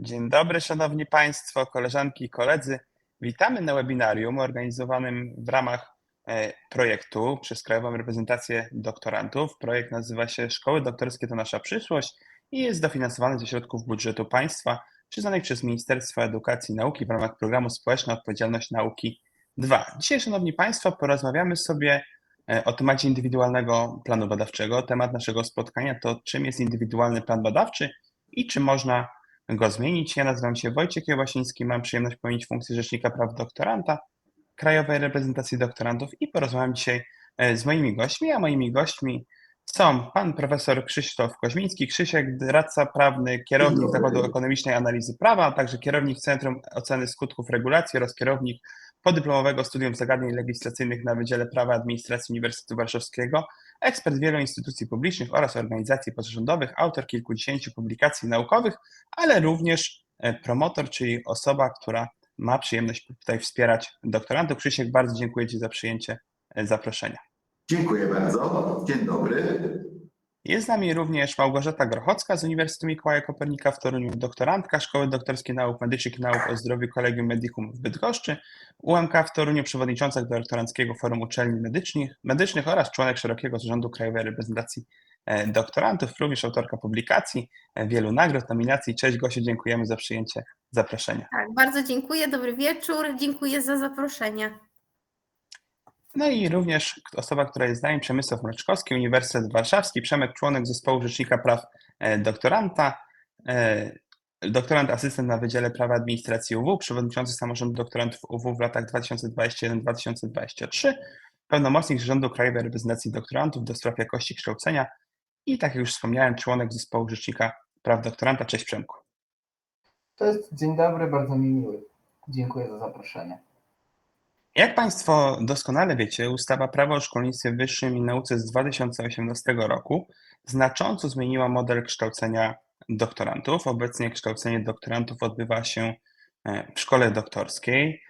Dzień dobry, szanowni państwo, koleżanki i koledzy. Witamy na webinarium organizowanym w ramach projektu przez Krajową Reprezentację Doktorantów. Projekt nazywa się Szkoły Doktorskie to nasza przyszłość i jest dofinansowany ze środków budżetu państwa przyznanych przez Ministerstwo Edukacji i Nauki w ramach programu Społeczna Odpowiedzialność Nauki 2. Dzisiaj, szanowni państwo, porozmawiamy sobie o temacie indywidualnego planu badawczego. Temat naszego spotkania to czym jest indywidualny plan badawczy i czy można go zmienić. Ja nazywam się Wojciech Jałasiński, mam przyjemność pełnić funkcję Rzecznika Praw Doktoranta Krajowej Reprezentacji Doktorantów i porozmawiam dzisiaj z moimi gośćmi, a moimi gośćmi są pan profesor Krzysztof Koźmiński, Krzysiek, radca prawny, Dzień kierownik Zakładu dobry. Ekonomicznej Analizy Prawa, a także kierownik Centrum Oceny Skutków Regulacji oraz kierownik podyplomowego Studium Zagadnień Legislacyjnych na Wydziale Prawa i Administracji Uniwersytetu Warszawskiego, ekspert wielu instytucji publicznych oraz organizacji pozarządowych, autor kilkudziesięciu publikacji naukowych, ale również promotor, czyli osoba, która ma przyjemność tutaj wspierać doktorantów. Krzysiek, bardzo dziękuję Ci za przyjęcie zaproszenia. Dziękuję bardzo. Dzień dobry. Jest z nami również Małgorzata Grochocka z Uniwersytetu Mikołaja Kopernika w Toruniu, doktorantka Szkoły Doktorskiej Nauk Medycznych i Nauk o Zdrowiu Collegium Medicum w Bydgoszczy, UMK w Toruniu, przewodnicząca Doktoranckiego Forum Uczelni Medycznych oraz członek szerokiego zarządu Krajowej Reprezentacji Doktorantów, również autorka publikacji, wielu nagród, nominacji. Cześć Gosiu, dziękujemy za przyjęcie zaproszenia. Tak, bardzo dziękuję, dobry wieczór, dziękuję za zaproszenie. No i również osoba, która jest z nami, Przemysław Mroczkowski, Uniwersytet Warszawski, Przemek, członek zespołu Rzecznika Praw Doktoranta, doktorant asystent na Wydziale Prawa i Administracji UW, przewodniczący Samorządu Doktorantów UW w latach 2021-2023, pełnomocnik Zarządu Krajowej Reprezentacji Doktorantów do spraw jakości kształcenia i, tak jak już wspomniałem, członek zespołu Rzecznika Praw Doktoranta. Cześć Przemku. Cześć, dzień dobry, bardzo mi miły. Dziękuję za zaproszenie. Jak Państwo doskonale wiecie, ustawa Prawo o szkolnictwie wyższym i nauce z 2018 roku znacząco zmieniła model kształcenia doktorantów. Obecnie kształcenie doktorantów odbywa się w szkole doktorskiej.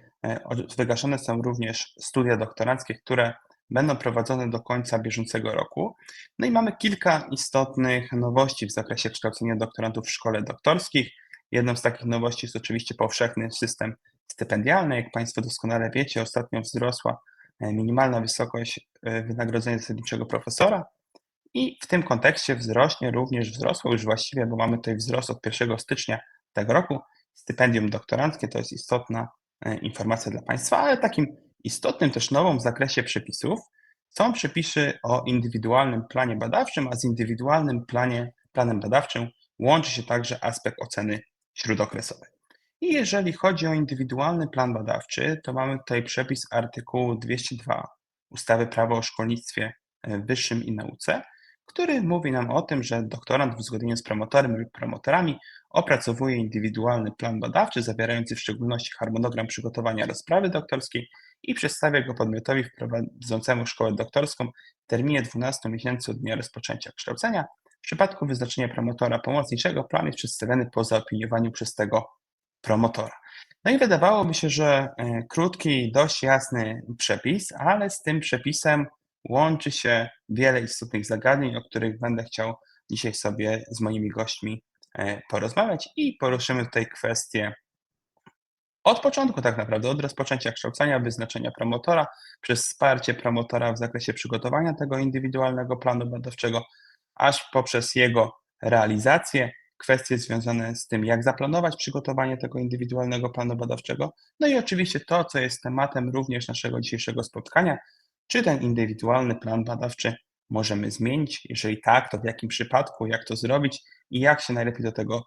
Wygaszone są również studia doktoranckie, które będą prowadzone do końca bieżącego roku. No i mamy kilka istotnych nowości w zakresie kształcenia doktorantów w szkole doktorskich. Jedną z takich nowości jest oczywiście powszechny system stypendialny. Jak Państwo doskonale wiecie, ostatnio wzrosła minimalna wysokość wynagrodzenia zasadniczego profesora i w tym kontekście wzrosło już właściwie, bo mamy tutaj wzrost od 1 stycznia tego roku, stypendium doktoranckie. To jest istotna informacja dla Państwa, ale takim istotnym też nową w zakresie przepisów są przepisy o indywidualnym planie badawczym, a z indywidualnym planem badawczym łączy się także aspekt oceny śródokresowej. I jeżeli chodzi o indywidualny plan badawczy, to mamy tutaj przepis artykułu 202 ustawy Prawo o szkolnictwie wyższym i nauce, który mówi nam o tym, że doktorant w uzgodnieniu z promotorem lub promotorami opracowuje indywidualny plan badawczy zawierający w szczególności harmonogram przygotowania rozprawy doktorskiej i przedstawia go podmiotowi prowadzącemu szkołę doktorską w terminie 12 miesięcy od dnia rozpoczęcia kształcenia. W przypadku wyznaczenia promotora pomocniczego plan jest przedstawiany po zaopiniowaniu przez tego promotora. No i wydawało mi się, że krótki, dość jasny przepis, ale z tym przepisem łączy się wiele istotnych zagadnień, o których będę chciał dzisiaj sobie z moimi gośćmi porozmawiać i poruszymy tutaj kwestie od początku tak naprawdę, od rozpoczęcia kształcenia, wyznaczenia promotora, przez wsparcie promotora w zakresie przygotowania tego indywidualnego planu badawczego, aż poprzez jego realizację, kwestie związane z tym, jak zaplanować przygotowanie tego indywidualnego planu badawczego, no i oczywiście to, co jest tematem również naszego dzisiejszego spotkania, czy ten indywidualny plan badawczy możemy zmienić, jeżeli tak, to w jakim przypadku, jak to zrobić i jak się najlepiej do tego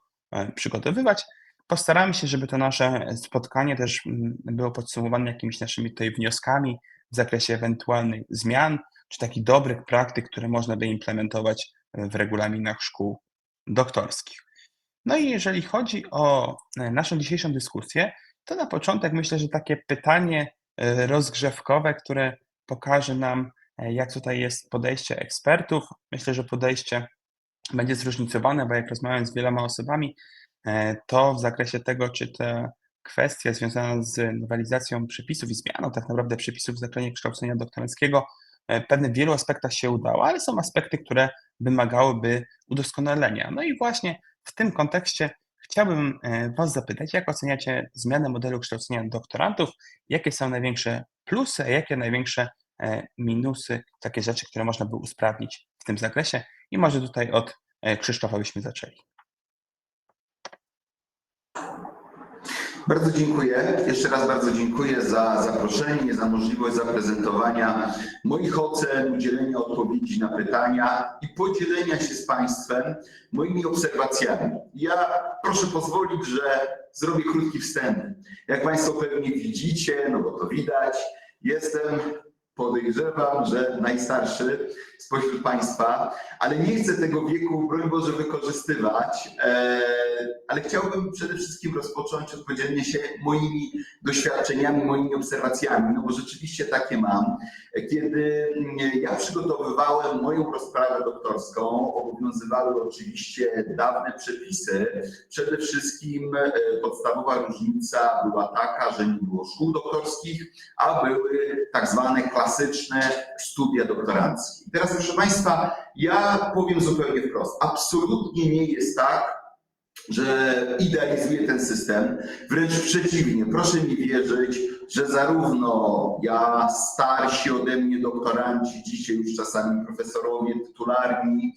przygotowywać. Postaramy się, żeby to nasze spotkanie też było podsumowane jakimiś naszymi tutaj wnioskami w zakresie ewentualnych zmian, czy takich dobrych praktyk, które można by implementować w regulaminach szkół doktorskich. No i jeżeli chodzi o naszą dzisiejszą dyskusję, to na początek myślę, że takie pytanie rozgrzewkowe, które pokaże nam, jak tutaj jest podejście ekspertów. Myślę, że podejście będzie zróżnicowane, bo jak rozmawiam z wieloma osobami, to w zakresie tego, czy te kwestia związana z nowelizacją przepisów i zmianą tak naprawdę przepisów w zakresie kształcenia doktoranckiego pewnie w wielu aspektach się udało, ale są aspekty, które wymagałyby udoskonalenia. No i właśnie w tym kontekście chciałbym Was zapytać, jak oceniacie zmianę modelu kształcenia doktorantów? Jakie są największe plusy, a jakie największe minusy, takie rzeczy, które można by usprawnić w tym zakresie? I może tutaj od Krzysztofa byśmy zaczęli. Bardzo dziękuję. Jeszcze raz bardzo dziękuję za zaproszenie, za możliwość zaprezentowania moich ocen, udzielenia odpowiedzi na pytania i podzielenia się z Państwem moimi obserwacjami. Ja proszę pozwolić, że zrobię krótki wstęp. Jak Państwo pewnie widzicie, no bo to widać, jestem, podejrzewam, że najstarszy spośród Państwa, ale nie chcę tego wieku, broń Boże, wykorzystywać, ale chciałbym przede wszystkim rozpocząć od podzielenia się moimi doświadczeniami, moimi obserwacjami, no bo rzeczywiście takie mam. Kiedy ja przygotowywałem moją rozprawę doktorską, obowiązywały oczywiście dawne przepisy. Przede wszystkim podstawowa różnica była taka, że nie było szkół doktorskich, a były tak zwane klasyczne studia doktoranckie. I teraz, proszę Państwa, ja powiem zupełnie wprost. Absolutnie nie jest tak, że idealizuję ten system. Wręcz przeciwnie, proszę mi wierzyć, że zarówno ja, starsi ode mnie doktoranci, dzisiaj już czasami profesorowie tytularni,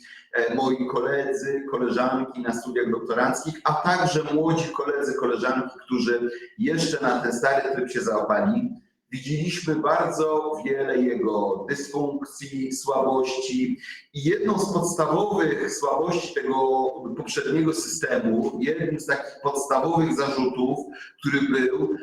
moi koledzy, koleżanki na studiach doktoranckich, a także młodzi koledzy, koleżanki, którzy jeszcze na ten stary tryb się załapali, widzieliśmy bardzo wiele jego dysfunkcji, słabości i jedną z podstawowych słabości tego poprzedniego systemu, jednym z takich podstawowych zarzutów, który był,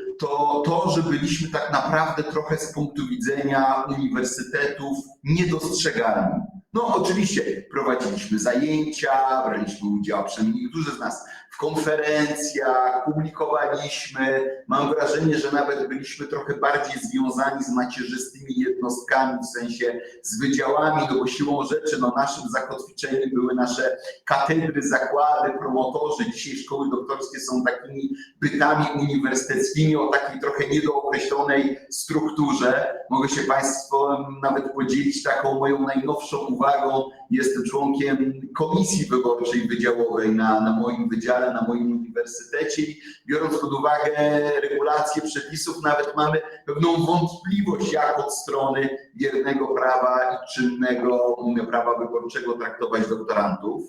to, że byliśmy tak naprawdę trochę z punktu widzenia uniwersytetów niedostrzegalni. No oczywiście prowadziliśmy zajęcia, braliśmy udział, przynajmniej niektórzy z nas, w konferencjach, publikowaliśmy. Mam wrażenie, że nawet byliśmy trochę bardziej związani z macierzystymi jednostkami, w sensie z wydziałami, no bo siłą rzeczy naszym zakotwiczeniem były nasze katedry, zakłady, promotorzy. Dzisiaj szkoły doktorskie są takimi bytami uniwersyteckimi o takiej trochę niedookreślonej strukturze. Mogę się Państwu nawet podzielić taką moją najnowszą uwagą. Jestem członkiem komisji wyborczej wydziałowej na moim wydziale, na moim uniwersytecie i biorąc pod uwagę regulacje przepisów, nawet mamy pewną wątpliwość, jak od strony biernego prawa i czynnego prawa wyborczego traktować doktorantów.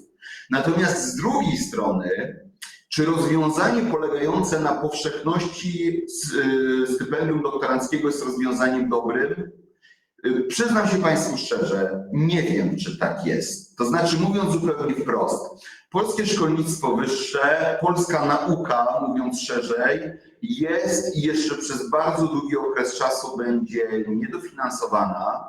Natomiast z drugiej strony, czy rozwiązanie polegające na powszechności stypendium doktoranckiego jest rozwiązaniem dobrym? Przyznam się Państwu szczerze, nie wiem, czy tak jest. To znaczy, mówiąc zupełnie wprost, polskie szkolnictwo wyższe, polska nauka, mówiąc szerzej, jest i jeszcze przez bardzo długi okres czasu będzie niedofinansowana.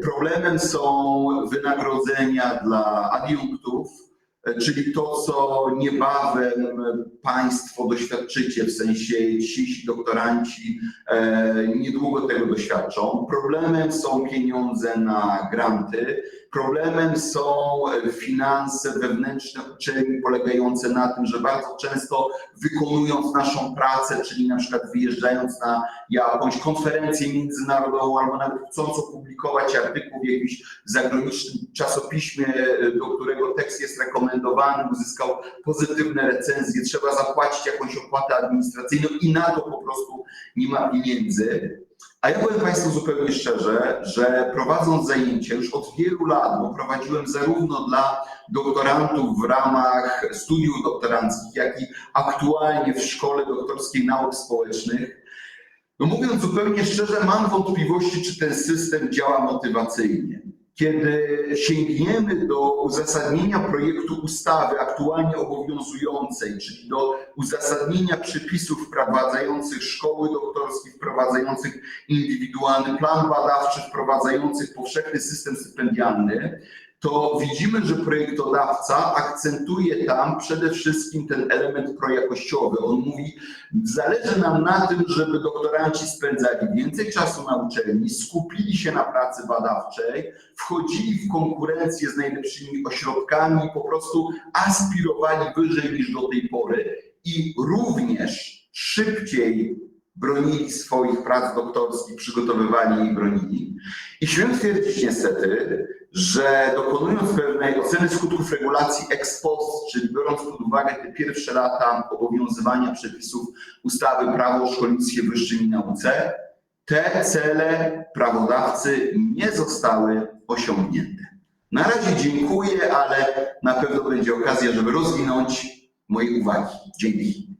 Problemem są wynagrodzenia dla adiunktów, czyli to, co niebawem Państwo doświadczycie, w sensie ci doktoranci niedługo tego doświadczą. Problemem są pieniądze na granty, problemem są finanse wewnętrzne uczelni polegające na tym, że bardzo często wykonując naszą pracę, czyli na przykład wyjeżdżając na jakąś konferencję międzynarodową albo nawet chcąc opublikować artykuł w jakimś zagranicznym czasopiśmie, do którego tekst jest rekomendowany, uzyskał pozytywne recenzje, trzeba zapłacić jakąś opłatę administracyjną i na to po prostu nie ma pieniędzy. A ja powiem Państwu zupełnie szczerze, że prowadząc zajęcia już od wielu lat, bo prowadziłem zarówno dla doktorantów w ramach studiów doktoranckich, jak i aktualnie w Szkole Doktorskiej Nauk Społecznych, no mówiąc zupełnie szczerze, mam wątpliwości, czy ten system działa motywacyjnie. Kiedy sięgniemy do uzasadnienia projektu ustawy aktualnie obowiązującej, czyli do uzasadnienia przepisów wprowadzających szkoły doktorskie, wprowadzających indywidualny plan badawczy, wprowadzających powszechny system stypendialny, to widzimy, że projektodawca akcentuje tam przede wszystkim ten element projakościowy. On mówi, zależy nam na tym, żeby doktoranci spędzali więcej czasu na uczelni, skupili się na pracy badawczej, wchodzili w konkurencję z najlepszymi ośrodkami, po prostu aspirowali wyżej niż do tej pory i również szybciej bronili swoich prac doktorskich, przygotowywali i bronili. I śmiem twierdzić niestety, że dokonując pewnej oceny skutków regulacji ex post, czyli biorąc pod uwagę te pierwsze lata obowiązywania przepisów ustawy Prawo o szkolnictwie wyższym i nauce, te cele prawodawcy nie zostały osiągnięte. Na razie dziękuję, ale na pewno będzie okazja, żeby rozwinąć moje uwagi. Dzięki.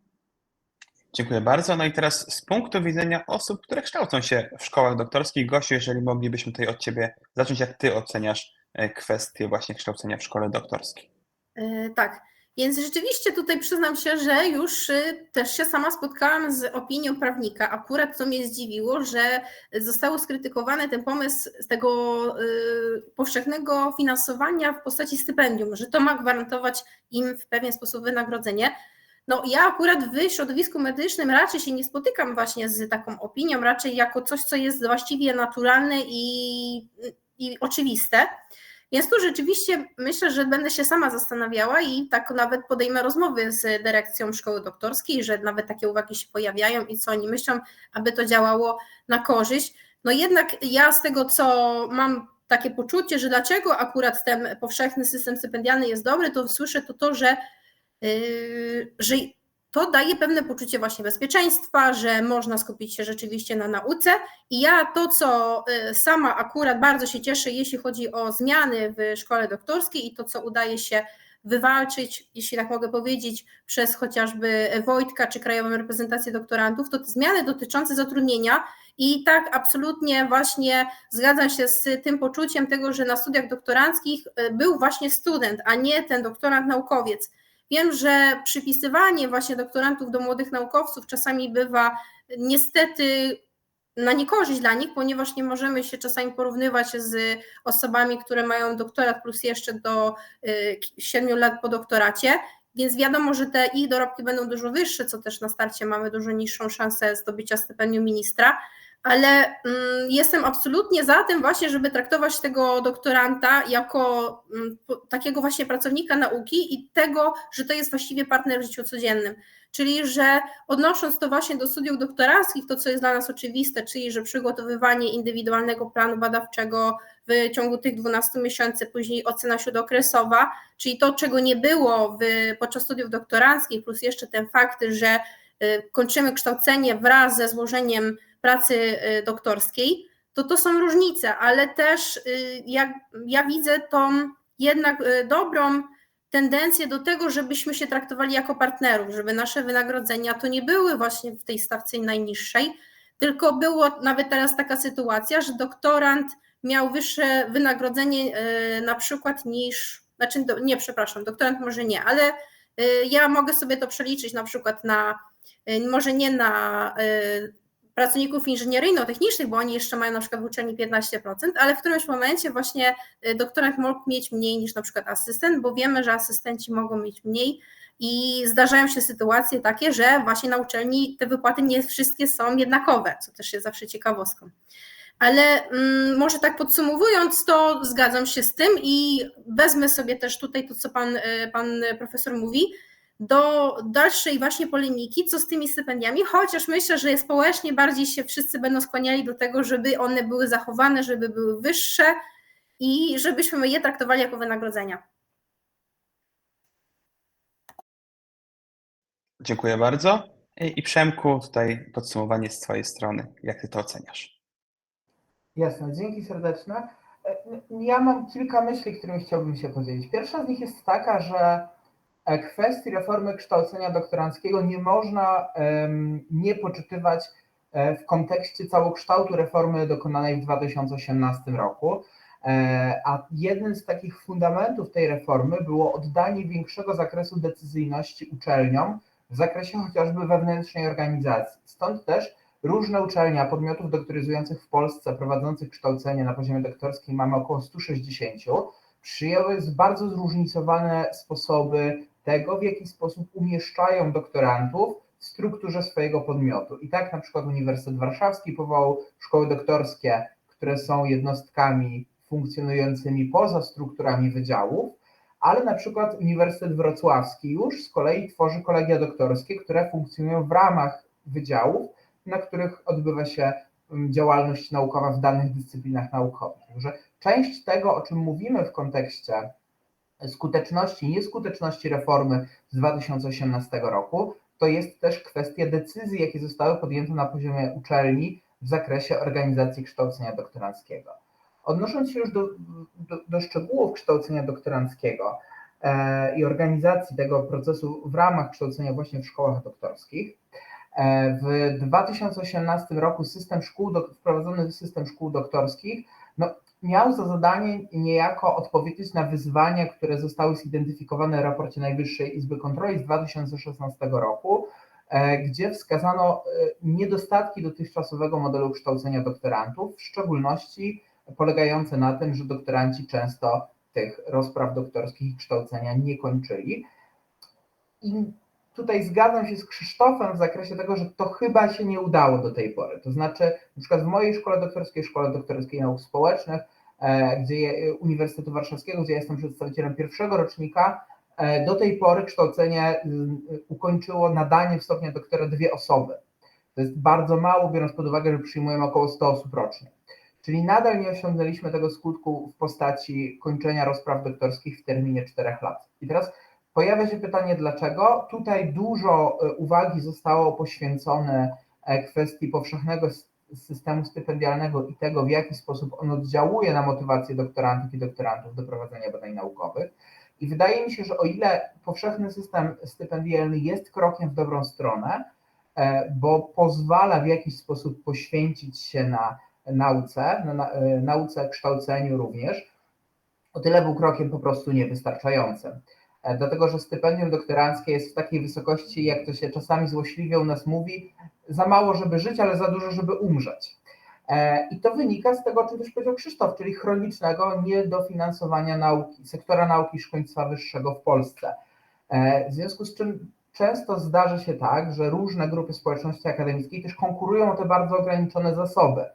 Dziękuję bardzo. No i teraz z punktu widzenia osób, które kształcą się w szkołach doktorskich, Gosiu, jeżeli moglibyśmy tutaj od Ciebie zacząć, jak Ty oceniasz kwestię właśnie kształcenia w szkole doktorskiej? Tak, więc rzeczywiście tutaj przyznam się, że już też się sama spotkałam z opinią prawnika. Akurat to mnie zdziwiło, że został skrytykowany ten pomysł z tego powszechnego finansowania w postaci stypendium, że to ma gwarantować im w pewien sposób wynagrodzenie. No ja akurat w środowisku medycznym raczej się nie spotykam właśnie z taką opinią, raczej jako coś, co jest właściwie naturalne i oczywiste. Więc tu rzeczywiście myślę, że będę się sama zastanawiała i tak nawet podejmę rozmowy z dyrekcją szkoły doktorskiej, że nawet takie uwagi się pojawiają i co oni myślą, aby to działało na korzyść. No jednak ja z tego, co mam takie poczucie, że dlaczego akurat ten powszechny system stypendialny jest dobry, to słyszę to, że to daje pewne poczucie właśnie bezpieczeństwa, że można skupić się rzeczywiście na nauce i ja to, co sama akurat bardzo się cieszę, jeśli chodzi o zmiany w szkole doktorskiej i to, co udaje się wywalczyć, jeśli tak mogę powiedzieć, przez chociażby Wojtka czy Krajową Reprezentację Doktorantów, to te zmiany dotyczące zatrudnienia i tak absolutnie właśnie zgadzam się z tym poczuciem tego, że na studiach doktoranckich był właśnie student, a nie ten doktorant naukowiec. Wiem, że przypisywanie właśnie doktorantów do młodych naukowców czasami bywa niestety na niekorzyść dla nich, ponieważ nie możemy się czasami porównywać z osobami, które mają doktorat plus jeszcze do 7 lat po doktoracie, więc wiadomo, że te ich dorobki będą dużo wyższe, co też na starcie mamy dużo niższą szansę zdobycia stypendium ministra, ale jestem absolutnie za tym właśnie, żeby traktować tego doktoranta jako takiego właśnie pracownika nauki i tego, że to jest właściwie partner w życiu codziennym. Czyli, że odnosząc to właśnie do studiów doktoranckich, to co jest dla nas oczywiste, czyli, że przygotowywanie indywidualnego planu badawczego w ciągu tych 12 miesięcy, później ocena śródokresowa, czyli to, czego nie było podczas studiów doktoranckich, plus jeszcze ten fakt, że kończymy kształcenie wraz ze złożeniem pracy doktorskiej, to są różnice, ale też ja widzę tą jednak dobrą tendencję do tego, żebyśmy się traktowali jako partnerów, żeby nasze wynagrodzenia to nie były właśnie w tej stawce najniższej, tylko było nawet teraz taka sytuacja, że doktorant miał wyższe wynagrodzenie na przykład niż, doktorant może nie, ale ja mogę sobie to przeliczyć na przykład może nie na pracowników inżynieryjno-technicznych, bo oni jeszcze mają na przykład w uczelni 15%, ale w którymś momencie właśnie doktorant mógł mieć mniej niż na przykład asystent, bo wiemy, że asystenci mogą mieć mniej i zdarzają się sytuacje takie, że właśnie na uczelni te wypłaty nie wszystkie są jednakowe, co też jest zawsze ciekawostką. Ale może tak podsumowując, to zgadzam się z tym i wezmę sobie też tutaj to, co pan profesor mówi, do dalszej właśnie polemiki, co z tymi stypendiami, chociaż myślę, że społecznie bardziej się wszyscy będą skłaniali do tego, żeby one były zachowane, żeby były wyższe i żebyśmy je traktowali jako wynagrodzenia. Dziękuję bardzo. I Przemku, tutaj podsumowanie z Twojej strony. Jak Ty to oceniasz? Jasne, dzięki serdeczne. Ja mam kilka myśli, którymi chciałbym się podzielić. Pierwsza z nich jest taka, że kwestii reformy kształcenia doktoranckiego nie można nie poczytywać w kontekście całokształtu reformy dokonanej w 2018 roku. A jednym z takich fundamentów tej reformy było oddanie większego zakresu decyzyjności uczelniom w zakresie chociażby wewnętrznej organizacji. Stąd też różne uczelnie podmiotów doktoryzujących w Polsce prowadzących kształcenie na poziomie doktorskim mamy około 160, przyjęły bardzo zróżnicowane sposoby tego, w jaki sposób umieszczają doktorantów w strukturze swojego podmiotu. I tak na przykład Uniwersytet Warszawski powołał szkoły doktorskie, które są jednostkami funkcjonującymi poza strukturami wydziałów, ale na przykład Uniwersytet Wrocławski już z kolei tworzy kolegia doktorskie, które funkcjonują w ramach wydziałów, na których odbywa się działalność naukowa w danych dyscyplinach naukowych. Także część tego, o czym mówimy w kontekście skuteczności, nieskuteczności reformy z 2018 roku, to jest też kwestia decyzji, jakie zostały podjęte na poziomie uczelni w zakresie organizacji kształcenia doktoranckiego. Odnosząc się już do szczegółów kształcenia doktoranckiego i organizacji tego procesu w ramach kształcenia właśnie w szkołach doktorskich, w 2018 roku wprowadzony system szkół doktorskich miał za zadanie niejako odpowiedzieć na wyzwania, które zostały zidentyfikowane w raporcie Najwyższej Izby Kontroli z 2016 roku, gdzie wskazano niedostatki dotychczasowego modelu kształcenia doktorantów, w szczególności polegające na tym, że doktoranci często tych rozpraw doktorskich i kształcenia nie kończyli. I tutaj zgadzam się z Krzysztofem w zakresie tego, że to chyba się nie udało do tej pory. To znaczy, na przykład w mojej Szkole Doktorskiej Nauk Społecznych, Uniwersytetu Warszawskiego, gdzie jestem przedstawicielem pierwszego rocznika, do tej pory kształcenie ukończyło nadanie w stopnia doktora 2 osoby. To jest bardzo mało, biorąc pod uwagę, że przyjmujemy około 100 osób rocznie. Czyli nadal nie osiągnęliśmy tego skutku w postaci kończenia rozpraw doktorskich w terminie 4 lat. I teraz pojawia się pytanie, dlaczego? Tutaj dużo uwagi zostało poświęcone kwestii powszechnego systemu stypendialnego i tego, w jaki sposób on oddziałuje na motywację doktorantów i doktorantów do prowadzenia badań naukowych. I wydaje mi się, że o ile powszechny system stypendialny jest krokiem w dobrą stronę, bo pozwala w jakiś sposób poświęcić się na nauce, kształceniu również, o tyle był krokiem po prostu niewystarczającym. Dlatego, że stypendium doktoranckie jest w takiej wysokości, jak to się czasami złośliwie u nas mówi, za mało, żeby żyć, ale za dużo, żeby umrzeć. I to wynika z tego, o czym też powiedział Krzysztof, czyli chronicznego niedofinansowania nauki, sektora nauki i szkolnictwa wyższego w Polsce. W związku z czym często zdarza się tak, że różne grupy społeczności akademickiej też konkurują o te bardzo ograniczone zasoby,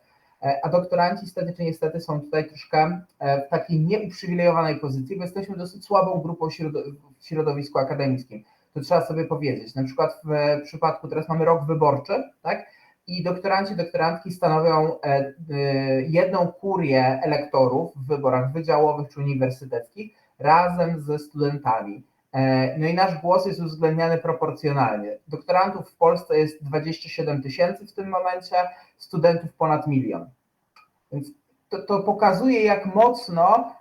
a doktoranci stety czy niestety są tutaj troszkę w takiej nieuprzywilejowanej pozycji, bo jesteśmy dosyć słabą grupą w środowisku akademickim. To trzeba sobie powiedzieć. Na przykład w przypadku, teraz mamy rok wyborczy, tak? I doktoranci, doktorantki stanowią 1 kurię elektorów w wyborach wydziałowych czy uniwersyteckich razem ze studentami. No i nasz głos jest uwzględniany proporcjonalnie. Doktorantów w Polsce jest 27 000 w tym momencie, studentów ponad 1 000 000. Więc to pokazuje, jak mocno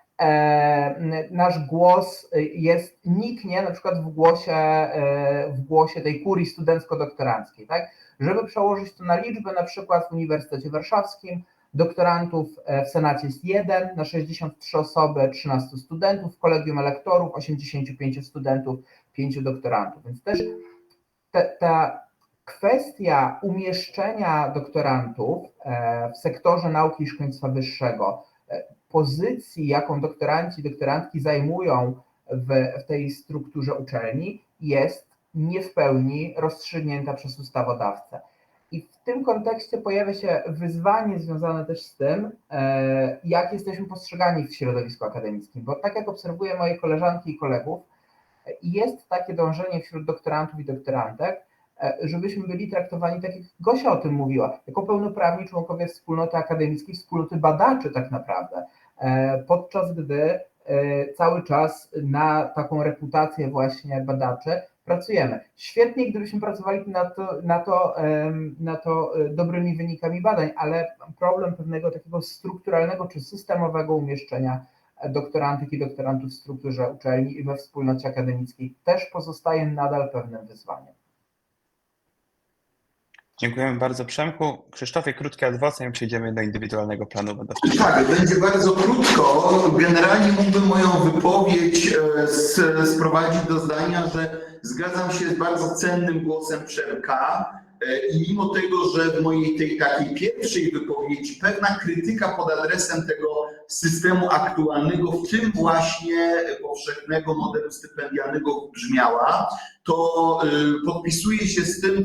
nasz głos niknie na przykład w głosie tej kurii studencko-doktoranckiej, tak? Żeby przełożyć to na liczbę, na przykład w Uniwersytecie Warszawskim doktorantów w Senacie jest 1 na 63 osoby, 13 studentów, w Kolegium Elektorów 85 studentów, 5 doktorantów. Więc też ta kwestia umieszczenia doktorantów w sektorze nauki i szkolnictwa wyższego, pozycji, jaką doktoranci i doktorantki zajmują w tej strukturze uczelni, jest nie w pełni rozstrzygnięta przez ustawodawcę. I w tym kontekście pojawia się wyzwanie związane też z tym, jak jesteśmy postrzegani w środowisku akademickim, bo tak jak obserwuję moje koleżanki i kolegów, jest takie dążenie wśród doktorantów i doktorantek, żebyśmy byli traktowani, tak jak Gosia o tym mówiła, jako pełnoprawni członkowie wspólnoty akademickiej, wspólnoty badaczy tak naprawdę, podczas gdy cały czas na taką reputację właśnie badaczy pracujemy. Świetnie, gdybyśmy pracowali na to dobrymi wynikami badań, ale problem pewnego takiego strukturalnego czy systemowego umieszczenia doktorantek i doktorantów w strukturze uczelni i we wspólnocie akademickiej też pozostaje nadal pewnym wyzwaniem. Dziękujemy bardzo, Przemku. Krzysztofie, krótkie adwocem i przejdziemy do indywidualnego planu badawczego. Tak, będzie bardzo krótko. Generalnie mógłbym moją wypowiedź sprowadzić do zdania, że zgadzam się z bardzo cennym głosem Przemka i mimo tego, że w mojej tej takiej pierwszej wypowiedzi pewna krytyka pod adresem tego systemu aktualnego, w tym właśnie powszechnego modelu stypendialnego brzmiała, to podpisuję się z tym,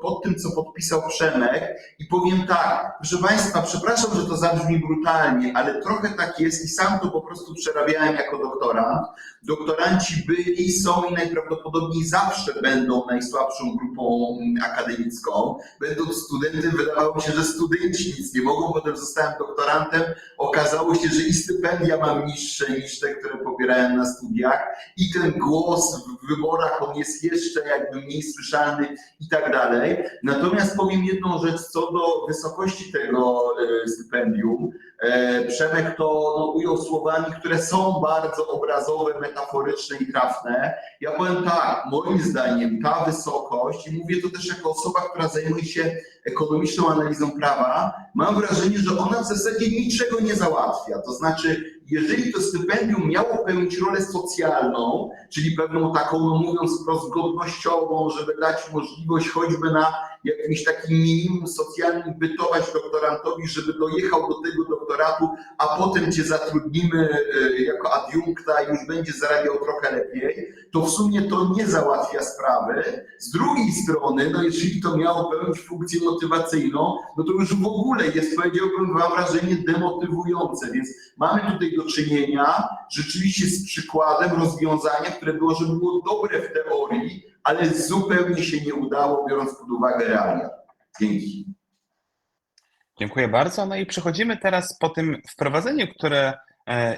pod tym, co podpisał Przemek i powiem tak, proszę Państwa, przepraszam, że to zabrzmi brutalnie, ale trochę tak jest i sam to po prostu przerabiałem jako doktorant. Doktoranci byli, są i najprawdopodobniej zawsze będą najsłabszą grupą akademicką. Będąc studentem, wydawało mi się, że studenci nic nie mogą, potem zostałem doktorantem. Okazało się, że i stypendia mam niższe niż te, które pobierałem na studiach, i ten głos w wyborach, on jest jeszcze jakby mniej słyszalny i tak dalej. Natomiast powiem jedną rzecz co do wysokości tego stypendium. Przemek to ujął słowami, które są bardzo obrazowe, metaforyczne i trafne. Ja powiem tak, moim zdaniem ta wysokość, i mówię to też jako osoba, która zajmuje się ekonomiczną analizą prawa, mam wrażenie, że ona w zasadzie niczego nie załatwia. To znaczy, jeżeli to stypendium miało pełnić rolę socjalną, czyli pewną taką, no mówiąc wprost, godnościową, żeby dać możliwość choćby na jakimś takim minimum socjalnym bytować doktorantowi, żeby dojechał do tego doktoratu, a potem cię zatrudnimy jako adiunkta i już będzie zarabiał trochę lepiej, to w sumie to nie załatwia sprawy. Z drugiej strony, no jeżeli to miało pełnić funkcję motywacyjną, no to już w ogóle jest, powiedziałbym, mam wrażenie, demotywujące, więc mamy tutaj do czynienia rzeczywiście z przykładem rozwiązania, które było dobre w teorii, ale zupełnie się nie udało, biorąc pod uwagę realia. Dzięki. Dziękuję bardzo. No i przechodzimy teraz po tym wprowadzeniu, które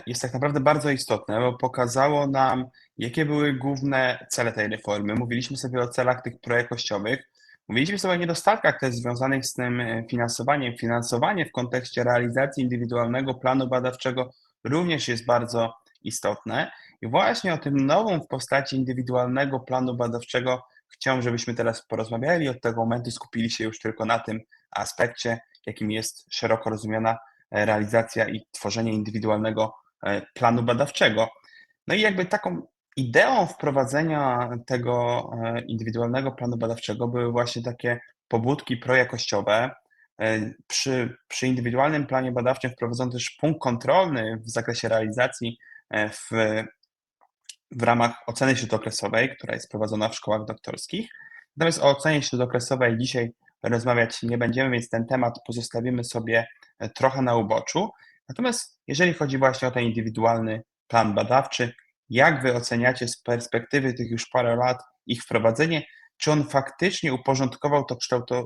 jest tak naprawdę bardzo istotne, bo pokazało nam, jakie były główne cele tej reformy. Mówiliśmy sobie o celach tych projakościowych, mówiliśmy sobie o niedostatkach też związanych z tym finansowaniem. Finansowanie w kontekście realizacji indywidualnego planu badawczego również jest bardzo istotne. I właśnie o tym nowym w postaci indywidualnego planu badawczego chciałbym, żebyśmy teraz porozmawiali. Od tego momentu skupili się już tylko na tym aspekcie, jakim jest szeroko rozumiana realizacja i tworzenie indywidualnego planu badawczego. No i jakby taką ideą wprowadzenia tego indywidualnego planu badawczego były właśnie takie pobudki projakościowe. Przy indywidualnym planie badawczym wprowadzono też punkt kontrolny w zakresie realizacji w ramach oceny śródokresowej, która jest prowadzona w szkołach doktorskich. Natomiast o ocenie śródokresowej dzisiaj rozmawiać nie będziemy, więc ten temat pozostawimy sobie trochę na uboczu. Natomiast jeżeli chodzi właśnie o ten indywidualny plan badawczy, jak wy oceniacie z perspektywy tych już parę lat ich wprowadzenie, czy on faktycznie uporządkował to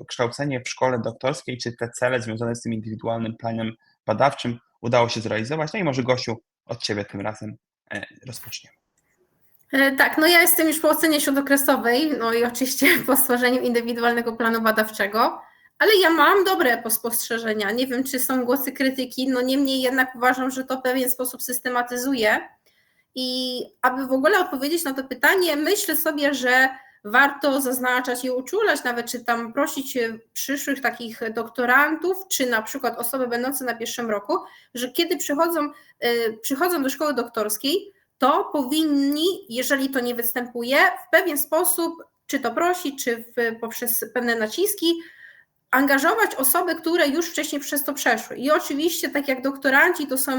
kształcenie w szkole doktorskiej, czy te cele związane z tym indywidualnym planem badawczym udało się zrealizować? No i może Gosiu, od ciebie tym razem rozpoczniemy. Tak, no ja jestem już po ocenie śródokresowej, no i oczywiście po stworzeniu indywidualnego planu badawczego, ale ja mam dobre spostrzeżenia. Nie wiem, czy są głosy krytyki, no niemniej jednak uważam, że to w pewien sposób systematyzuje. I aby w ogóle odpowiedzieć na to pytanie, myślę sobie, że warto zaznaczać i uczulać nawet, czy tam prosić przyszłych takich doktorantów, czy na przykład osoby będące na pierwszym roku, że kiedy przychodzą do szkoły doktorskiej, to powinni, jeżeli to nie występuje, w pewien sposób, czy to prosić, czy poprzez pewne naciski, angażować osoby, które już wcześniej przez to przeszły. I oczywiście, tak jak doktoranci to są,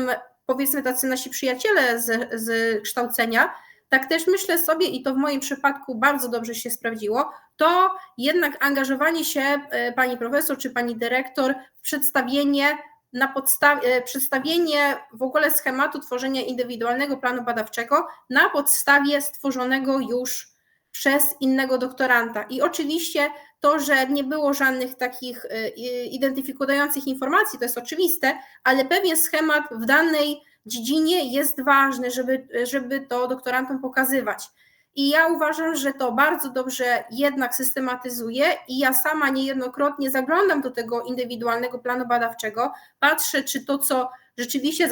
powiedzmy, tacy nasi przyjaciele z kształcenia, tak też myślę sobie, i to w moim przypadku bardzo dobrze się sprawdziło, to jednak angażowanie się pani profesor czy pani dyrektor w przedstawienie w ogóle schematu tworzenia indywidualnego planu badawczego na podstawie stworzonego już przez innego doktoranta. I oczywiście to, że nie było żadnych takich identyfikujących informacji, to jest oczywiste, ale pewien schemat w danej dziedzinie jest ważny, żeby to doktorantom pokazywać. I ja uważam, że to bardzo dobrze jednak systematyzuje i ja sama niejednokrotnie zaglądam do tego indywidualnego planu badawczego, patrzę, czy to, co rzeczywiście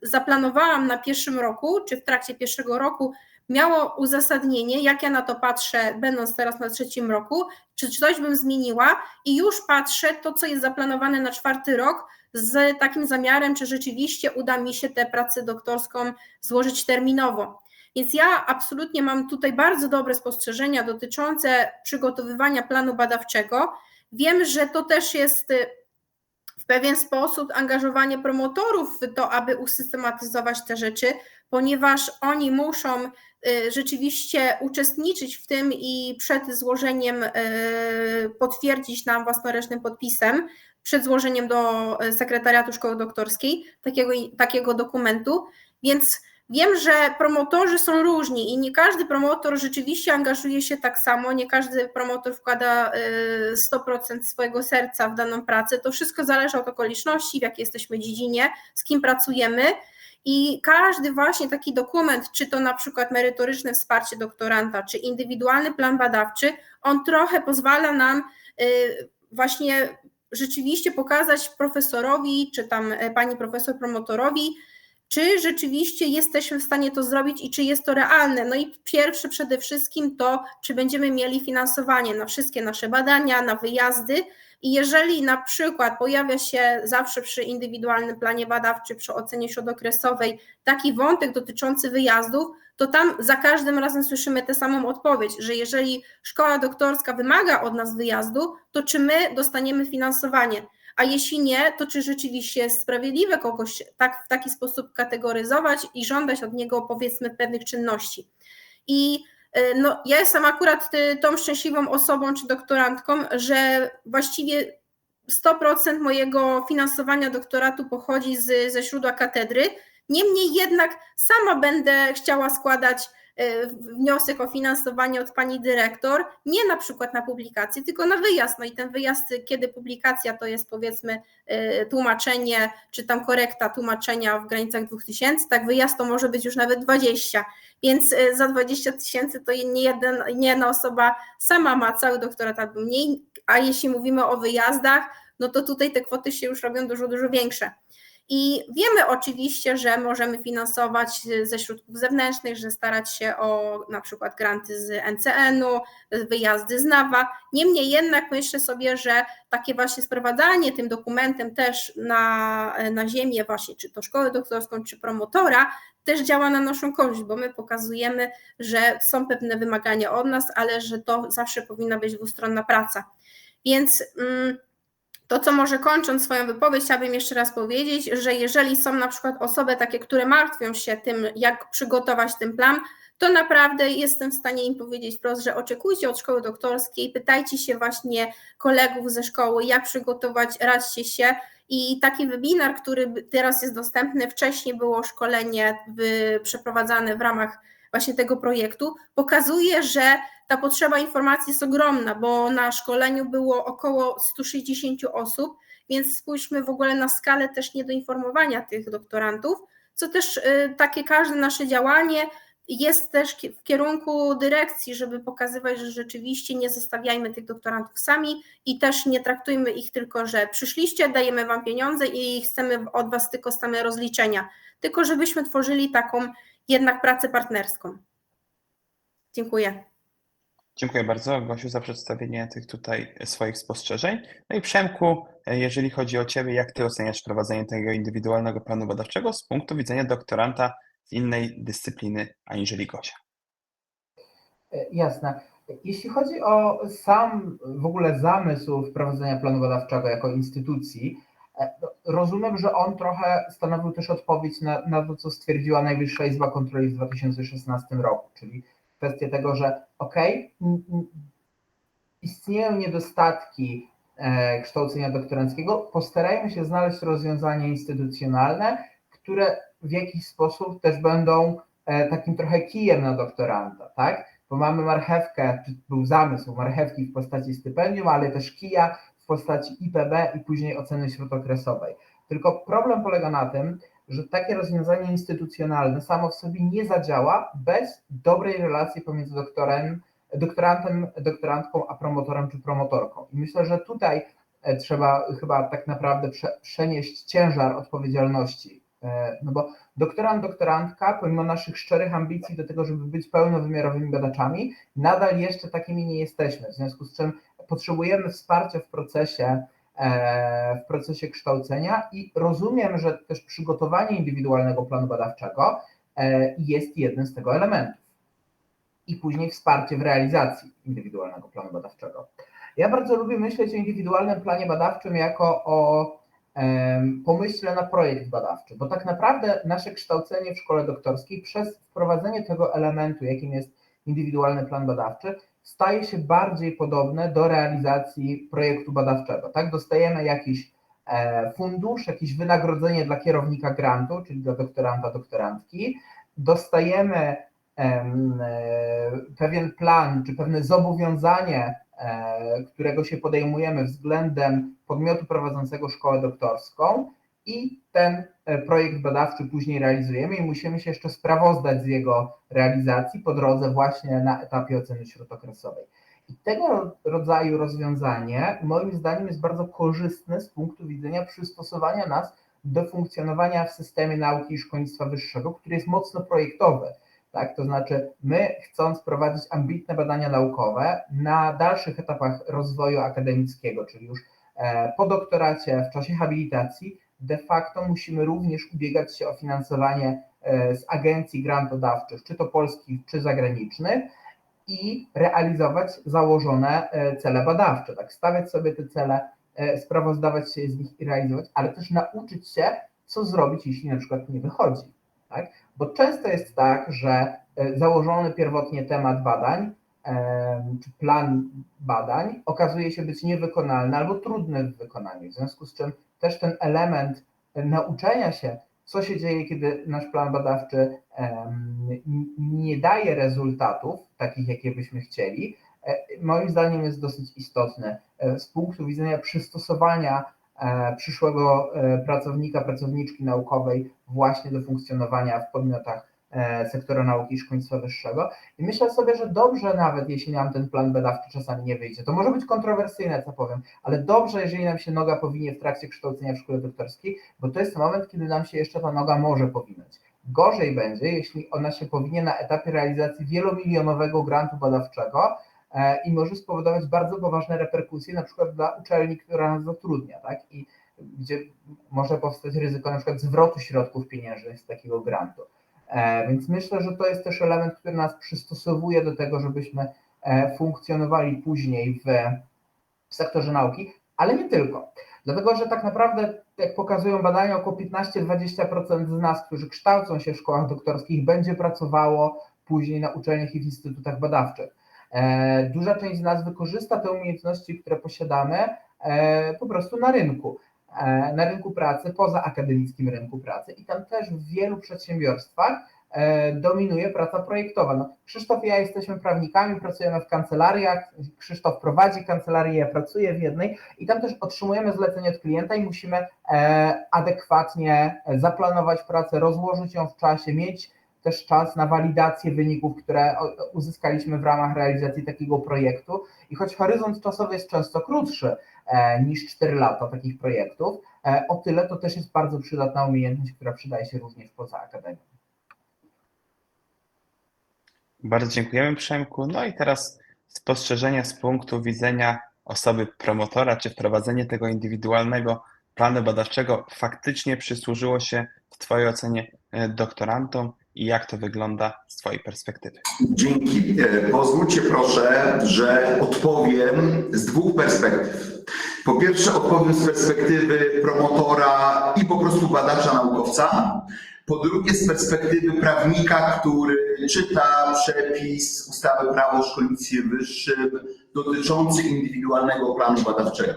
zaplanowałam na pierwszym roku, czy w trakcie pierwszego roku, miało uzasadnienie, jak ja na to patrzę, będąc teraz na trzecim roku, czy coś bym zmieniła i już patrzę to, co jest zaplanowane na czwarty rok, z takim zamiarem, czy rzeczywiście uda mi się tę pracę doktorską złożyć terminowo. Więc ja absolutnie mam tutaj bardzo dobre spostrzeżenia dotyczące przygotowywania planu badawczego. Wiem, że to też jest w pewien sposób angażowanie promotorów w to, aby usystematyzować te rzeczy, ponieważ oni muszą rzeczywiście uczestniczyć w tym i przed złożeniem potwierdzić nam własnoręcznym podpisem, przed złożeniem do sekretariatu szkoły doktorskiej takiego dokumentu, więc Wiem, że promotorzy są różni i nie każdy promotor rzeczywiście angażuje się tak samo, nie każdy promotor wkłada 100% swojego serca w daną pracę. To wszystko zależy od okoliczności, w jakiej jesteśmy dziedzinie, z kim pracujemy i każdy właśnie taki dokument, czy to na przykład merytoryczne wsparcie doktoranta, czy indywidualny plan badawczy, on trochę pozwala nam właśnie rzeczywiście pokazać profesorowi, czy tam pani profesor promotorowi, czy rzeczywiście jesteśmy w stanie to zrobić i czy jest to realne. No i pierwsze przede wszystkim to, czy będziemy mieli finansowanie na wszystkie nasze badania, na wyjazdy i jeżeli na przykład pojawia się zawsze przy indywidualnym planie badawczym, przy ocenie śródokresowej taki wątek dotyczący wyjazdów, to tam za każdym razem słyszymy tę samą odpowiedź, że jeżeli szkoła doktorska wymaga od nas wyjazdu, to czy my dostaniemy finansowanie? A jeśli nie, to czy rzeczywiście jest sprawiedliwe kogoś w taki sposób kategoryzować i żądać od niego, powiedzmy, pewnych czynności. I no, ja jestem akurat tą szczęśliwą osobą czy doktorantką, że właściwie 100% mojego finansowania doktoratu pochodzi ze źródła katedry. Niemniej jednak sama będę chciała składać wniosek o finansowanie od pani dyrektor, nie na przykład na publikację, tylko na wyjazd. No i ten wyjazd, kiedy publikacja to jest powiedzmy tłumaczenie, czy tam korekta tłumaczenia w granicach 2000, tak wyjazd to może być już nawet 20, więc za 20 000 to nie jedna osoba sama ma cały doktorat albo mniej, a jeśli mówimy o wyjazdach, no to tutaj te kwoty się już robią dużo, dużo większe. I wiemy oczywiście, że możemy finansować ze środków zewnętrznych, że starać się o na przykład granty z NCN-u, wyjazdy z NAWA. Niemniej jednak myślę sobie, że takie właśnie sprowadzanie tym dokumentem też na ziemię właśnie, czy to szkołę doktorską, czy promotora, też działa na naszą korzyść, bo my pokazujemy, że są pewne wymagania od nas, ale że to zawsze powinna być dwustronna praca. Więc to, co może kończąc swoją wypowiedź, chciałabym jeszcze raz powiedzieć, że jeżeli są na przykład osoby takie, które martwią się tym, jak przygotować ten plan, to naprawdę jestem w stanie im powiedzieć wprost, że oczekujcie od szkoły doktorskiej, pytajcie się właśnie kolegów ze szkoły, jak przygotować, radźcie się. I taki webinar, który teraz jest dostępny, wcześniej było szkolenie przeprowadzane w ramach właśnie tego projektu, pokazuje, że ta potrzeba informacji jest ogromna, bo na szkoleniu było około 160 osób, więc spójrzmy w ogóle na skalę też niedoinformowania tych doktorantów, co też takie każde nasze działanie jest też w kierunku dyrekcji, żeby pokazywać, że rzeczywiście nie zostawiajmy tych doktorantów sami i też nie traktujmy ich tylko, że przyszliście, dajemy wam pieniądze i chcemy od was tylko same rozliczenia, tylko żebyśmy tworzyli taką jednak pracę partnerską. Dziękuję. Dziękuję bardzo, Gosiu, za przedstawienie tych tutaj swoich spostrzeżeń. No i Przemku, jeżeli chodzi o Ciebie, jak Ty oceniasz prowadzenie tego indywidualnego planu badawczego z punktu widzenia doktoranta z innej dyscypliny aniżeli Gosia? Jasne. Jeśli chodzi o sam w ogóle zamysł wprowadzenia planu badawczego jako instytucji, rozumiem, że on trochę stanowił też odpowiedź na to, co stwierdziła Najwyższa Izba Kontroli w 2016 roku, czyli kwestię tego, że istnieją niedostatki kształcenia doktoranckiego, postarajmy się znaleźć rozwiązania instytucjonalne, które w jakiś sposób też będą takim trochę kijem na doktoranta, tak? Bo mamy marchewkę, czy był zamysł marchewki w postaci stypendium, ale też kija w postaci IPB i później oceny śródokresowej. Tylko problem polega na tym, że takie rozwiązanie instytucjonalne samo w sobie nie zadziała bez dobrej relacji pomiędzy doktorantem, doktorantką, a promotorem czy promotorką. I myślę, że tutaj trzeba chyba tak naprawdę przenieść ciężar odpowiedzialności, no bo doktorant, doktorantka, pomimo naszych szczerych ambicji do tego, żeby być pełnowymiarowymi badaczami, nadal jeszcze takimi nie jesteśmy, w związku z czym potrzebujemy wsparcia w procesie kształcenia i rozumiem, że też przygotowanie indywidualnego planu badawczego jest jednym z tego elementów. I później wsparcie w realizacji indywidualnego planu badawczego. Ja bardzo lubię myśleć o indywidualnym planie badawczym jako o pomyśle na projekt badawczy, bo tak naprawdę nasze kształcenie w szkole doktorskiej przez wprowadzenie tego elementu, jakim jest indywidualny plan badawczy, staje się bardziej podobne do realizacji projektu badawczego. Tak? Dostajemy jakiś fundusz, jakieś wynagrodzenie dla kierownika grantu, czyli dla doktoranta, doktorantki, dostajemy pewien plan czy pewne zobowiązanie, którego się podejmujemy względem podmiotu prowadzącego szkołę doktorską i ten projekt badawczy później realizujemy i musimy się jeszcze sprawozdać z jego realizacji po drodze właśnie na etapie oceny śródokresowej. I tego rodzaju rozwiązanie moim zdaniem jest bardzo korzystne z punktu widzenia przystosowania nas do funkcjonowania w systemie nauki i szkolnictwa wyższego, który jest mocno projektowy. Tak? To znaczy my, chcąc prowadzić ambitne badania naukowe na dalszych etapach rozwoju akademickiego, czyli już po doktoracie, w czasie habilitacji, de facto musimy również ubiegać się o finansowanie z agencji grantodawczych, czy to polskich, czy zagranicznych, i realizować założone cele badawcze, tak, stawiać sobie te cele, sprawozdawać się z nich i realizować, ale też nauczyć się, co zrobić, jeśli na przykład nie wychodzi, tak? Bo często jest tak, że założony pierwotnie temat badań, czy plan badań okazuje się być niewykonalny albo trudny w wykonaniu, w związku z czym też ten element nauczenia się, co się dzieje, kiedy nasz plan badawczy nie daje rezultatów takich, jakie byśmy chcieli, moim zdaniem jest dosyć istotny z punktu widzenia przystosowania przyszłego pracownika, pracowniczki naukowej właśnie do funkcjonowania w podmiotach sektora nauki i szkolnictwa wyższego. I myślę sobie, że dobrze nawet, jeśli nam ten plan badawczy czasami nie wyjdzie. To może być kontrowersyjne, co powiem, ale dobrze, jeżeli nam się noga powinie w trakcie kształcenia w szkole doktorskiej, bo to jest moment, kiedy nam się jeszcze ta noga może powinąć. Gorzej będzie, jeśli ona się powinie na etapie realizacji wielomilionowego grantu badawczego i może spowodować bardzo poważne reperkusje, na przykład dla uczelni, która nas zatrudnia, tak? I gdzie może powstać ryzyko na przykład zwrotu środków pieniężnych z takiego grantu. Więc myślę, że to jest też element, który nas przystosowuje do tego, żebyśmy funkcjonowali później w sektorze nauki, ale nie tylko. Dlatego, że tak naprawdę, jak pokazują badania, około 15-20% z nas, którzy kształcą się w szkołach doktorskich, będzie pracowało później na uczelniach i w instytutach badawczych. Duża część z nas wykorzysta te umiejętności, które posiadamy, po prostu na rynku pracy, poza akademickim rynku pracy, i tam też w wielu przedsiębiorstwach dominuje praca projektowa. No, Krzysztof i ja jesteśmy prawnikami, pracujemy w kancelariach, Krzysztof prowadzi kancelarię, ja pracuję w jednej i tam też otrzymujemy zlecenie od klienta i musimy adekwatnie zaplanować pracę, rozłożyć ją w czasie, mieć też czas na walidację wyników, które uzyskaliśmy w ramach realizacji takiego projektu. I choć horyzont czasowy jest często krótszy niż 4 lata takich projektów, o tyle to też jest bardzo przydatna umiejętność, która przydaje się również poza akademią. Bardzo dziękujemy, Przemku. No i teraz spostrzeżenia z punktu widzenia osoby promotora, czy wprowadzenie tego indywidualnego planu badawczego faktycznie przysłużyło się w Twojej ocenie doktorantom i jak to wygląda z Twojej perspektywy? Dzięki. Pozwólcie proszę, że odpowiem z 2 perspektyw. Po pierwsze odpowiem z perspektywy promotora i po prostu badacza, naukowca. Po drugie z perspektywy prawnika, który czyta przepis ustawy Prawo o szkolnictwie wyższym dotyczący indywidualnego planu badawczego.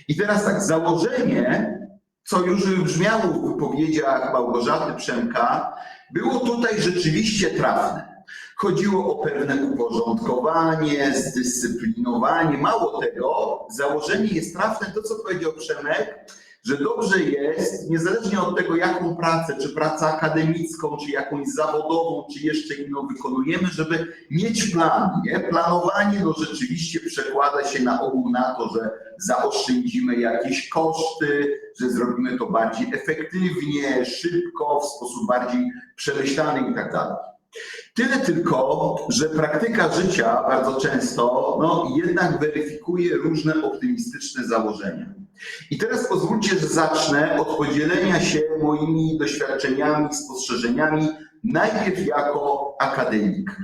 I teraz tak, założenie, co już brzmiało w wypowiedziach Małgorzaty, Przemka, było tutaj rzeczywiście trafne. Chodziło o pewne uporządkowanie, zdyscyplinowanie. Mało tego, założenie jest trafne, to co powiedział Przemek, że dobrze jest, niezależnie od tego, jaką pracę, czy pracę akademicką, czy jakąś zawodową, czy jeszcze inną wykonujemy, żeby mieć plan. Nie? Planowanie rzeczywiście przekłada się na ogół na to, że zaoszczędzimy jakieś koszty, że zrobimy to bardziej efektywnie, szybko, w sposób bardziej przemyślany i tak dalej. Tyle tylko, że praktyka życia bardzo często jednak weryfikuje różne optymistyczne założenia. I teraz pozwólcie, że zacznę od podzielenia się moimi doświadczeniami, spostrzeżeniami, najpierw jako akademik.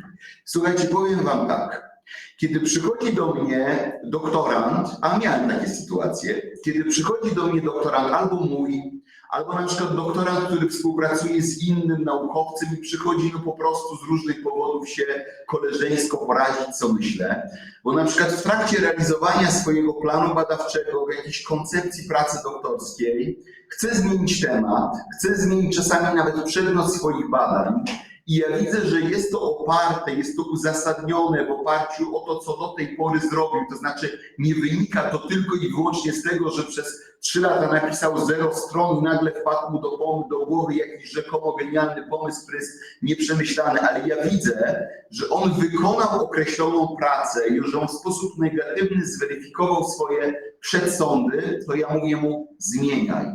Słuchajcie, powiem wam tak, kiedy przychodzi do mnie doktorant, a miałem takie sytuacje, kiedy przychodzi do mnie doktorant albo mój, albo na przykład doktorant, który współpracuje z innym naukowcem i przychodzi po prostu z różnych powodów się koleżeńsko porazić, co myślę. Bo na przykład w trakcie realizowania swojego planu badawczego, jakiejś koncepcji pracy doktorskiej, chce zmienić temat, chce zmienić czasami nawet przedmiot swoich badań I ja widzę, że jest to oparte, jest to uzasadnione w oparciu o to, co do tej pory zrobił. To znaczy nie wynika to tylko i wyłącznie z tego, że przez 3 lata napisał 0 stron i nagle wpadł mu do głowy jakiś rzekomo genialny pomysł, który jest nieprzemyślany, ale ja widzę, że on wykonał określoną pracę i że on w sposób negatywny zweryfikował swoje przedsądy, to ja mówię mu zmieniaj.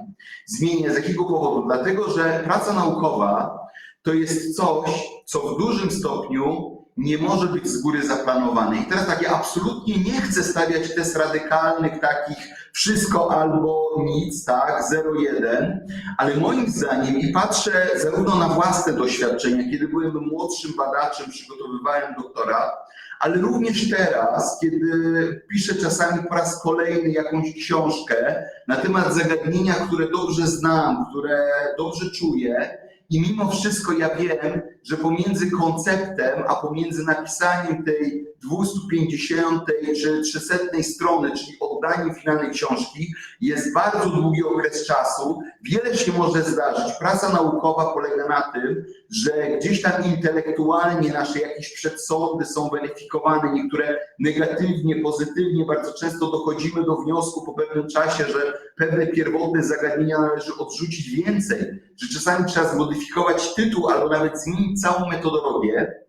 Zmieniaj. Z jakiego powodu? Dlatego, że praca naukowa to jest coś, co w dużym stopniu nie może być z góry zaplanowane. I teraz tak, ja absolutnie nie chcę stawiać tez radykalnych takich wszystko albo nic, tak, 0-1, ale moim zdaniem, i patrzę zarówno na własne doświadczenia, kiedy byłem młodszym badaczem, przygotowywałem doktorat, ale również teraz, kiedy piszę czasami po raz kolejny jakąś książkę na temat zagadnienia, które dobrze znam, które dobrze czuję, i mimo wszystko ja wiem, że pomiędzy konceptem, a pomiędzy napisaniem tej 250 czy 300 strony, czyli oddaniem finalnej książki, jest bardzo długi okres czasu. Wiele się może zdarzyć. Praca naukowa polega na tym, że gdzieś tam intelektualnie nasze jakieś przedsądy są weryfikowane, niektóre negatywnie, pozytywnie. Bardzo często dochodzimy do wniosku po pewnym czasie, że pewne pierwotne zagadnienia należy odrzucić więcej, że czasami trzeba zmodyfikować tytuł albo nawet zmienić całą metodologię.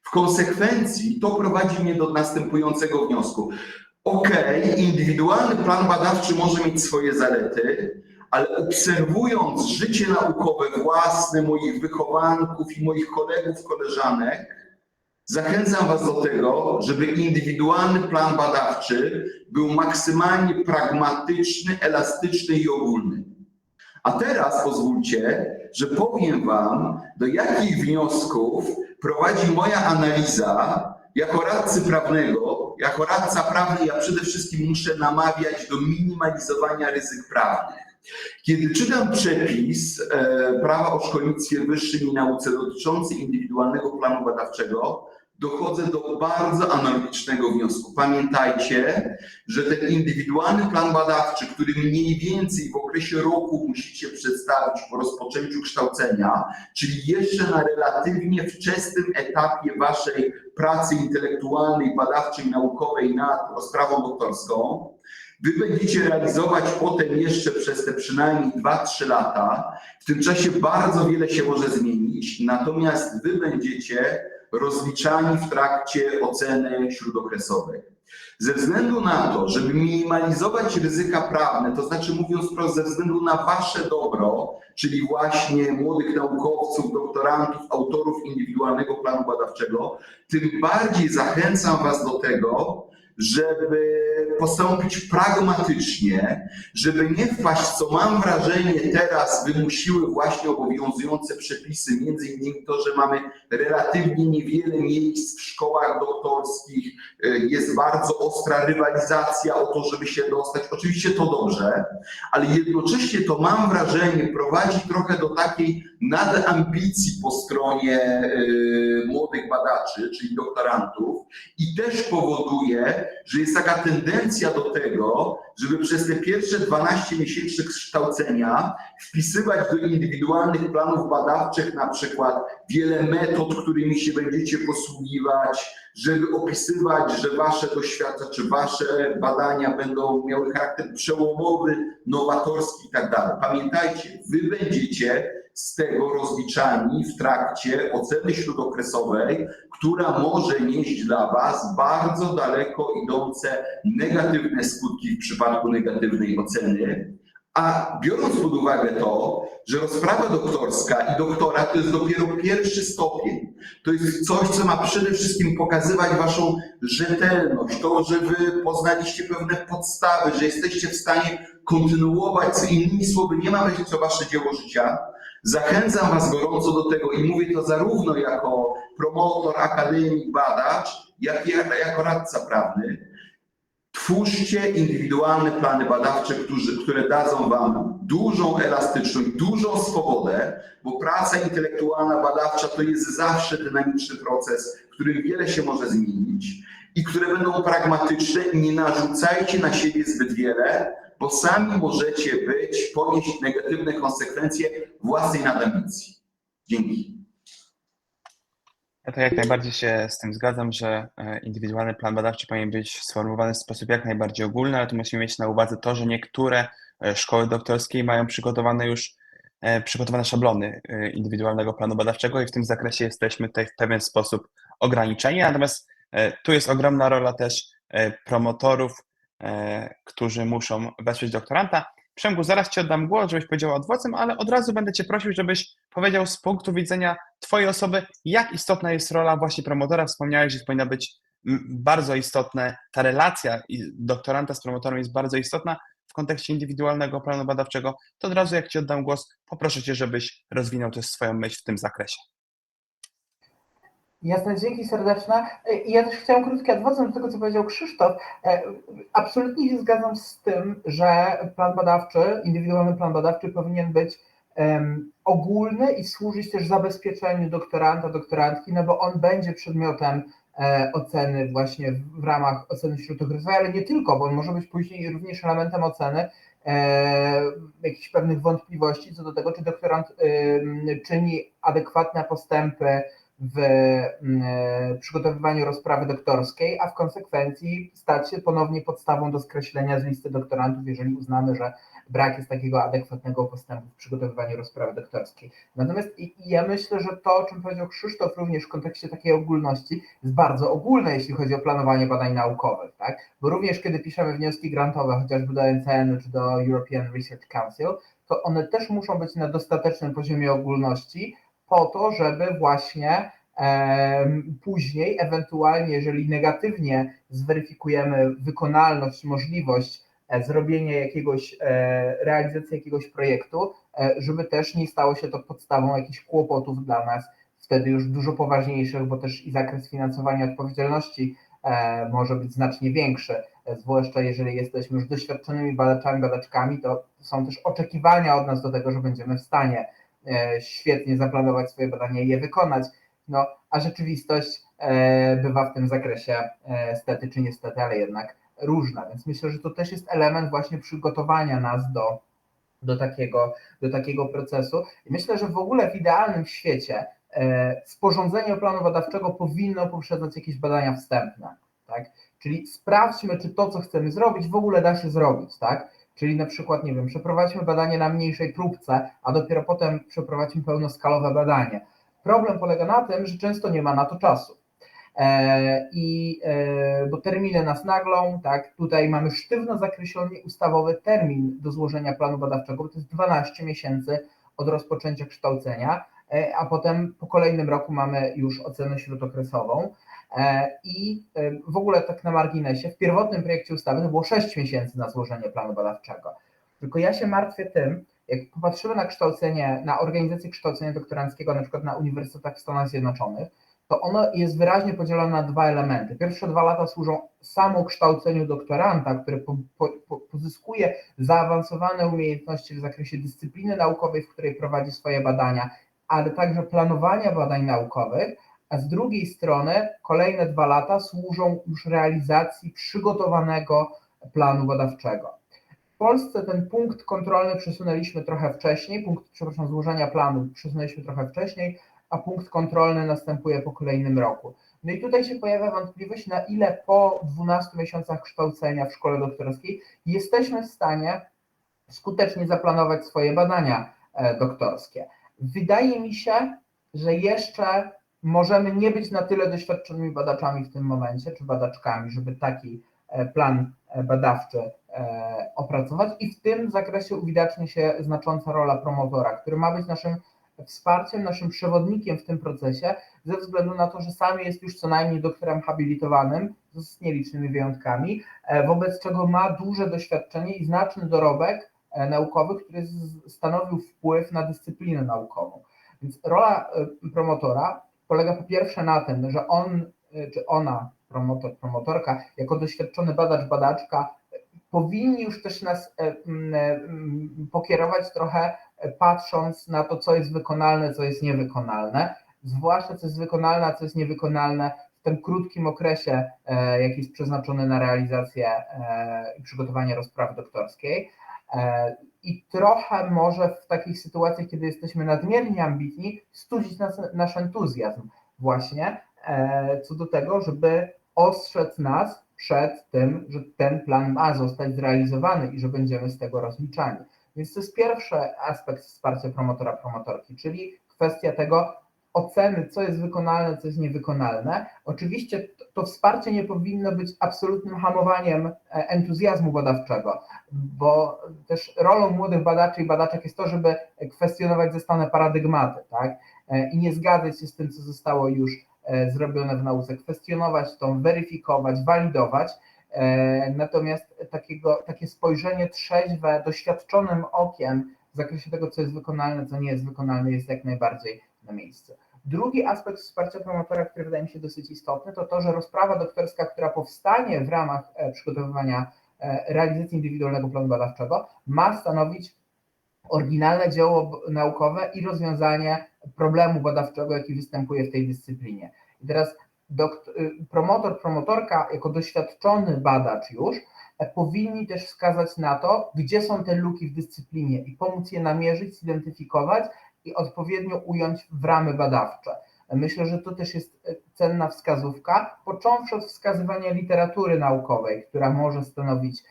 W konsekwencji to prowadzi mnie do następującego wniosku. Okej, indywidualny plan badawczy może mieć swoje zalety, ale obserwując życie naukowe własne moich wychowanków i moich kolegów, koleżanek, zachęcam Was do tego, żeby indywidualny plan badawczy był maksymalnie pragmatyczny, elastyczny i ogólny. A teraz pozwólcie, że powiem Wam, do jakich wniosków prowadzi moja analiza jako radcy prawnego. Jako radca prawny ja przede wszystkim muszę namawiać do minimalizowania ryzyk prawnych. Kiedy czytam przepis prawa o szkolnictwie wyższym i nauce dotyczący indywidualnego planu badawczego, dochodzę do bardzo analogicznego wniosku. Pamiętajcie, że ten indywidualny plan badawczy, który mniej więcej w okresie roku musicie przedstawić po rozpoczęciu kształcenia, czyli jeszcze na relatywnie wczesnym etapie waszej pracy intelektualnej, badawczej, naukowej nad rozprawą doktorską, wy będziecie realizować potem jeszcze przez te przynajmniej 2-3 lata. W tym czasie bardzo wiele się może zmienić, natomiast wy będziecie rozliczani w trakcie oceny śródokresowej. Ze względu na to, żeby minimalizować ryzyka prawne, to znaczy mówiąc wprost, ze względu na wasze dobro, czyli właśnie młodych naukowców, doktorantów, autorów indywidualnego planu badawczego, tym bardziej zachęcam was do tego, żeby postąpić pragmatycznie, żeby nie wpaść, co mam wrażenie teraz wymusiły właśnie obowiązujące przepisy, między innymi to, że mamy relatywnie niewiele miejsc w szkołach doktorskich, jest bardzo ostra rywalizacja o to, żeby się dostać. Oczywiście to dobrze, ale jednocześnie to mam wrażenie prowadzi trochę do takiej nadambicji po stronie młodych badaczy, czyli doktorantów i też powoduje, że jest taka tendencja do tego, żeby przez te pierwsze 12 miesięcy kształcenia wpisywać do indywidualnych planów badawczych na przykład wiele metod, którymi się będziecie posługiwać, żeby opisywać, że wasze doświadczenia czy wasze badania będą miały charakter przełomowy, nowatorski i tak dalej. Pamiętajcie, wy będziecie z tego rozliczani w trakcie oceny śródokresowej, która może nieść dla was bardzo daleko idące negatywne skutki w przypadku negatywnej oceny. A biorąc pod uwagę to, że rozprawa doktorska i doktorat to jest dopiero pierwszy stopień, to jest coś, co ma przede wszystkim pokazywać waszą rzetelność, to, że wy poznaliście pewne podstawy, że jesteście w stanie kontynuować, co innymi słowy, nie ma być to wasze dzieło życia. Zachęcam was gorąco do tego i mówię to zarówno jako promotor, akademik, badacz, jak i jako radca prawny. Twórzcie indywidualne plany badawcze, które dadzą wam dużą elastyczność, dużą swobodę, bo praca intelektualna, badawcza to jest zawsze dynamiczny proces, w którym wiele się może zmienić i które będą pragmatyczne i nie narzucajcie na siebie zbyt wiele, bo sami możecie ponieść negatywne konsekwencje własnej nadambicji. Dzięki. Ja to jak najbardziej się z tym zgadzam, że indywidualny plan badawczy powinien być sformułowany w sposób jak najbardziej ogólny, ale tu musimy mieć na uwadze to, że niektóre szkoły doktorskie mają przygotowane szablony indywidualnego planu badawczego i w tym zakresie jesteśmy tutaj w pewien sposób ograniczeni. Natomiast tu jest ogromna rola też promotorów, którzy muszą wesprzeć doktoranta. Przemku, zaraz Ci oddam głos, żebyś powiedział odwrotnym, ale od razu będę Cię prosił, żebyś powiedział z punktu widzenia Twojej osoby, jak istotna jest rola właśnie promotora. Wspomniałeś, że powinna być bardzo istotna, ta relacja doktoranta z promotorem jest bardzo istotna w kontekście indywidualnego planu badawczego. To od razu jak Ci oddam głos, poproszę Cię, żebyś rozwinął też swoją myśl w tym zakresie. Jasne, dzięki serdeczne. Ja też chciałem krótki adwokat do tego, co powiedział Krzysztof. Absolutnie się zgadzam z tym, że plan badawczy, indywidualny plan badawczy powinien być ogólny i służyć też zabezpieczeniu doktoranta, doktorantki, no bo on będzie przedmiotem oceny właśnie w ramach oceny śródokresowej, ale nie tylko, bo on może być później również elementem oceny jakichś pewnych wątpliwości co do tego, czy doktorant czyni adekwatne postępy w przygotowywaniu rozprawy doktorskiej, a w konsekwencji stać się ponownie podstawą do skreślenia z listy doktorantów, jeżeli uznamy, że brak jest takiego adekwatnego postępu w przygotowywaniu rozprawy doktorskiej. Natomiast ja myślę, że to, o czym powiedział Krzysztof również w kontekście takiej ogólności, jest bardzo ogólne, jeśli chodzi o planowanie badań naukowych, tak? Bo również kiedy piszemy wnioski grantowe, chociażby do NCN-u czy do European Research Council, to one też muszą być na dostatecznym poziomie ogólności, po to, żeby właśnie później, ewentualnie, jeżeli negatywnie zweryfikujemy wykonalność, możliwość zrobienia realizacji jakiegoś projektu, żeby też nie stało się to podstawą jakichś kłopotów dla nas, wtedy już dużo poważniejszych, bo też i zakres finansowania odpowiedzialności może być znacznie większy, zwłaszcza jeżeli jesteśmy już doświadczonymi badaczami, badaczkami, to są też oczekiwania od nas do tego, że będziemy w stanie świetnie zaplanować swoje badania i je wykonać, no, a rzeczywistość bywa w tym zakresie stety czy niestety, ale jednak różna, więc myślę, że to też jest element właśnie przygotowania nas do takiego procesu i myślę, że w ogóle w idealnym świecie sporządzenie planu badawczego powinno poprzedzać jakieś badania wstępne, tak? Czyli sprawdźmy, czy to, co chcemy zrobić, w ogóle da się zrobić, tak? Czyli na przykład, nie wiem, przeprowadźmy badanie na mniejszej próbce, a dopiero potem przeprowadźmy pełnoskalowe badanie. Problem polega na tym, że często nie ma na to czasu. Bo terminy nas naglą, tak, tutaj mamy sztywno zakreślony ustawowy termin do złożenia planu badawczego, bo to jest 12 miesięcy od rozpoczęcia kształcenia, a potem po kolejnym roku mamy już ocenę śródokresową i w ogóle tak na marginesie, w pierwotnym projekcie ustawy to było 6 miesięcy na złożenie planu badawczego. Tylko ja się martwię tym, jak popatrzymy na kształcenie, na organizację kształcenia doktoranckiego, na przykład na uniwersytetach w Stanach Zjednoczonych, to ono jest wyraźnie podzielone na dwa elementy. Pierwsze 2 lata służą samokształceniu doktoranta, który pozyskuje zaawansowane umiejętności w zakresie dyscypliny naukowej, w której prowadzi swoje badania, ale także planowania badań naukowych, a z drugiej strony kolejne 2 lata służą już realizacji przygotowanego planu badawczego. W Polsce ten punkt kontrolny przesunęliśmy trochę wcześniej, złożenia planu przesunęliśmy trochę wcześniej, a punkt kontrolny następuje po kolejnym roku. No i tutaj się pojawia wątpliwość, na ile po 12 miesiącach kształcenia w szkole doktorskiej jesteśmy w stanie skutecznie zaplanować swoje badania doktorskie. Wydaje mi się, że jeszcze możemy nie być na tyle doświadczonymi badaczami w tym momencie, czy badaczkami, żeby taki plan badawczy opracować i w tym zakresie uwidacznie się znacząca rola promotora, który ma być naszym wsparciem, naszym przewodnikiem w tym procesie, ze względu na to, że sam jest już co najmniej doktorem habilitowanym, z nielicznymi wyjątkami, wobec czego ma duże doświadczenie i znaczny dorobek naukowy, który stanowił wpływ na dyscyplinę naukową. Więc rola promotora polega po pierwsze na tym, że on czy ona, promotorka, jako doświadczony badacz, badaczka, powinni już też nas pokierować trochę, patrząc na to, co jest wykonalne, co jest niewykonalne, zwłaszcza co jest wykonalne, a co jest niewykonalne w tym krótkim okresie, jaki jest przeznaczony na realizację i przygotowanie rozprawy doktorskiej. I trochę może w takich sytuacjach, kiedy jesteśmy nadmiernie ambitni, studzić nasz entuzjazm, właśnie co do tego, żeby ostrzec nas przed tym, że ten plan ma zostać zrealizowany i że będziemy z tego rozliczani. Więc to jest pierwszy aspekt wsparcia promotora, promotorki, czyli kwestia tego oceny, co jest wykonalne, co jest niewykonalne. Oczywiście to wsparcie nie powinno być absolutnym hamowaniem entuzjazmu badawczego, bo też rolą młodych badaczy i badaczek jest to, żeby kwestionować zastane paradygmaty, tak? I nie zgadzać się z tym, co zostało już zrobione w nauce, kwestionować to, weryfikować, walidować. Natomiast takie spojrzenie trzeźwe, doświadczonym okiem w zakresie tego, co jest wykonalne, co nie jest wykonalne, jest jak najbardziej na miejscu. Drugi aspekt wsparcia promotora, który wydaje mi się dosyć istotny, to to, że rozprawa doktorska, która powstanie w ramach przygotowywania realizacji indywidualnego planu badawczego, ma stanowić oryginalne dzieło naukowe i rozwiązanie problemu badawczego, jaki występuje w tej dyscyplinie. I teraz promotor, promotorka jako doświadczony badacz już powinni też wskazać na to, gdzie są te luki w dyscyplinie i pomóc je namierzyć, zidentyfikować i odpowiednio ująć w ramy badawcze. Myślę, że to też jest cenna wskazówka, począwszy od wskazywania literatury naukowej, która może stanowić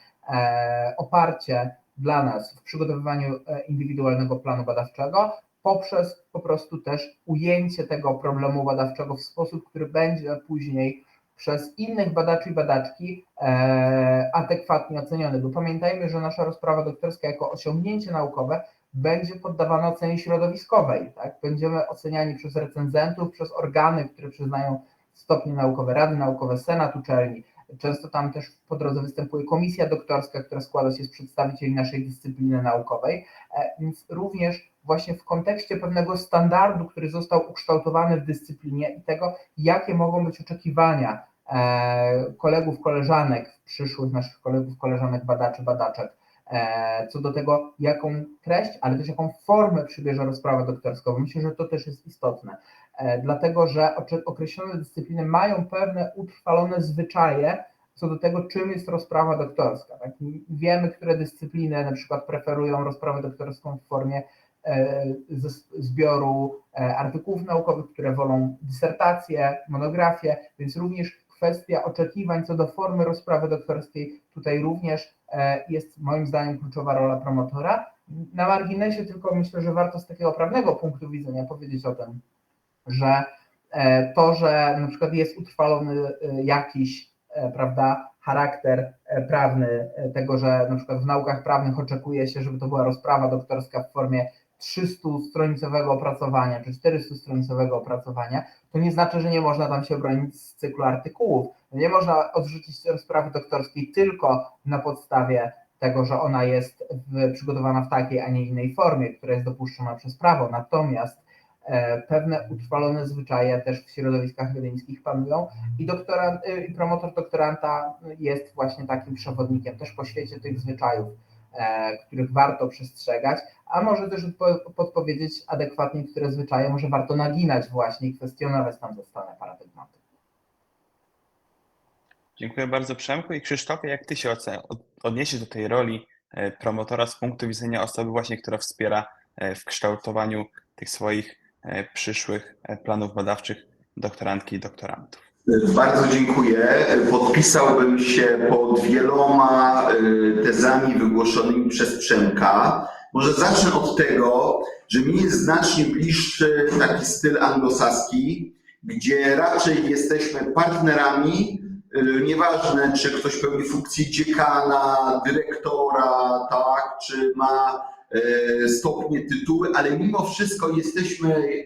oparcie dla nas w przygotowywaniu indywidualnego planu badawczego, poprzez po prostu też ujęcie tego problemu badawczego w sposób, który będzie później przez innych badaczy i badaczki adekwatnie oceniony. Bo pamiętajmy, że nasza rozprawa doktorska jako osiągnięcie naukowe będzie poddawana ocenie środowiskowej. Tak? Będziemy oceniani przez recenzentów, przez organy, które przyznają stopnie naukowe, rady naukowe, senat uczelni. Często tam też po drodze występuje komisja doktorska, która składa się z przedstawicieli naszej dyscypliny naukowej, więc również właśnie w kontekście pewnego standardu, który został ukształtowany w dyscyplinie i tego, jakie mogą być oczekiwania kolegów, koleżanek, przyszłych naszych kolegów, koleżanek, badaczy, badaczek, co do tego, jaką treść, ale też jaką formę przybierze rozprawa doktorska. Myślę, że to też jest istotne, dlatego że określone dyscypliny mają pewne utrwalone zwyczaje co do tego, czym jest rozprawa doktorska. Tak? Wiemy, które dyscypliny na przykład preferują rozprawę doktorską w formie zbioru artykułów naukowych, które wolą dysertacje, monografie, więc również kwestia oczekiwań co do formy rozprawy doktorskiej, tutaj również jest moim zdaniem kluczowa rola promotora. Na marginesie tylko myślę, że warto z takiego prawnego punktu widzenia powiedzieć o tym, że to, że na przykład jest utrwalony jakiś, prawda, charakter prawny tego, że na przykład w naukach prawnych oczekuje się, żeby to była rozprawa doktorska w formie 300-stronicowego opracowania czy 400-stronicowego opracowania, to nie znaczy, że nie można tam się bronić z cyklu artykułów. Nie można odrzucić rozprawy doktorskiej tylko na podstawie tego, że ona jest przygotowana w takiej, a nie innej formie, która jest dopuszczona przez prawo. Natomiast pewne utrwalone zwyczaje też w środowiskach akademickich panują i promotor doktoranta jest właśnie takim przewodnikiem też po świecie tych zwyczajów, których warto przestrzegać, a może też podpowiedzieć adekwatnie, które zwyczaje może warto naginać właśnie i kwestionować tam zastane paradygmaty. Dziękuję bardzo, Przemku. I Krzysztofie, jak ty się odniesiesz do tej roli promotora z punktu widzenia osoby właśnie, która wspiera w kształtowaniu tych swoich przyszłych planów badawczych doktorantki i doktorantów? Bardzo dziękuję. Podpisałbym się pod wieloma tezami wygłoszonymi przez Przemka. Może zacznę od tego, że mi jest znacznie bliższy taki styl anglosaski, gdzie raczej jesteśmy partnerami, nieważne czy ktoś pełni funkcję dziekana, dyrektora, tak, czy ma stopnie, tytuły, ale mimo wszystko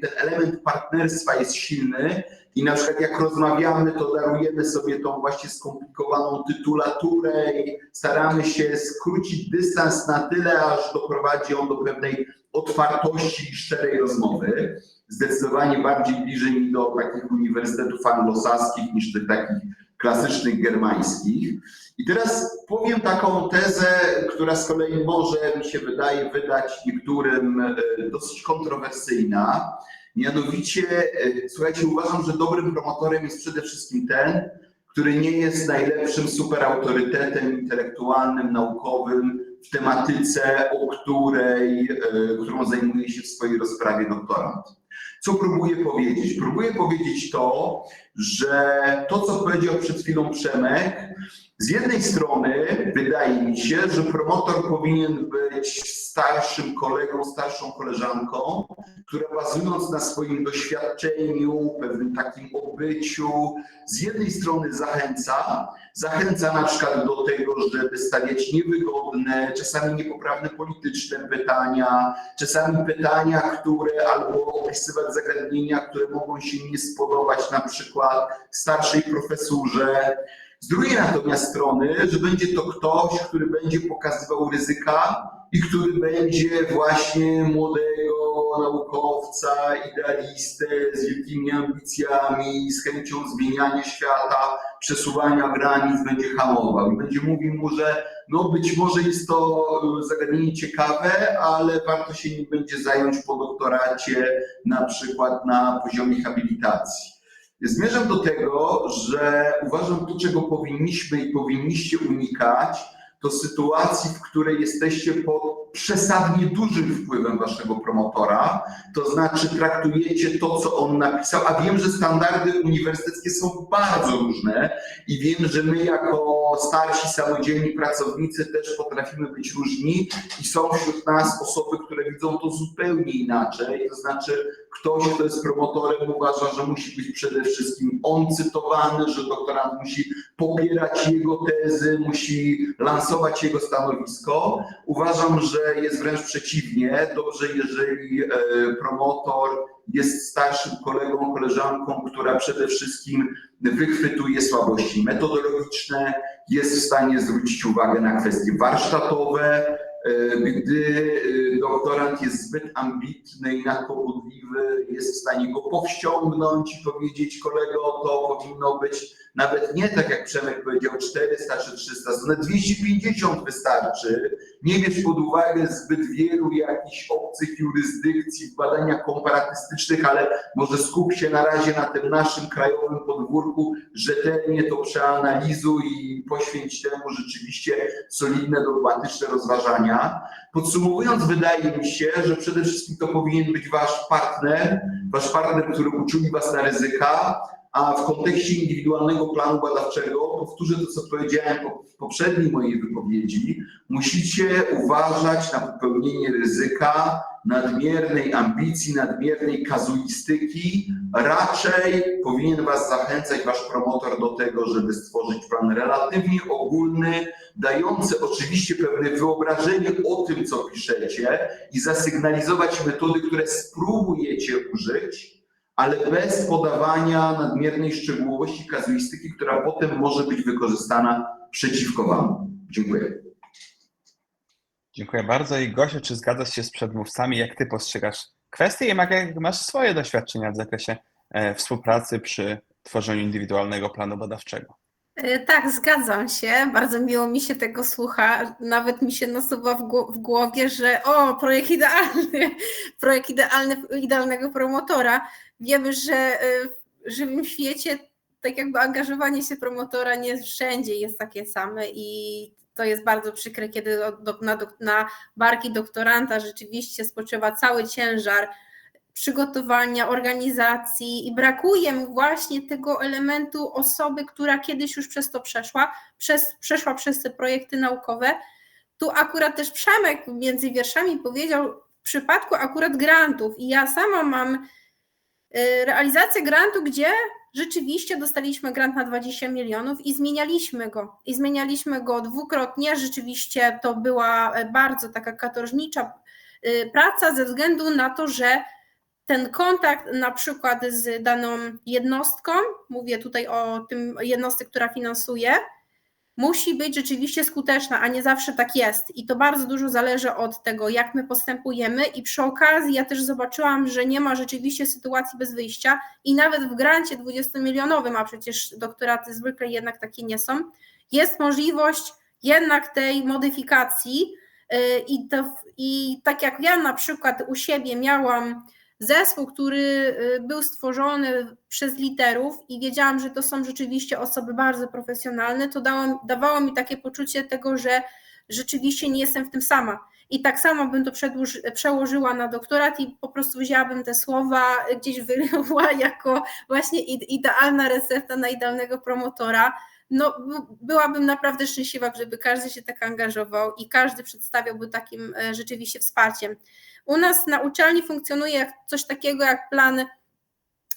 ten element partnerstwa jest silny i na przykład jak rozmawiamy, to darujemy sobie tą właśnie skomplikowaną tytulaturę i staramy się skrócić dystans na tyle, aż doprowadzi on do pewnej otwartości i szczerej rozmowy. Zdecydowanie bardziej bliżej mi do takich uniwersytetów anglosaskich niż tych takich klasycznych germańskich. I teraz powiem taką tezę, która z kolei może mi się wydaje wydać niektórym dosyć kontrowersyjna. Mianowicie, słuchajcie, uważam, że dobrym promotorem jest przede wszystkim ten, który nie jest najlepszym superautorytetem intelektualnym, naukowym w tematyce, którą zajmuje się w swojej rozprawie doktorant. Co próbuję powiedzieć? Próbuję powiedzieć to, że to, co powiedział przed chwilą Przemek, z jednej strony wydaje mi się, że promotor powinien być starszym kolegą, starszą koleżanką, która bazując na swoim doświadczeniu, pewnym takim obyciu, z jednej strony zachęca na przykład do tego, żeby stawiać niewygodne, czasami niepoprawne polityczne pytania, czasami pytania, które albo opisywać zagadnienia, które mogą się nie spodobać na przykład starszej profesurze. Z drugiej natomiast strony, że będzie to ktoś, który będzie pokazywał ryzyka i który będzie właśnie młodego naukowca, idealistę z wielkimi ambicjami, z chęcią zmieniania świata, przesuwania granic, będzie hamował i będzie mówił mu, że no być może jest to zagadnienie ciekawe, ale warto się nim będzie zająć po doktoracie, na przykład na poziomie habilitacji. Zmierzam do tego, że uważam to, czego powinniśmy i powinniście unikać, to sytuacji, w której jesteście pod przesadnie dużym wpływem waszego promotora, to znaczy traktujecie to, co on napisał, a wiem, że standardy uniwersyteckie są bardzo różne i wiem, że my jako starsi, samodzielni pracownicy też potrafimy być różni i są wśród nas osoby, które widzą to zupełnie inaczej, to znaczy ktoś, kto jest promotorem, uważa, że musi być przede wszystkim on cytowany, że doktorant musi popierać jego tezy, musi lansować jego stanowisko. Uważam, że jest wręcz przeciwnie. Dobrze, jeżeli promotor jest starszym kolegą, koleżanką, która przede wszystkim wychwytuje słabości metodologiczne, jest w stanie zwrócić uwagę na kwestie warsztatowe. Gdy doktorant jest zbyt ambitny i nadpobudliwy, jest w stanie go powściągnąć i powiedzieć: kolego, to powinno być nawet nie tak jak Przemek powiedział 400 czy 300, nawet 250 wystarczy. Nie bierz pod uwagę zbyt wielu jakichś obcych jurysdykcji w badaniach komparatystycznych, ale może skup się na razie na tym naszym krajowym podwórku, rzetelnie to przeanalizuj i poświęć temu rzeczywiście solidne, dogmatyczne rozważania. Podsumowując, wydaje mi się, że przede wszystkim to powinien być wasz partner, który uczuli was na ryzyka, a w kontekście indywidualnego planu badawczego, powtórzę to, co powiedziałem w poprzedniej mojej wypowiedzi, musicie uważać na popełnienie ryzyka, nadmiernej ambicji, nadmiernej kazuistyki. Raczej powinien was zachęcać wasz promotor do tego, żeby stworzyć plan relatywnie ogólny, dający oczywiście pewne wyobrażenie o tym, co piszecie i zasygnalizować metody, które spróbujecie użyć, ale bez podawania nadmiernej szczegółowości kazuistyki, która potem może być wykorzystana przeciwko wam. Dziękuję. Dziękuję bardzo. I Gosiu, czy zgadzasz się z przedmówcami, jak ty postrzegasz kwestie i jak masz swoje doświadczenia w zakresie współpracy przy tworzeniu indywidualnego planu badawczego? Tak, zgadzam się. Bardzo miło mi się tego słucha. Nawet mi się nasuwa w głowie, że projekt idealnego promotora. Wiemy, że w żywym świecie tak jakby angażowanie się promotora nie wszędzie jest takie same i to jest bardzo przykre, kiedy na barki doktoranta rzeczywiście spoczywa cały ciężar przygotowania, organizacji i brakuje mu właśnie tego elementu osoby, która kiedyś już przez to przeszła przez te projekty naukowe. Tu akurat też Przemek między wierszami powiedział w przypadku akurat grantów i ja sama mam realizację grantu, gdzie rzeczywiście dostaliśmy grant na 20 milionów i zmienialiśmy go dwukrotnie. Rzeczywiście to była bardzo taka katorżnicza praca ze względu na to, że ten kontakt na przykład z daną jednostką, mówię tutaj o tym jednostce, która finansuje, musi być rzeczywiście skuteczna, a nie zawsze tak jest. I to bardzo dużo zależy od tego, jak my postępujemy. I przy okazji ja też zobaczyłam, że nie ma rzeczywiście sytuacji bez wyjścia i nawet w grancie 20-milionowym, a przecież doktoraty zwykle jednak takie nie są, jest możliwość jednak tej modyfikacji. I tak jak ja na przykład u siebie miałam zespół, który był stworzony przez literów i wiedziałam, że to są rzeczywiście osoby bardzo profesjonalne, to dawało mi takie poczucie tego, że rzeczywiście nie jestem w tym sama. I tak samo bym to przełożyła na doktorat i po prostu wzięłabym te słowa, gdzieś wyryła jako właśnie idealna recepta na idealnego promotora. No, byłabym naprawdę szczęśliwa, żeby każdy się tak angażował i każdy przedstawiałby takim rzeczywiście wsparciem. U nas na uczelni funkcjonuje coś takiego jak plan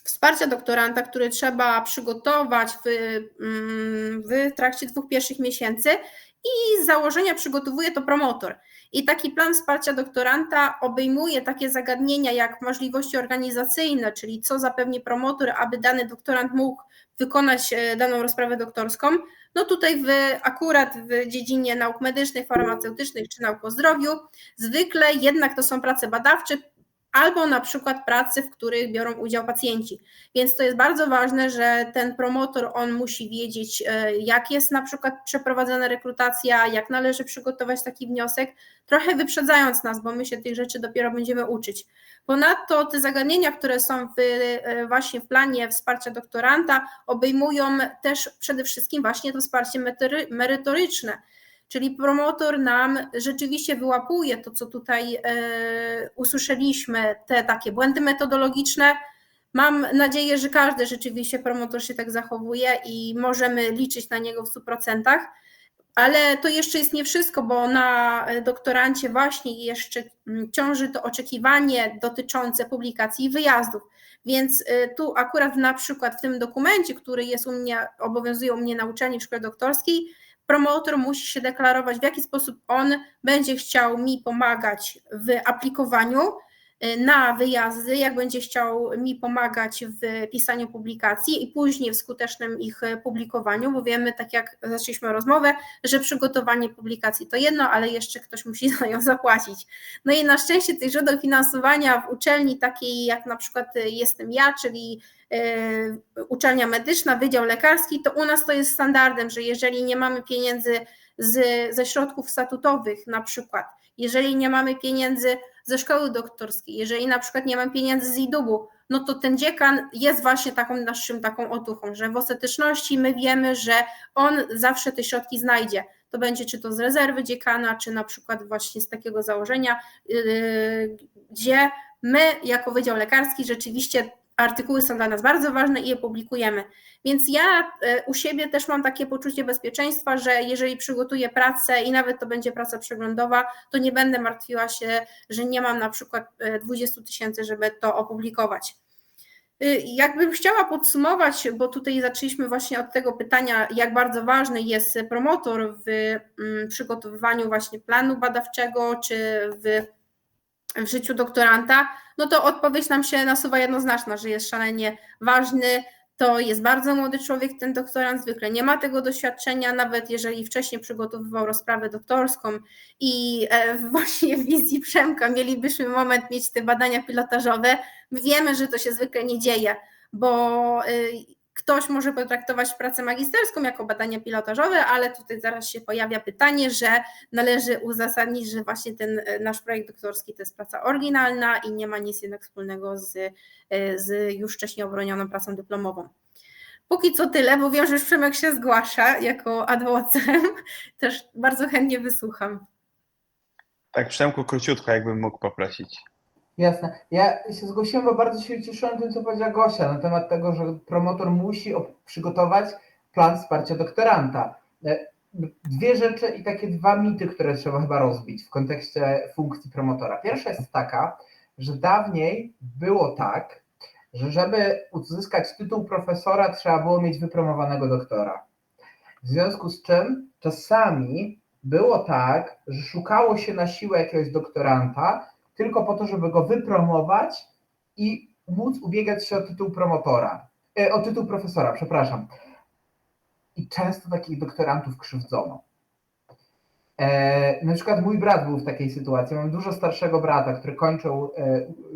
wsparcia doktoranta, który trzeba przygotować w trakcie 2 pierwszych miesięcy i z założenia przygotowuje to promotor. I taki plan wsparcia doktoranta obejmuje takie zagadnienia jak możliwości organizacyjne, czyli co zapewni promotor, aby dany doktorant mógł wykonać daną rozprawę doktorską. No tutaj akurat w dziedzinie nauk medycznych, farmaceutycznych czy nauk o zdrowiu zwykle jednak to są prace badawcze, albo na przykład prace, w których biorą udział pacjenci. Więc to jest bardzo ważne, że ten promotor, on musi wiedzieć, jak jest na przykład przeprowadzana rekrutacja, jak należy przygotować taki wniosek, trochę wyprzedzając nas, bo my się tych rzeczy dopiero będziemy uczyć. Ponadto te zagadnienia, które są właśnie w planie wsparcia doktoranta, obejmują też przede wszystkim właśnie to wsparcie merytoryczne. Czyli promotor nam rzeczywiście wyłapuje to, co tutaj usłyszeliśmy, te takie błędy metodologiczne. Mam nadzieję, że każdy rzeczywiście promotor się tak zachowuje i możemy liczyć na niego w 100%, ale to jeszcze jest nie wszystko, bo na doktorancie właśnie jeszcze ciąży to oczekiwanie dotyczące publikacji i wyjazdów. Więc tu akurat na przykład w tym dokumencie, który jest obowiązuje u mnie na uczelni w szkole doktorskiej, promotor musi się deklarować, w jaki sposób on będzie chciał mi pomagać w aplikowaniu na wyjazdy, jak będzie chciał mi pomagać w pisaniu publikacji i później w skutecznym ich publikowaniu, bo wiemy, tak jak zaczęliśmy rozmowę, że przygotowanie publikacji to jedno, ale jeszcze ktoś musi za nią zapłacić. No i na szczęście tych źródeł finansowania w uczelni takiej jak na przykład jestem ja, czyli uczelnia medyczna, wydział lekarski, to u nas to jest standardem, że jeżeli nie mamy pieniędzy ze środków statutowych na przykład, jeżeli nie mamy pieniędzy ze szkoły doktorskiej, jeżeli na przykład nie mam pieniędzy z IDUB-u, no to ten dziekan jest właśnie taką otuchą, że w ostateczności my wiemy, że on zawsze te środki znajdzie. To będzie czy to z rezerwy dziekana, czy na przykład właśnie z takiego założenia, gdzie my jako Wydział Lekarski rzeczywiście artykuły są dla nas bardzo ważne i je publikujemy. Więc ja u siebie też mam takie poczucie bezpieczeństwa, że jeżeli przygotuję pracę i nawet to będzie praca przeglądowa, to nie będę martwiła się, że nie mam na przykład 20 000, żeby to opublikować. Jakbym chciała podsumować, bo tutaj zaczęliśmy właśnie od tego pytania, jak bardzo ważny jest promotor w przygotowywaniu właśnie planu badawczego czy w życiu doktoranta, no to odpowiedź nam się nasuwa jednoznaczna, że jest szalenie ważny. To jest bardzo młody człowiek, ten doktorant zwykle nie ma tego doświadczenia, nawet jeżeli wcześniej przygotowywał rozprawę doktorską i właśnie w wizji Przemka mielibyśmy moment mieć te badania pilotażowe, my wiemy, że to się zwykle nie dzieje, bo ktoś może potraktować pracę magisterską jako badania pilotażowe, ale tutaj zaraz się pojawia pytanie, że należy uzasadnić, że właśnie ten nasz projekt doktorski to jest praca oryginalna i nie ma nic jednak wspólnego z już wcześniej obronioną pracą dyplomową. Póki co tyle, bo wiem, że już Przemek się zgłasza jako adwocem, też bardzo chętnie wysłucham. Tak, Przemku, króciutko, jakbym mógł poprosić. Jasne. Ja się zgłosiłem, bo bardzo się cieszyłem tym, co powiedziała Gosia na temat tego, że promotor musi przygotować plan wsparcia doktoranta. 2 rzeczy i takie 2 mity, które trzeba chyba rozbić w kontekście funkcji promotora. Pierwsza jest taka, że dawniej było tak, że żeby uzyskać tytuł profesora, trzeba było mieć wypromowanego doktora. W związku z czym czasami było tak, że szukało się na siłę jakiegoś doktoranta, tylko po to, żeby go wypromować i móc ubiegać się o tytuł profesora, przepraszam. I często takich doktorantów krzywdzono. Na przykład mój brat był w takiej sytuacji. Mam dużo starszego brata, który kończył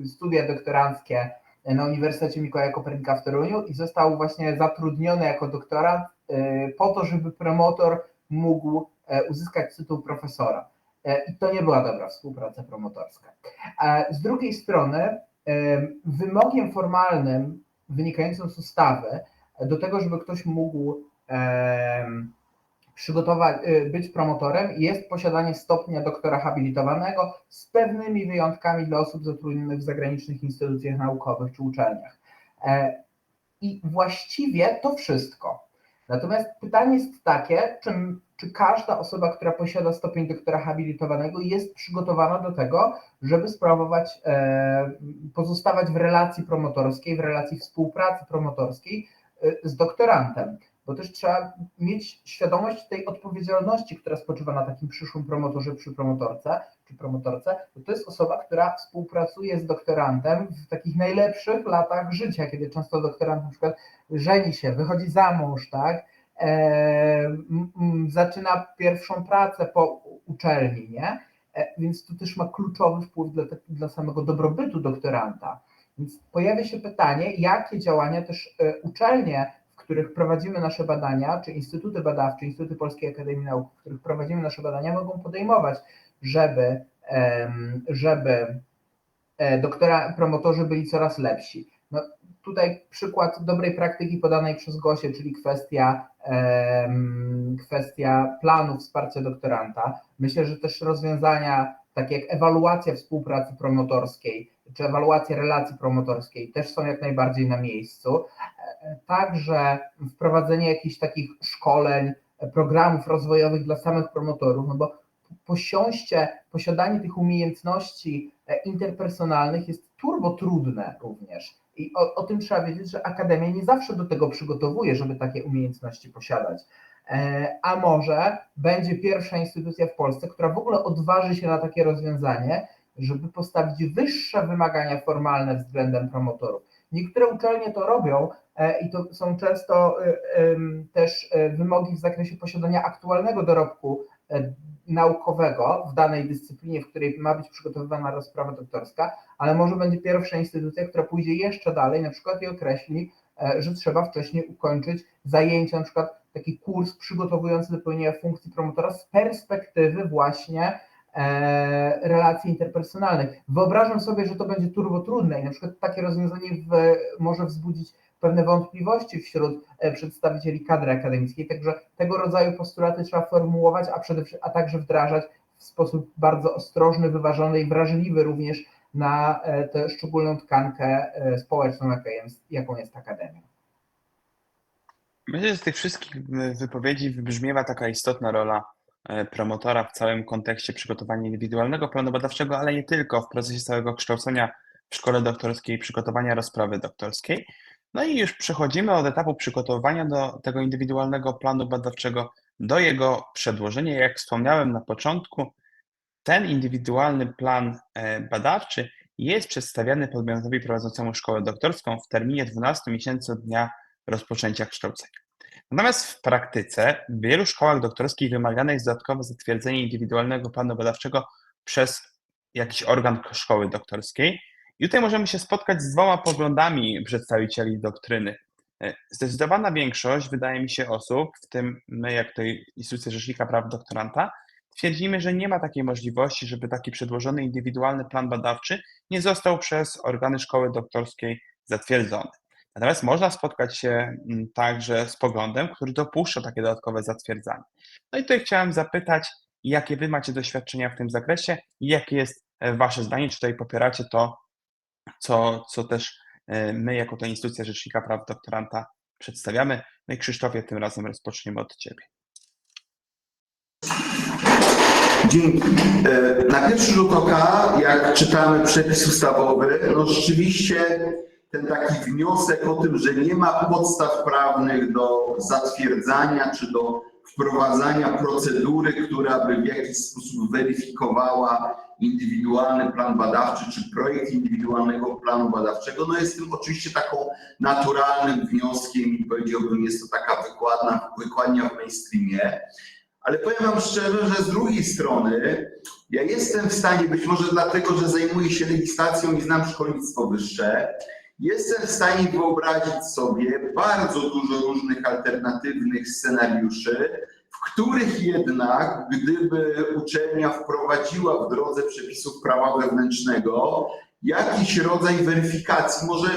studia doktoranckie na Uniwersytecie Mikołaja Kopernika w Toruniu i został właśnie zatrudniony jako doktorant po to, żeby promotor mógł uzyskać tytuł profesora. I to nie była dobra współpraca promotorska. Z drugiej strony wymogiem formalnym wynikającym z ustawy do tego, żeby ktoś mógł być promotorem jest posiadanie stopnia doktora habilitowanego z pewnymi wyjątkami dla osób zatrudnionych w zagranicznych instytucjach naukowych czy uczelniach. I właściwie to wszystko. Natomiast pytanie jest takie, czy każda osoba, która posiada stopień doktora habilitowanego, jest przygotowana do tego, żeby sprawować, pozostawać w relacji promotorskiej, w relacji współpracy promotorskiej z doktorantem. Bo też trzeba mieć świadomość tej odpowiedzialności, która spoczywa na takim przyszłym promotorze przy promotorce, czy promotorce, bo to jest osoba, która współpracuje z doktorantem w takich najlepszych latach życia, kiedy często doktorant na przykład żeni się, wychodzi za mąż, tak? Zaczyna pierwszą pracę po uczelni, nie? Więc to też ma kluczowy wpływ dla samego dobrobytu doktoranta. Więc pojawia się pytanie, jakie działania też uczelnie, w których prowadzimy nasze badania, czy instytuty badawcze, Instytuty Polskiej Akademii Nauk, w których prowadzimy nasze badania, mogą podejmować, żeby promotorzy byli coraz lepsi. No, tutaj przykład dobrej praktyki podanej przez Gosię, czyli kwestia planu wsparcia doktoranta. Myślę, że też rozwiązania takie jak ewaluacja współpracy promotorskiej, czy ewaluacja relacji promotorskiej też są jak najbardziej na miejscu. Także wprowadzenie jakichś takich szkoleń, programów rozwojowych dla samych promotorów, no bo posiadanie tych umiejętności interpersonalnych jest turbo trudne również. I o tym trzeba wiedzieć, że akademia nie zawsze do tego przygotowuje, żeby takie umiejętności posiadać. A może będzie pierwsza instytucja w Polsce, która w ogóle odważy się na takie rozwiązanie, żeby postawić wyższe wymagania formalne względem promotorów. Niektóre uczelnie to robią i to są często też wymogi w zakresie posiadania aktualnego dorobku naukowego w danej dyscyplinie, w której ma być przygotowywana rozprawa doktorska, ale może będzie pierwsza instytucja, która pójdzie jeszcze dalej, na przykład i określi, że trzeba wcześniej ukończyć zajęcia, na przykład taki kurs przygotowujący do pełnienia funkcji promotora z perspektywy właśnie relacji interpersonalnych. Wyobrażam sobie, że to będzie turbo trudne i na przykład takie rozwiązanie może wzbudzić pewne wątpliwości wśród przedstawicieli kadry akademickiej, także tego rodzaju postulaty trzeba formułować, a także wdrażać w sposób bardzo ostrożny, wyważony i wrażliwy również na tę szczególną tkankę społeczną, jaką jest akademia. Myślę, że z tych wszystkich wypowiedzi wybrzmiewa taka istotna rola promotora w całym kontekście przygotowania indywidualnego planu badawczego, ale nie tylko, w procesie całego kształcenia w szkole doktorskiej, przygotowania rozprawy doktorskiej. No i już przechodzimy od etapu przygotowania do tego indywidualnego planu badawczego do jego przedłożenia. Jak wspomniałem na początku, ten indywidualny plan badawczy jest przedstawiany podmiotowi prowadzącemu szkołę doktorską w terminie 12 miesięcy od dnia rozpoczęcia kształcenia. Natomiast w praktyce w wielu szkołach doktorskich wymagane jest dodatkowe zatwierdzenie indywidualnego planu badawczego przez jakiś organ szkoły doktorskiej. I tutaj możemy się spotkać z dwoma poglądami przedstawicieli doktryny. Zdecydowana większość, wydaje mi się, osób, w tym my, jak to Instytucja Rzecznika Praw Doktoranta, twierdzimy, że nie ma takiej możliwości, żeby taki przedłożony indywidualny plan badawczy nie został przez organy szkoły doktorskiej zatwierdzony. Natomiast można spotkać się także z poglądem, który dopuszcza takie dodatkowe zatwierdzanie. No i tutaj chciałem zapytać, jakie wy macie doświadczenia w tym zakresie i jakie jest wasze zdanie, czy tutaj popieracie to, co też my jako ta Instytucja Rzecznika Praw Doktoranta przedstawiamy. No i Krzysztofie, tym razem rozpoczniemy od ciebie. Dzięki. Na pierwszy rzut oka, jak czytamy przepis ustawowy, no rzeczywiście ten taki wniosek o tym, że nie ma podstaw prawnych do zatwierdzania czy do wprowadzania procedury, która by w jakiś sposób weryfikowała indywidualny plan badawczy czy projekt indywidualnego planu badawczego, no jest tym oczywiście taką naturalnym wnioskiem i powiedziałbym, jest to taka wykładnia w mainstreamie. Ale powiem wam szczerze, że z drugiej strony ja jestem w stanie, być może dlatego, że zajmuję się legislacją i znam szkolnictwo wyższe, jestem w stanie wyobrazić sobie bardzo dużo różnych alternatywnych scenariuszy, w których jednak, gdyby uczelnia wprowadziła w drodze przepisów prawa wewnętrznego jakiś rodzaj weryfikacji, może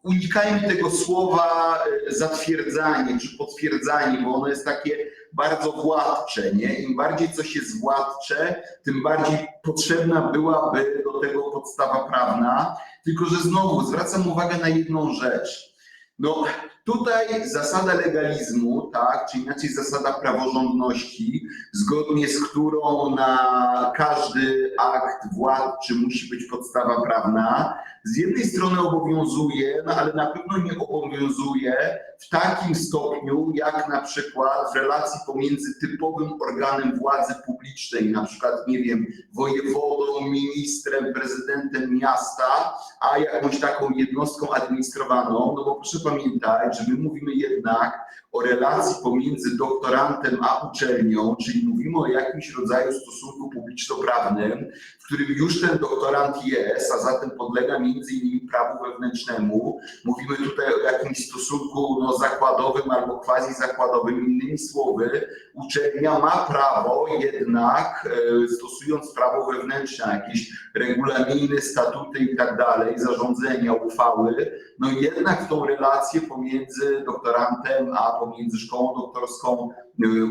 unikajmy tego słowa zatwierdzanie czy potwierdzanie, bo ono jest takie bardzo władcze, nie? Im bardziej coś jest władcze, tym bardziej potrzebna byłaby do tego podstawa prawna. Tylko że znowu zwracam uwagę na jedną rzecz. No tutaj zasada legalizmu, tak, czy inaczej zasada praworządności, zgodnie z którą na każdy akt władczy musi być podstawa prawna, z jednej strony obowiązuje, no ale na pewno nie obowiązuje w takim stopniu, jak na przykład w relacji pomiędzy typowym organem władzy publicznej, na przykład, nie wiem, wojewodą, ministrem, prezydentem miasta, a jakąś taką jednostką administrowaną, no bo proszę pamiętać, że my mówimy jednak o relacji pomiędzy doktorantem a uczelnią, czyli mówimy o jakimś rodzaju stosunku publiczno-prawnym, w którym już ten doktorant jest, a zatem podlega między innymi prawu wewnętrznemu. Mówimy tutaj o jakimś stosunku no, zakładowym albo quasi-zakładowym. Innymi słowy, uczelnia ma prawo jednak, stosując prawo wewnętrzne, jakieś regulaminy, statuty i tak dalej, zarządzenia, uchwały, no jednak w tą relację pomiędzy doktorantem a pomiędzy szkołą doktorską,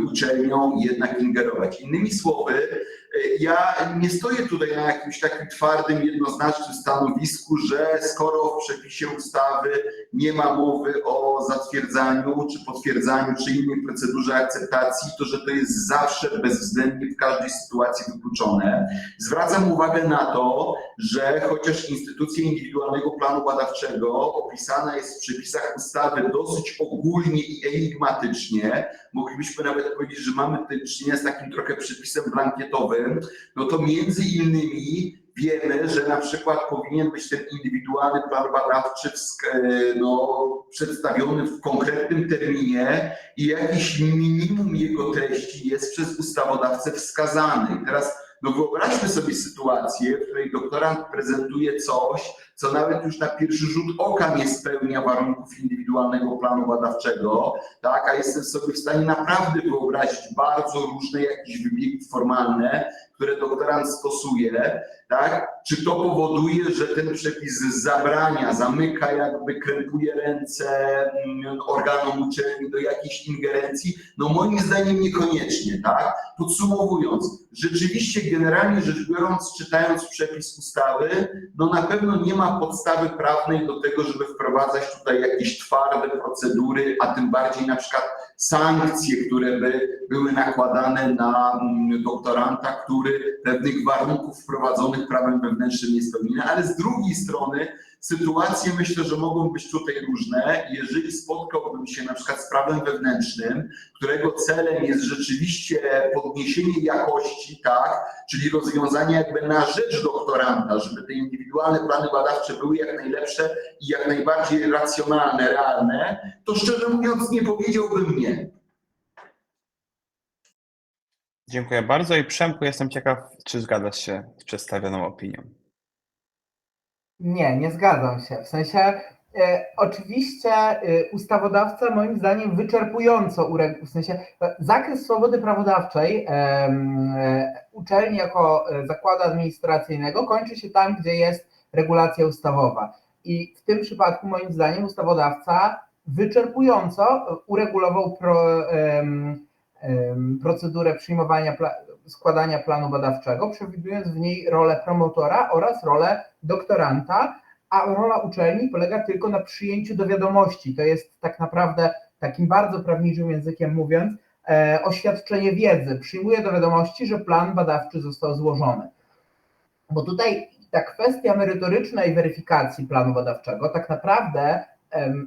uczelnią jednak ingerować. Innymi słowy, ja nie stoję tutaj na jakimś takim twardym, jednoznacznym stanowisku, że skoro w przepisie ustawy nie ma mowy o zatwierdzaniu, czy potwierdzaniu, czy innej procedurze akceptacji, to że to jest zawsze bezwzględnie w każdej sytuacji wykluczone. Zwracam uwagę na to, że chociaż instytucja indywidualnego planu badawczego opisana jest w przepisach ustawy dosyć ogólnie i enigmatycznie, moglibyśmy nawet powiedzieć, że mamy tutaj do czynienia z takim trochę przepisem blankietowym, no to między innymi wiemy, że na przykład powinien być ten indywidualny plan badawczy przedstawiony w konkretnym terminie i jakiś minimum jego treści jest przez ustawodawcę wskazany. I teraz no wyobraźmy sobie sytuację, w której doktorant prezentuje coś, co nawet już na pierwszy rzut oka nie spełnia warunków indywidualnego planu badawczego, tak? A jestem sobie w stanie naprawdę wyobrazić bardzo różne jakieś wybiegi formalne, które doktorant stosuje, tak? Czy to powoduje, że ten przepis zabrania, zamyka, jakby krępuje ręce organom uczelni do jakiejś ingerencji? No moim zdaniem niekoniecznie, tak? Podsumowując, rzeczywiście generalnie rzecz biorąc, czytając przepis ustawy, no na pewno nie ma podstawy prawnej do tego, żeby wprowadzać tutaj jakieś twarde procedury, a tym bardziej na przykład sankcje, które by były nakładane na doktoranta, który pewnych warunków wprowadzonych prawem wewnętrznym nie spełnia. Ale z drugiej strony sytuacje myślę, że mogą być tutaj różne. Jeżeli spotkałbym się na przykład z prawem wewnętrznym, którego celem jest rzeczywiście podniesienie jakości, tak, czyli rozwiązanie jakby na rzecz doktoranta, żeby te indywidualne plany badawcze były jak najlepsze i jak najbardziej racjonalne, realne, to szczerze mówiąc nie powiedziałbym nie. Dziękuję bardzo i Przemku, jestem ciekaw, czy zgadzasz się z przedstawioną opinią. Nie zgadzam się. W sensie oczywiście ustawodawca moim zdaniem wyczerpująco w sensie zakres swobody prawodawczej uczelni jako zakładu administracyjnego kończy się tam, gdzie jest regulacja ustawowa. I w tym przypadku moim zdaniem ustawodawca wyczerpująco uregulował procedurę przyjmowania, składania planu badawczego, przewidując w niej rolę promotora oraz rolę doktoranta, a rola uczelni polega tylko na przyjęciu do wiadomości. To jest tak naprawdę, takim bardzo prawniczym językiem mówiąc, oświadczenie wiedzy. Przyjmuje do wiadomości, że plan badawczy został złożony. Bo tutaj ta kwestia merytorycznej weryfikacji planu badawczego tak naprawdę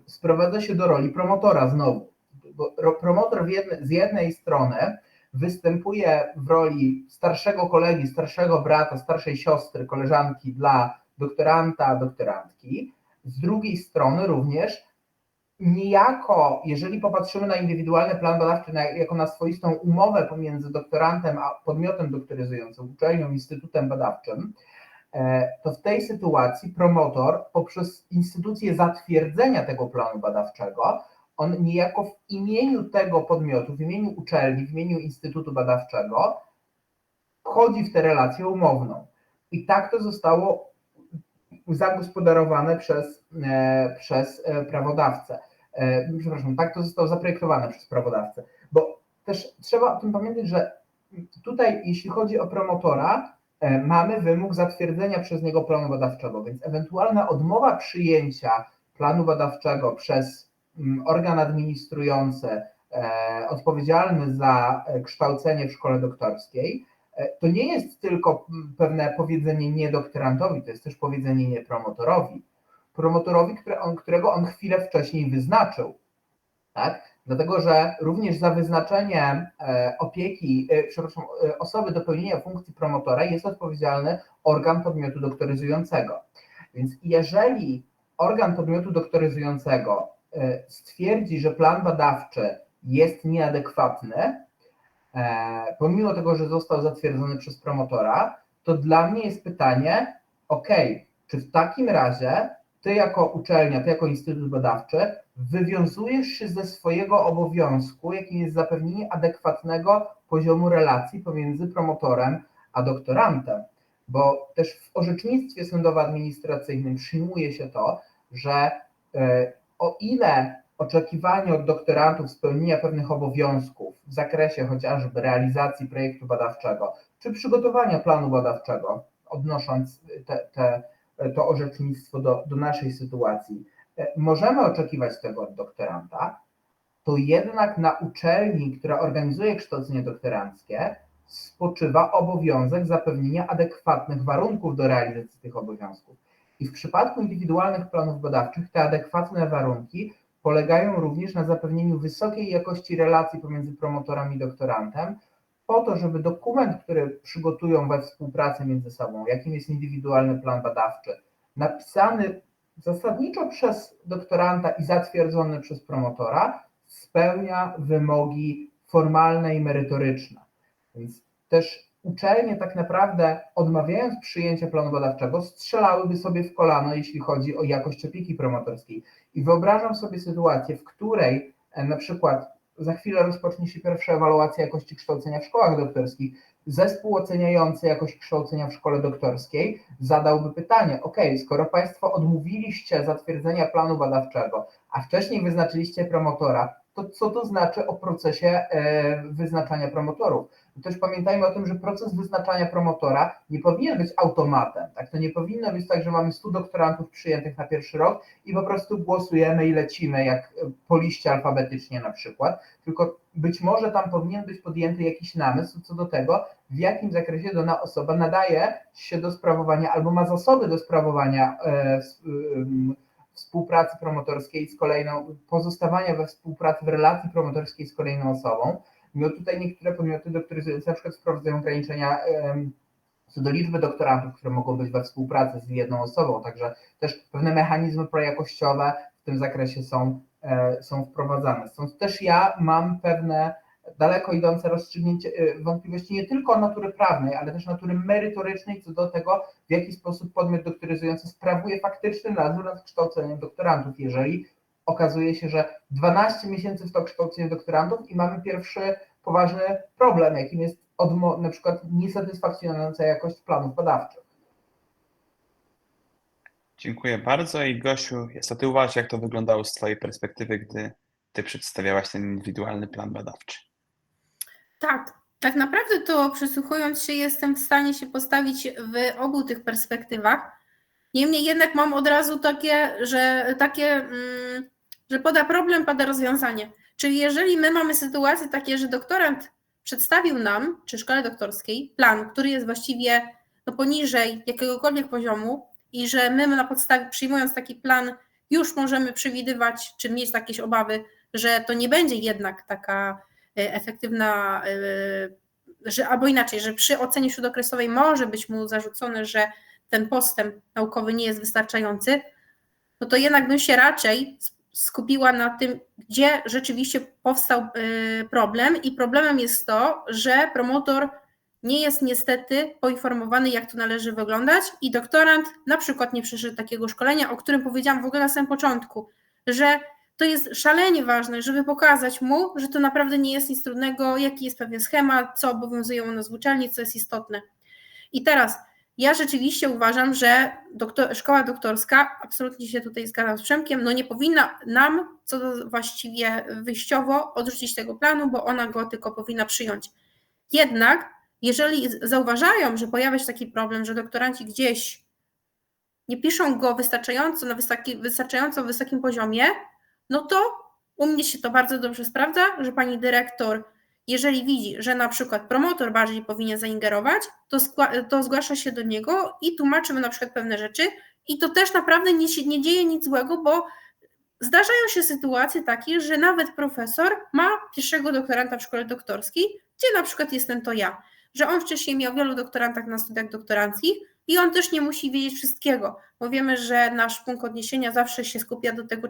sprowadza się do roli promotora znowu. Bo promotor z jednej strony występuje w roli starszego kolegi, starszego brata, starszej siostry, koleżanki dla doktoranta, doktorantki, z drugiej strony również niejako, jeżeli popatrzymy na indywidualny plan badawczy jako na swoistą umowę pomiędzy doktorantem a podmiotem doktoryzującym, uczelnią, instytutem badawczym, to w tej sytuacji promotor poprzez instytucję zatwierdzenia tego planu badawczego on niejako w imieniu tego podmiotu, w imieniu uczelni, w imieniu Instytutu Badawczego wchodzi w tę relację umowną. I tak to zostało zagospodarowane przez prawodawcę. Przepraszam, tak to zostało zaprojektowane przez prawodawcę. Bo też trzeba o tym pamiętać, że tutaj jeśli chodzi o promotora, mamy wymóg zatwierdzenia przez niego planu badawczego, więc ewentualna odmowa przyjęcia planu badawczego przez organ administrujący odpowiedzialny za kształcenie w szkole doktorskiej, to nie jest tylko pewne powiedzenie nie doktorantowi, to jest też powiedzenie nie promotorowi, którego on chwilę wcześniej wyznaczył. Tak? Dlatego, że również za wyznaczenie osoby do pełnienia funkcji promotora jest odpowiedzialny organ podmiotu doktoryzującego. Więc jeżeli organ podmiotu doktoryzującego stwierdzi, że plan badawczy jest nieadekwatny, pomimo tego, że został zatwierdzony przez promotora, to dla mnie jest pytanie, czy w takim razie ty jako uczelnia, ty jako instytut badawczy wywiązujesz się ze swojego obowiązku, jakim jest zapewnienie adekwatnego poziomu relacji pomiędzy promotorem a doktorantem, bo też w orzecznictwie sądowo-administracyjnym przyjmuje się to, że o ile oczekiwanie od doktorantów spełnienia pewnych obowiązków w zakresie chociażby realizacji projektu badawczego, czy przygotowania planu badawczego, odnosząc to orzecznictwo do naszej sytuacji, możemy oczekiwać tego od doktoranta, to jednak na uczelni, która organizuje kształcenie doktoranckie, spoczywa obowiązek zapewnienia adekwatnych warunków do realizacji tych obowiązków. I w przypadku indywidualnych planów badawczych te adekwatne warunki polegają również na zapewnieniu wysokiej jakości relacji pomiędzy promotorem i doktorantem, po to, żeby dokument, który przygotują we współpracy między sobą, jakim jest indywidualny plan badawczy, napisany zasadniczo przez doktoranta i zatwierdzony przez promotora, spełnia wymogi formalne i merytoryczne. Więc też uczelnie tak naprawdę, odmawiając przyjęcia planu badawczego, strzelałyby sobie w kolano, jeśli chodzi o jakość opieki promotorskiej. I wyobrażam sobie sytuację, w której na przykład za chwilę rozpocznie się pierwsza ewaluacja jakości kształcenia w szkołach doktorskich. Zespół oceniający jakość kształcenia w szkole doktorskiej zadałby pytanie, skoro Państwo odmówiliście zatwierdzenia planu badawczego, a wcześniej wyznaczyliście promotora, to co to znaczy o procesie wyznaczania promotorów? I też pamiętajmy o tym, że proces wyznaczania promotora nie powinien być automatem. Tak? To nie powinno być tak, że mamy 100 doktorantów przyjętych na pierwszy rok i po prostu głosujemy i lecimy jak po liście alfabetycznie na przykład, tylko być może tam powinien być podjęty jakiś namysł co do tego, w jakim zakresie dana osoba nadaje się do sprawowania albo ma zasoby do sprawowania współpracy promotorskiej z kolejną, pozostawania we współpracy w relacji promotorskiej z kolejną osobą. No tutaj niektóre podmioty doktoryzujące na przykład wprowadzają ograniczenia co do liczby doktorantów, które mogą być we współpracy z jedną osobą, także też pewne mechanizmy projakościowe w tym zakresie są wprowadzane. Stąd też ja mam pewne daleko idące rozstrzygnięcie wątpliwości nie tylko natury prawnej, ale też natury merytorycznej co do tego, w jaki sposób podmiot doktoryzujący sprawuje faktyczny nadzór nad kształceniem doktorantów, jeżeli okazuje się, że 12 miesięcy w to kształcenie doktorantów i mamy pierwszy poważny problem, jakim jest na przykład niesatysfakcjonująca jakość planów badawczych. Dziękuję bardzo i Gosiu, a ty uważasz, jak to wyglądało z twojej perspektywy, gdy ty przedstawiałaś ten indywidualny plan badawczy? Tak naprawdę to przysłuchując się jestem w stanie się postawić w obu tych perspektywach. Niemniej jednak mam od razu że pada problem, pada rozwiązanie. Czyli jeżeli my mamy sytuacje takie, że doktorant przedstawił nam, czy szkole doktorskiej, plan, który jest właściwie poniżej jakiegokolwiek poziomu i że my na podstawie, przyjmując taki plan, już możemy przewidywać, czy mieć jakieś obawy, że to nie będzie jednak taka efektywna, albo inaczej, że przy ocenie śródokresowej może być mu zarzucone, że ten postęp naukowy nie jest wystarczający, to jednak bym się raczej skupiła na tym, gdzie rzeczywiście powstał problem i problemem jest to, że promotor nie jest niestety poinformowany, jak to należy wyglądać i doktorant na przykład nie przeszedł takiego szkolenia, o którym powiedziałam w ogóle na samym początku, że to jest szalenie ważne, żeby pokazać mu, że to naprawdę nie jest nic trudnego, jaki jest pewien schemat, co obowiązuje u nas w uczelni, co jest istotne. I teraz ja rzeczywiście uważam, że szkoła doktorska, absolutnie się tutaj zgadzam z Przemkiem, no nie powinna nam, co do właściwie wyjściowo, odrzucić tego planu, bo ona go tylko powinna przyjąć. Jednak, jeżeli zauważają, że pojawia się taki problem, że doktoranci gdzieś nie piszą go wystarczająco na wystarczająco wysokim poziomie, no to u mnie się to bardzo dobrze sprawdza, że pani dyrektor, jeżeli widzi, że na przykład promotor bardziej powinien zaingerować, to zgłasza się do niego i tłumaczymy na przykład pewne rzeczy i to też naprawdę nie dzieje nic złego, bo zdarzają się sytuacje takie, że nawet profesor ma pierwszego doktoranta w szkole doktorskiej, gdzie na przykład jestem to ja, że on wcześniej miał wielu doktorantach na studiach doktoranckich i on też nie musi wiedzieć wszystkiego, bo wiemy, że nasz punkt odniesienia zawsze się skupia do tego,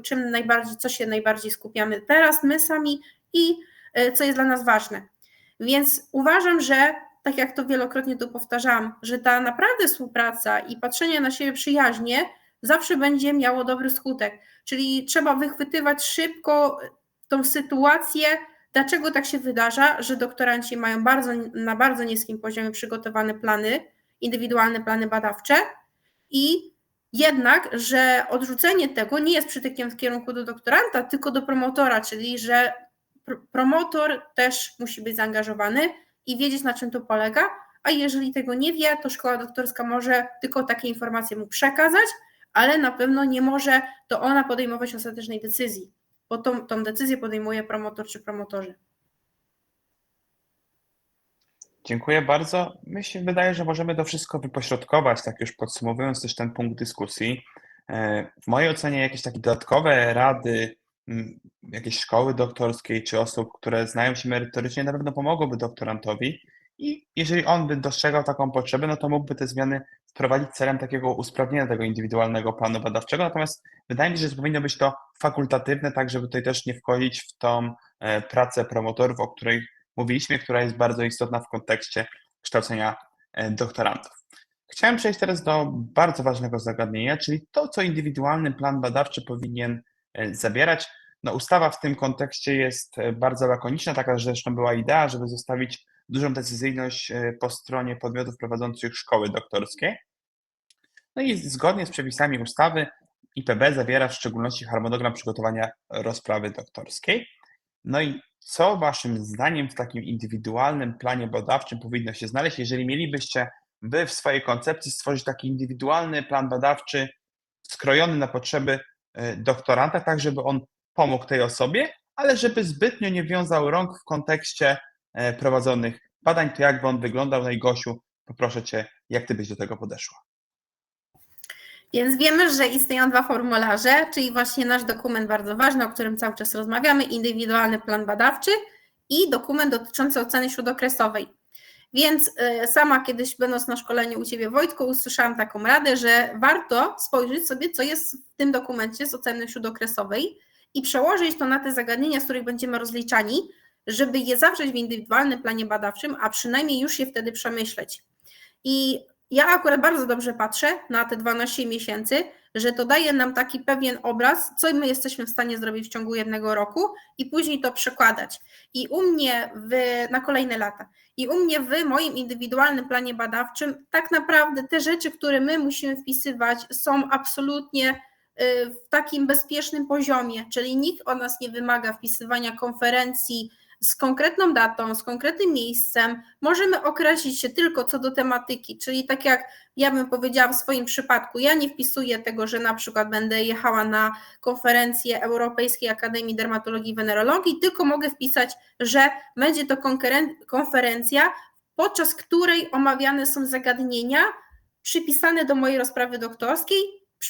co się najbardziej skupiamy teraz my sami i co jest dla nas ważne. Więc uważam, że tak jak to wielokrotnie tu powtarzałam, że ta naprawdę współpraca i patrzenie na siebie przyjaźnie zawsze będzie miało dobry skutek. Czyli trzeba wychwytywać szybko tą sytuację, dlaczego tak się wydarza, że doktoranci mają na bardzo niskim poziomie przygotowane plany, indywidualne plany badawcze i jednak, że odrzucenie tego nie jest przytykiem w kierunku do doktoranta, tylko do promotora, czyli że promotor też musi być zaangażowany i wiedzieć, na czym to polega, a jeżeli tego nie wie, to szkoła doktorska może tylko takie informacje mu przekazać, ale na pewno nie może to ona podejmować ostatecznej decyzji, bo tą decyzję podejmuje promotor czy promotorzy. Dziękuję bardzo. Mi się wydaje, że możemy to wszystko wypośrodkować, tak już podsumowując też ten punkt dyskusji. W mojej ocenie jakieś takie dodatkowe rady, jakiejś szkoły doktorskiej czy osób, które znają się merytorycznie, na pewno pomogłyby doktorantowi i jeżeli on by dostrzegał taką potrzebę, no to mógłby te zmiany wprowadzić celem takiego usprawnienia tego indywidualnego planu badawczego. Natomiast wydaje mi się, że powinno być to fakultatywne, tak żeby tutaj też nie wchodzić w tą pracę promotorów, o której mówiliśmy, która jest bardzo istotna w kontekście kształcenia doktorantów. Chciałem przejść teraz do bardzo ważnego zagadnienia, czyli to, co indywidualny plan badawczy powinien zawierać. No, ustawa w tym kontekście jest bardzo lakoniczna, taka zresztą była idea, żeby zostawić dużą decyzyjność po stronie podmiotów prowadzących szkoły doktorskie. No i zgodnie z przepisami ustawy IPB zawiera w szczególności harmonogram przygotowania rozprawy doktorskiej. No i co waszym zdaniem w takim indywidualnym planie badawczym powinno się znaleźć, jeżeli mielibyście wy w swojej koncepcji stworzyć taki indywidualny plan badawczy skrojony na potrzeby doktoranta, tak żeby on pomógł tej osobie, ale żeby zbytnio nie wiązał rąk w kontekście prowadzonych badań, to jak by on wyglądał? No i Gosiu, poproszę cię, jak ty byś do tego podeszła? Więc wiemy, że istnieją dwa formularze, czyli właśnie nasz dokument bardzo ważny, o którym cały czas rozmawiamy, indywidualny plan badawczy i dokument dotyczący oceny śródokresowej. Więc sama kiedyś będąc na szkoleniu u Ciebie, Wojtku, usłyszałam taką radę, że warto spojrzeć sobie, co jest w tym dokumencie z oceny śródokresowej i przełożyć to na te zagadnienia, z których będziemy rozliczani, żeby je zawrzeć w indywidualnym planie badawczym, a przynajmniej już je wtedy przemyśleć. I ja akurat bardzo dobrze patrzę na te 12 miesięcy, że to daje nam taki pewien obraz, co my jesteśmy w stanie zrobić w ciągu jednego roku i później to przekładać. I u mnie na kolejne lata. I u mnie w moim indywidualnym planie badawczym tak naprawdę te rzeczy, które my musimy wpisywać, są absolutnie w takim bezpiecznym poziomie, czyli nikt od nas nie wymaga wpisywania konferencji z konkretną datą, z konkretnym miejscem, możemy określić się tylko co do tematyki, czyli tak jak ja bym powiedziała w swoim przypadku, ja nie wpisuję tego, że na przykład będę jechała na konferencję Europejskiej Akademii Dermatologii i Wenerologii, tylko mogę wpisać, że będzie to konferencja, podczas której omawiane są zagadnienia przypisane do mojej rozprawy doktorskiej.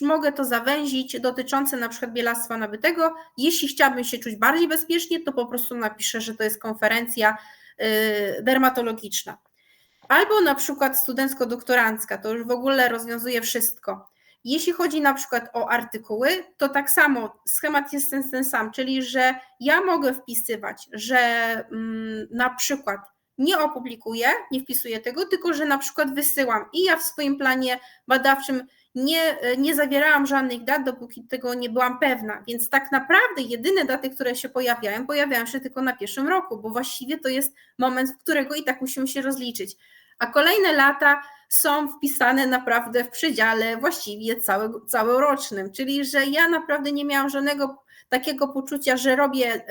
Mogę to zawęzić dotyczące na przykład bielactwa nabytego. Jeśli chciałabym się czuć bardziej bezpiecznie, to po prostu napiszę, że to jest konferencja dermatologiczna. Albo na przykład studencko-doktorancka, to już w ogóle rozwiązuje wszystko. Jeśli chodzi na przykład o artykuły, to tak samo schemat jest ten sam, czyli że ja mogę wpisywać, że na przykład nie opublikuję, nie wpisuję tego, tylko że na przykład wysyłam i ja w swoim planie badawczym nie zawierałam żadnych dat, dopóki tego nie byłam pewna, więc tak naprawdę jedyne daty, które się pojawiają się tylko na pierwszym roku, bo właściwie to jest moment, w którego i tak musimy się rozliczyć. a kolejne lata są wpisane naprawdę w przedziale właściwie całorocznym, czyli że ja naprawdę nie miałam żadnego takiego poczucia,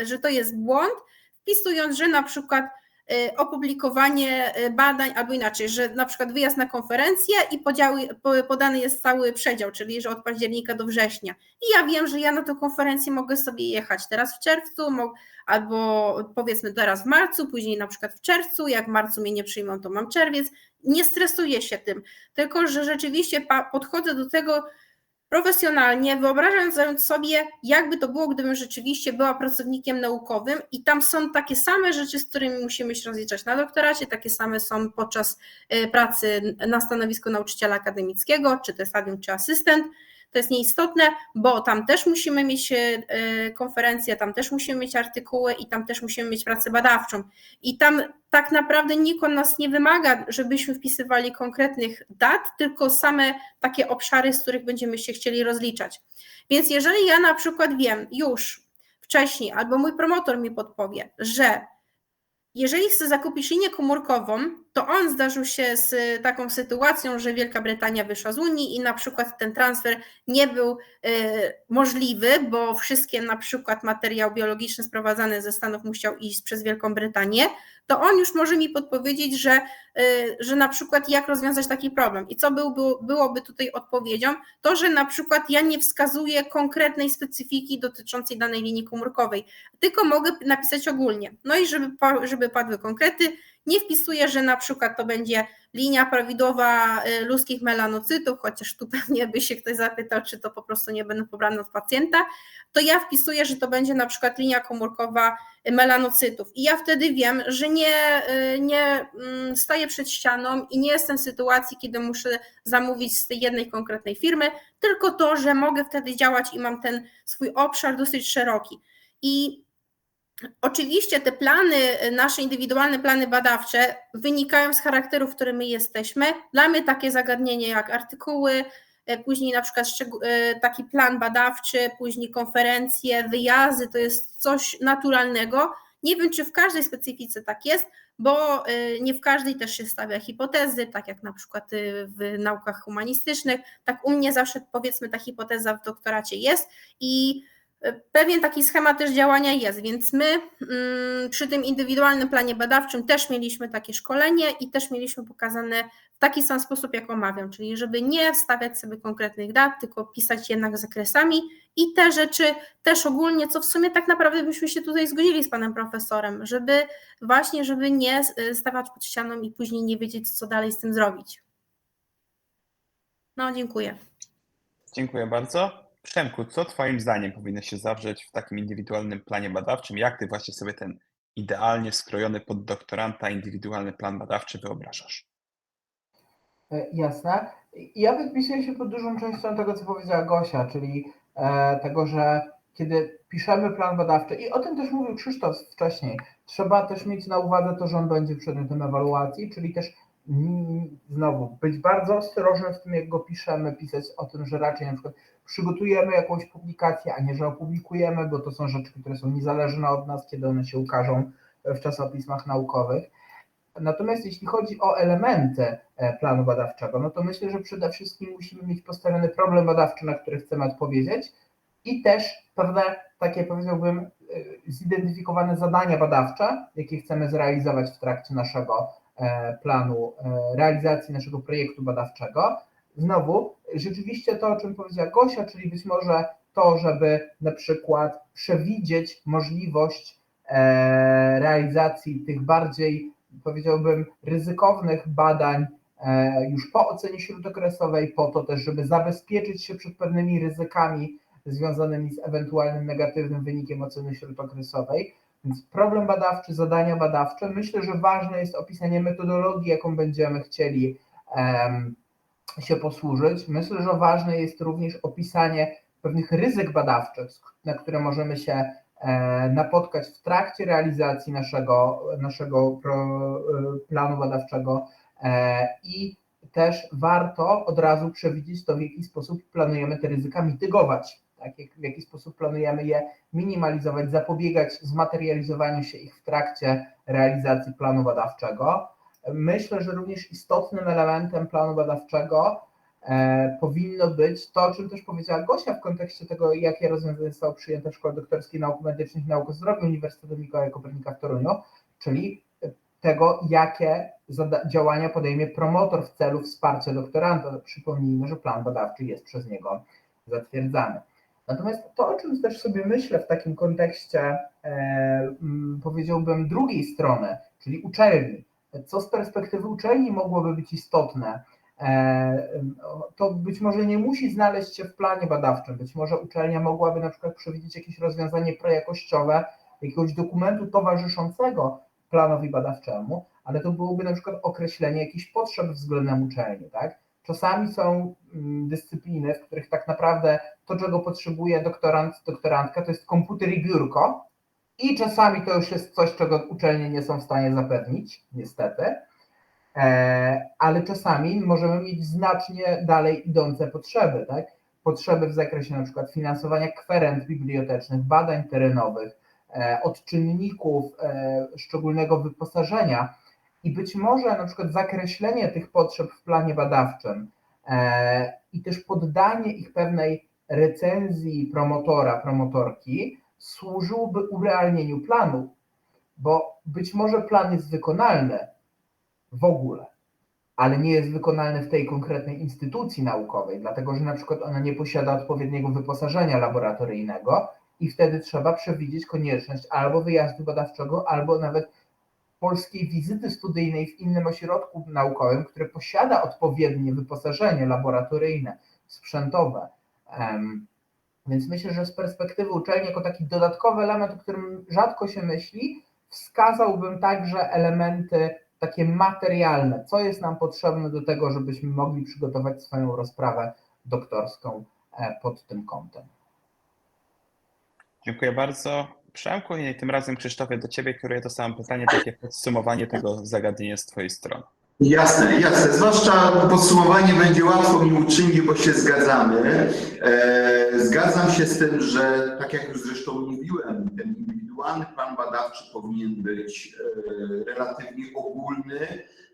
że to jest błąd, wpisując, że na przykład opublikowanie badań, albo inaczej, że na przykład wyjazd na konferencję i podany jest cały przedział, czyli że od października do września. I ja wiem, że ja na tę konferencję mogę sobie jechać teraz w czerwcu, albo powiedzmy teraz w marcu, później na przykład w czerwcu, jak w marcu mnie nie przyjmą, to mam czerwiec. Nie stresuję się tym, tylko że rzeczywiście podchodzę do tego profesjonalnie, wyobrażając sobie, jakby to było, gdybym rzeczywiście była pracownikiem naukowym i tam są takie same rzeczy, z którymi musimy się rozliczać na doktoracie, takie same są podczas pracy na stanowisku nauczyciela akademickiego, czy to stadium, czy asystent. To jest nieistotne, bo tam też musimy mieć konferencje, tam też musimy mieć artykuły i tam też musimy mieć pracę badawczą. I tam tak naprawdę nikt od nas nie wymaga, żebyśmy wpisywali konkretnych dat, tylko same takie obszary, z których będziemy się chcieli rozliczać. Więc jeżeli ja na przykład wiem już wcześniej, albo mój promotor mi podpowie, że jeżeli chcę zakupić linię komórkową, to on zdarzył się z taką sytuacją, że Wielka Brytania wyszła z Unii i na przykład ten transfer nie był możliwy, bo wszystkie na przykład materiał biologiczny sprowadzany ze Stanów musiał iść przez Wielką Brytanię, to on już może mi podpowiedzieć, że na przykład jak rozwiązać taki problem. I co byłoby tutaj odpowiedzią? To, że na przykład ja nie wskazuję konkretnej specyfiki dotyczącej danej linii komórkowej, tylko mogę napisać ogólnie. No i żeby padły konkrety, nie wpisuję, że na przykład to będzie linia prawidłowa ludzkich melanocytów, chociaż tu pewnie by się ktoś zapytał, czy to po prostu nie będą pobrane od pacjenta, to ja wpisuję, że to będzie na przykład linia komórkowa melanocytów. I ja wtedy wiem, że nie staję przed ścianą i nie jestem w sytuacji, kiedy muszę zamówić z tej jednej konkretnej firmy, tylko to, że mogę wtedy działać i mam ten swój obszar dosyć szeroki. I oczywiście te plany, nasze indywidualne plany badawcze wynikają z charakteru, w którym my jesteśmy. Dla mnie takie zagadnienie jak artykuły, później na przykład taki plan badawczy, później konferencje, wyjazdy, to jest coś naturalnego. Nie wiem, czy w każdej specyfice tak jest, bo nie w każdej też się stawia hipotezy, tak jak na przykład w naukach humanistycznych. Tak u mnie zawsze powiedzmy ta hipoteza w doktoracie jest i pewien taki schemat też działania jest, więc my przy tym indywidualnym planie badawczym też mieliśmy takie szkolenie i też mieliśmy pokazane w taki sam sposób, jak omawiam, czyli żeby nie wstawiać sobie konkretnych dat, tylko pisać jednak zakresami i te rzeczy też ogólnie, co w sumie tak naprawdę byśmy się tutaj zgodzili z panem profesorem, żeby nie stawać pod ścianą i później nie wiedzieć, co dalej z tym zrobić. No, dziękuję. Dziękuję bardzo. Przemku, co Twoim zdaniem powinno się zawrzeć w takim indywidualnym planie badawczym? Jak Ty właśnie sobie ten idealnie skrojony pod doktoranta indywidualny plan badawczy wyobrażasz? Jasne. Ja podpisuję się pod dużą częścią tego, co powiedziała Gosia, czyli tego, że kiedy piszemy plan badawczy, i o tym też mówił Krzysztof wcześniej, trzeba też mieć na uwadze to, że on będzie przedmiotem ewaluacji, czyli też znowu być bardzo ostrożnym w tym, jak go piszemy, pisać o tym, że raczej na przykład przygotujemy jakąś publikację, a nie, że opublikujemy, bo to są rzeczy, które są niezależne od nas, kiedy one się ukażą w czasopismach naukowych. Natomiast jeśli chodzi o elementy planu badawczego, no to myślę, że przede wszystkim musimy mieć postawiony problem badawczy, na który chcemy odpowiedzieć i też pewne takie, powiedziałbym, zidentyfikowane zadania badawcze, jakie chcemy zrealizować w trakcie naszego planu realizacji naszego projektu badawczego. Znowu, rzeczywiście to, o czym powiedziała Gosia, czyli być może to, żeby na przykład przewidzieć możliwość realizacji tych bardziej, powiedziałbym, ryzykownych badań już po ocenie śródokresowej, po to też, żeby zabezpieczyć się przed pewnymi ryzykami związanymi z ewentualnym negatywnym wynikiem oceny śródokresowej. Więc problem badawczy, zadania badawcze. Myślę, że ważne jest opisanie metodologii, jaką będziemy chcieli się posłużyć. Myślę, że ważne jest również opisanie pewnych ryzyk badawczych, na które możemy się napotkać w trakcie realizacji naszego planu badawczego i też warto od razu przewidzieć to, w jaki sposób planujemy te ryzyka mitygować, tak? W jaki sposób planujemy je minimalizować, zapobiegać zmaterializowaniu się ich w trakcie realizacji planu badawczego. myślę, że również istotnym elementem planu badawczego powinno być to, o czym też powiedziała Gosia w kontekście tego, jakie rozwiązania zostały przyjęte w Szkole Doktorskiej Nauk Medycznych i Nauk o Zdrowiu Uniwersytetu Mikołaja Kopernika w Toruniu, czyli tego, jakie działania podejmie promotor w celu wsparcia doktoranta. Przypomnijmy, że plan badawczy jest przez niego zatwierdzany. Natomiast to, o czym też sobie myślę w takim kontekście, powiedziałbym, drugiej strony, czyli uczelni, co z perspektywy uczelni mogłoby być istotne, to być może nie musi znaleźć się w planie badawczym, być może uczelnia mogłaby na przykład przewidzieć jakieś rozwiązanie prejakościowe, jakiegoś dokumentu towarzyszącego planowi badawczemu, ale to byłoby na przykład określenie jakichś potrzeb względem uczelni, tak? Czasami są dyscypliny, w których tak naprawdę to, czego potrzebuje doktorant, doktorantka, to jest komputer i biurko i czasami to już jest coś, czego uczelnie nie są w stanie zapewnić, niestety, ale czasami możemy mieć znacznie dalej idące potrzeby, tak? Potrzeby w zakresie na przykład finansowania kwerend bibliotecznych, badań terenowych, odczynników, szczególnego wyposażenia i być może na przykład zakreślenie tych potrzeb w planie badawczym i też poddanie ich pewnej recenzji promotora, promotorki służyłoby urealnieniu planu, bo być może plan jest wykonalny w ogóle, ale nie jest wykonalny w tej konkretnej instytucji naukowej, dlatego że na przykład ona nie posiada odpowiedniego wyposażenia laboratoryjnego i wtedy trzeba przewidzieć konieczność albo wyjazdu badawczego, albo nawet polskiej wizyty studyjnej w innym ośrodku naukowym, który posiada odpowiednie wyposażenie laboratoryjne, sprzętowe. Więc myślę, że z perspektywy uczelni jako taki dodatkowy element, o którym rzadko się myśli, wskazałbym także elementy takie materialne, co jest nam potrzebne do tego, żebyśmy mogli przygotować swoją rozprawę doktorską pod tym kątem. Dziękuję bardzo, Przemku, i tym razem, Krzysztofie, do Ciebie kieruję to samo pytanie, takie podsumowanie tego zagadnienia z Twojej strony. Jasne, jasne. Zwłaszcza podsumowanie będzie łatwo mi uczynić, bo się zgadzamy. Zgadzam się z tym, że tak jak już zresztą mówiłem, ten indywidualny plan badawczy powinien być relatywnie ogólny.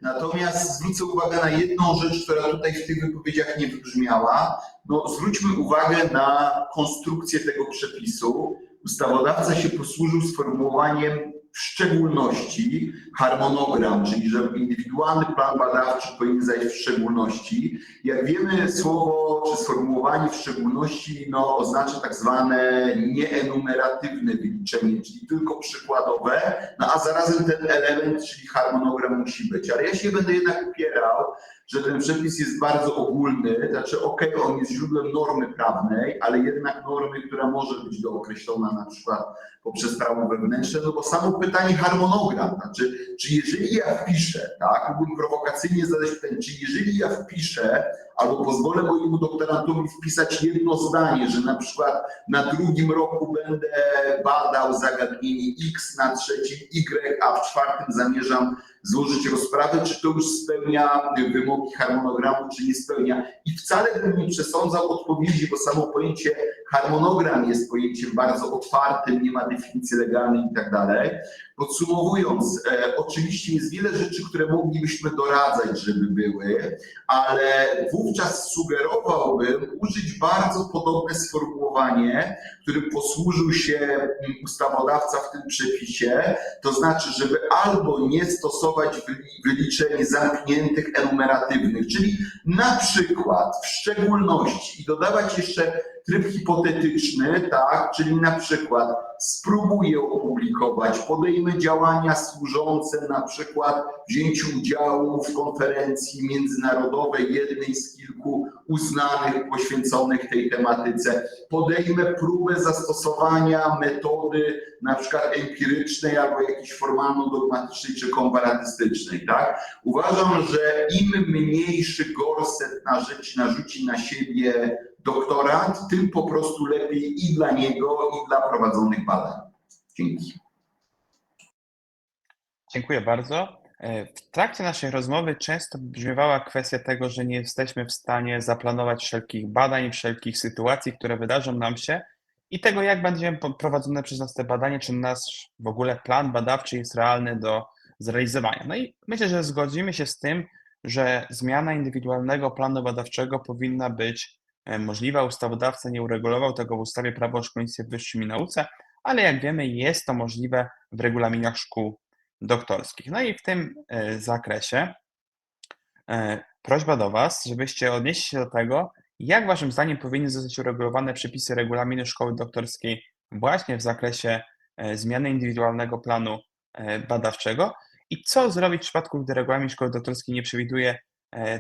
Natomiast zwrócę uwagę na jedną rzecz, która tutaj w tych wypowiedziach nie wybrzmiała. No, zwróćmy uwagę na konstrukcję tego przepisu. Ustawodawca się posłużył sformułowaniem w szczególności harmonogram, czyli że indywidualny plan badawczy powinien zajść w szczególności. Jak wiemy, słowo czy sformułowanie w szczególności oznacza tak zwane nieenumeratywne wyliczenie, czyli tylko przykładowe, a zarazem ten element, czyli harmonogram musi być. Ale ja się będę jednak upierał, że ten przepis jest bardzo ogólny, znaczy on jest źródłem normy prawnej, ale jednak normy, która może być dookreślona na przykład poprzez prawo wewnętrzne, bo samo pytanie harmonogram, znaczy, czy jeżeli ja wpiszę, tak, mógłbym prowokacyjnie zadać pytanie, czy jeżeli ja wpiszę, albo pozwolę mojemu doktorantowi wpisać jedno zdanie, że na przykład na drugim roku będę badał zagadnienie X, na trzecim Y, a w czwartym zamierzam złożyć rozprawę, czy to już spełnia wymogi harmonogramu, czy nie spełnia. I wcale bym nie przesądzał odpowiedzi, bo samo pojęcie harmonogram jest pojęciem bardzo otwartym, nie ma definicji legalnej i tak dalej. Podsumowując, oczywiście jest wiele rzeczy, które moglibyśmy doradzać, żeby były, ale wówczas sugerowałbym użyć bardzo podobne sformułowanie, którym posłużył się ustawodawca w tym przepisie, to znaczy, żeby albo nie stosować wyliczeń zamkniętych enumeratywnych, czyli na przykład w szczególności i dodawać jeszcze tryb hipotetyczny, tak, czyli na przykład spróbuję opublikować, podejmę działania służące na przykład wzięciu udziału w konferencji międzynarodowej, jednej z kilku uznanych, poświęconych tej tematyce, podejmę próbę zastosowania metody na przykład empirycznej albo jakiejś formalno-dogmatycznej czy komparatystycznej, tak? Uważam, że im mniejszy gorset narzuci na siebie doktorant, tym po prostu lepiej i dla niego, i dla prowadzonych badań. Dzięki. Dziękuję bardzo. W trakcie naszej rozmowy często brzmiewała kwestia tego, że nie jesteśmy w stanie zaplanować wszelkich badań, wszelkich sytuacji, które wydarzą nam się i tego, jak będziemy prowadzone przez nas te badania, czy nasz w ogóle plan badawczy jest realny do zrealizowania. No i myślę, że zgodzimy się z tym, że zmiana indywidualnego planu badawczego powinna być możliwa. Ustawodawca nie uregulował tego w ustawie Prawo o szkolnictwie wyższym i nauce, ale jak wiemy, jest to możliwe w regulaminach szkół doktorskich. No i w tym zakresie prośba do Was, żebyście odnieśli się do tego, jak Waszym zdaniem powinny zostać uregulowane przepisy regulaminu szkoły doktorskiej właśnie w zakresie zmiany indywidualnego planu badawczego i co zrobić w przypadku, gdy regulamin szkoły doktorskiej nie przewiduje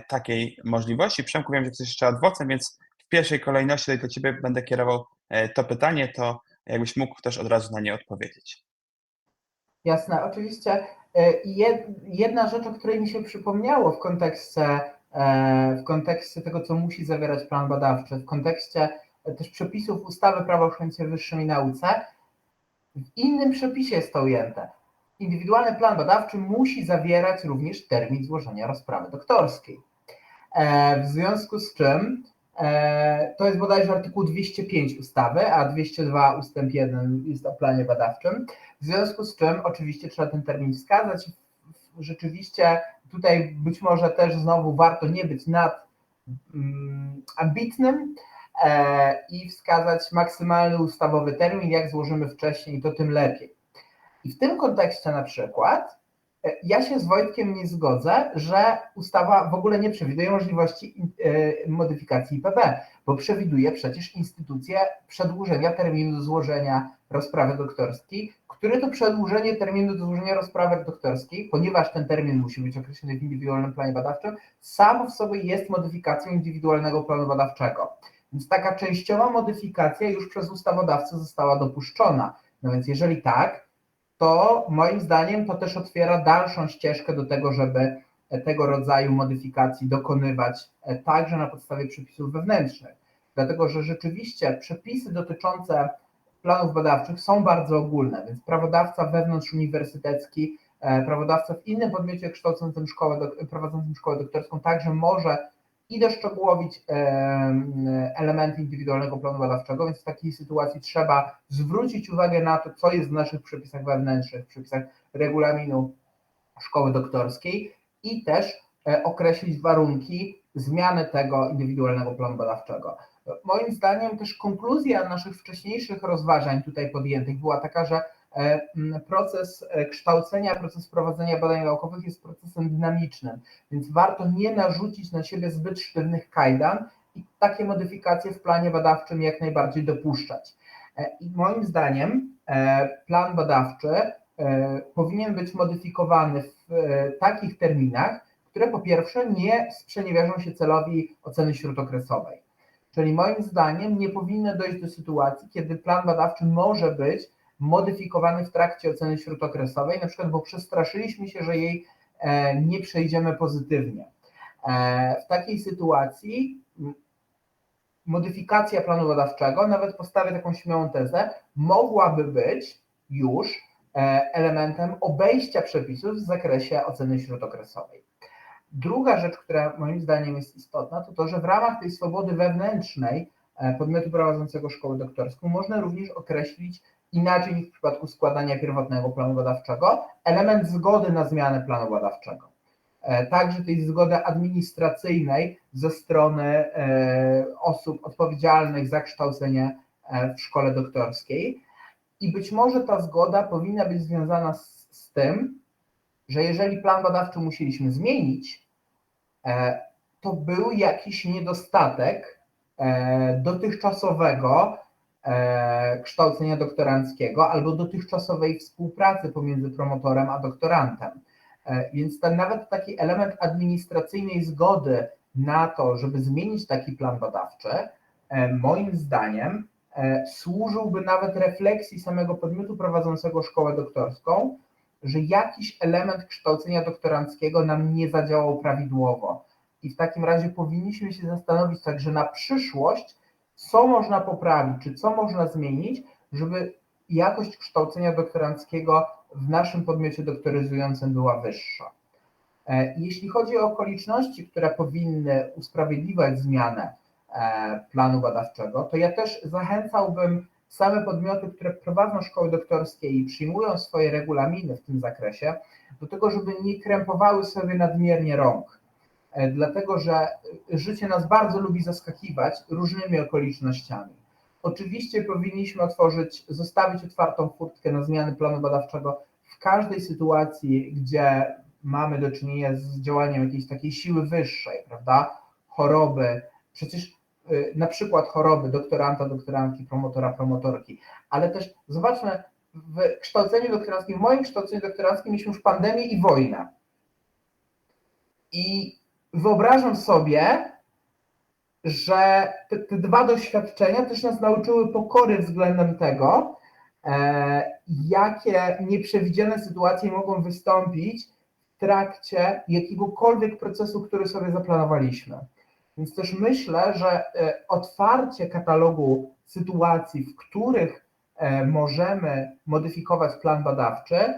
takiej możliwości. Przemku, wiem, że jesteś jeszcze adwocem, więc w pierwszej kolejności tutaj do Ciebie będę kierował to pytanie, to jakbyś mógł też od razu na nie odpowiedzieć. Jasne, oczywiście. Jedna rzecz, o której mi się przypomniało w kontekście tego, co musi zawierać plan badawczy, w kontekście też przepisów ustawy Prawo o szkolnictwie wyższym i nauce, w innym przepisie jest to ujęte. Indywidualny plan badawczy musi zawierać również termin złożenia rozprawy doktorskiej. W związku z czym to jest bodajże artykuł 205 ustawy, a 202 ustęp 1 jest o planie badawczym. W związku z czym oczywiście trzeba ten termin wskazać. Rzeczywiście tutaj być może też znowu warto nie być ambitnym i wskazać maksymalny ustawowy termin. Jak złożymy wcześniej, to tym lepiej. I w tym kontekście na przykład ja się z Wojtkiem nie zgodzę, że ustawa w ogóle nie przewiduje możliwości modyfikacji IPB, bo przewiduje przecież instytucję przedłużenia terminu do złożenia rozprawy doktorskiej, które to przedłużenie terminu do złożenia rozprawy doktorskiej, ponieważ ten termin musi być określony w indywidualnym planie badawczym, samo w sobie jest modyfikacją indywidualnego planu badawczego. Więc taka częściowa modyfikacja już przez ustawodawcę została dopuszczona. No więc jeżeli tak, to moim zdaniem to też otwiera dalszą ścieżkę do tego, żeby tego rodzaju modyfikacji dokonywać także na podstawie przepisów wewnętrznych. Dlatego, że rzeczywiście przepisy dotyczące planów badawczych są bardzo ogólne, więc prawodawca wewnątrzuniwersytecki, prawodawca w innym podmiocie prowadzącym szkołę doktorską także może i doszczegółowić elementy indywidualnego planu badawczego, więc w takiej sytuacji trzeba zwrócić uwagę na to, co jest w naszych przepisach wewnętrznych, w przepisach regulaminu szkoły doktorskiej i też określić warunki zmiany tego indywidualnego planu badawczego. Moim zdaniem też konkluzja naszych wcześniejszych rozważań tutaj podjętych była taka, że proces kształcenia, proces prowadzenia badań naukowych jest procesem dynamicznym, więc warto nie narzucić na siebie zbyt sztywnych kajdan i takie modyfikacje w planie badawczym jak najbardziej dopuszczać. I moim zdaniem plan badawczy powinien być modyfikowany w takich terminach, które po pierwsze nie sprzeniewierzą się celowi oceny śródokresowej. Czyli moim zdaniem nie powinno dojść do sytuacji, kiedy plan badawczy może być modyfikowany w trakcie oceny śródokresowej, na przykład bo przestraszyliśmy się, że jej nie przejdziemy pozytywnie. W takiej sytuacji modyfikacja planu badawczego, nawet postawię taką śmiałą tezę, mogłaby być już elementem obejścia przepisów w zakresie oceny śródokresowej. Druga rzecz, która moim zdaniem jest istotna, to to, że w ramach tej swobody wewnętrznej podmiotu prowadzącego szkołę doktorską można również określić inaczej niż w przypadku składania pierwotnego planu badawczego element zgody na zmianę planu badawczego. Także tej zgody administracyjnej ze strony osób odpowiedzialnych za kształcenie w szkole doktorskiej. I być może ta zgoda powinna być związana z tym, że jeżeli plan badawczy musieliśmy zmienić, to był jakiś niedostatek dotychczasowego kształcenia doktoranckiego albo dotychczasowej współpracy pomiędzy promotorem a doktorantem. Więc nawet taki element administracyjnej zgody na to, żeby zmienić taki plan badawczy, moim zdaniem służyłby nawet refleksji samego podmiotu prowadzącego szkołę doktorską, że jakiś element kształcenia doktoranckiego nam nie zadziałał prawidłowo. I w takim razie powinniśmy się zastanowić także na przyszłość, co można poprawić, czy co można zmienić, żeby jakość kształcenia doktoranckiego w naszym podmiocie doktoryzującym była wyższa. Jeśli chodzi o okoliczności, które powinny usprawiedliwiać zmianę planu badawczego, to ja też zachęcałbym same podmioty, które prowadzą szkoły doktorskie i przyjmują swoje regulaminy w tym zakresie, do tego, żeby nie krępowały sobie nadmiernie rąk. Dlatego, że życie nas bardzo lubi zaskakiwać różnymi okolicznościami. Oczywiście powinniśmy zostawić otwartą furtkę na zmiany planu badawczego w każdej sytuacji, gdzie mamy do czynienia z działaniem jakiejś takiej siły wyższej, prawda? Choroby, przecież na przykład choroby doktoranta, doktorantki, promotora, promotorki, ale też zobaczmy, w kształceniu doktoranckim, w moim kształceniu doktoranckim mieliśmy już pandemię i wojnę. I wyobrażam sobie, że te dwa doświadczenia też nas nauczyły pokory względem tego, jakie nieprzewidziane sytuacje mogą wystąpić w trakcie jakiegokolwiek procesu, który sobie zaplanowaliśmy. Więc też myślę, że otwarcie katalogu sytuacji, w których możemy modyfikować plan badawczy,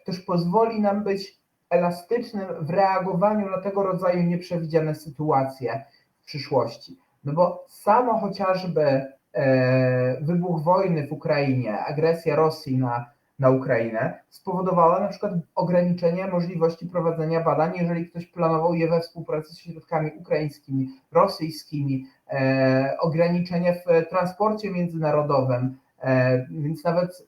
też pozwoli nam być elastycznym w reagowaniu na tego rodzaju nieprzewidziane sytuacje w przyszłości. No bo samo chociażby wybuch wojny w Ukrainie, agresja Rosji na Ukrainę spowodowała na przykład ograniczenie możliwości prowadzenia badań, jeżeli ktoś planował je we współpracy z środkami ukraińskimi, rosyjskimi, ograniczenie w transporcie międzynarodowym, więc nawet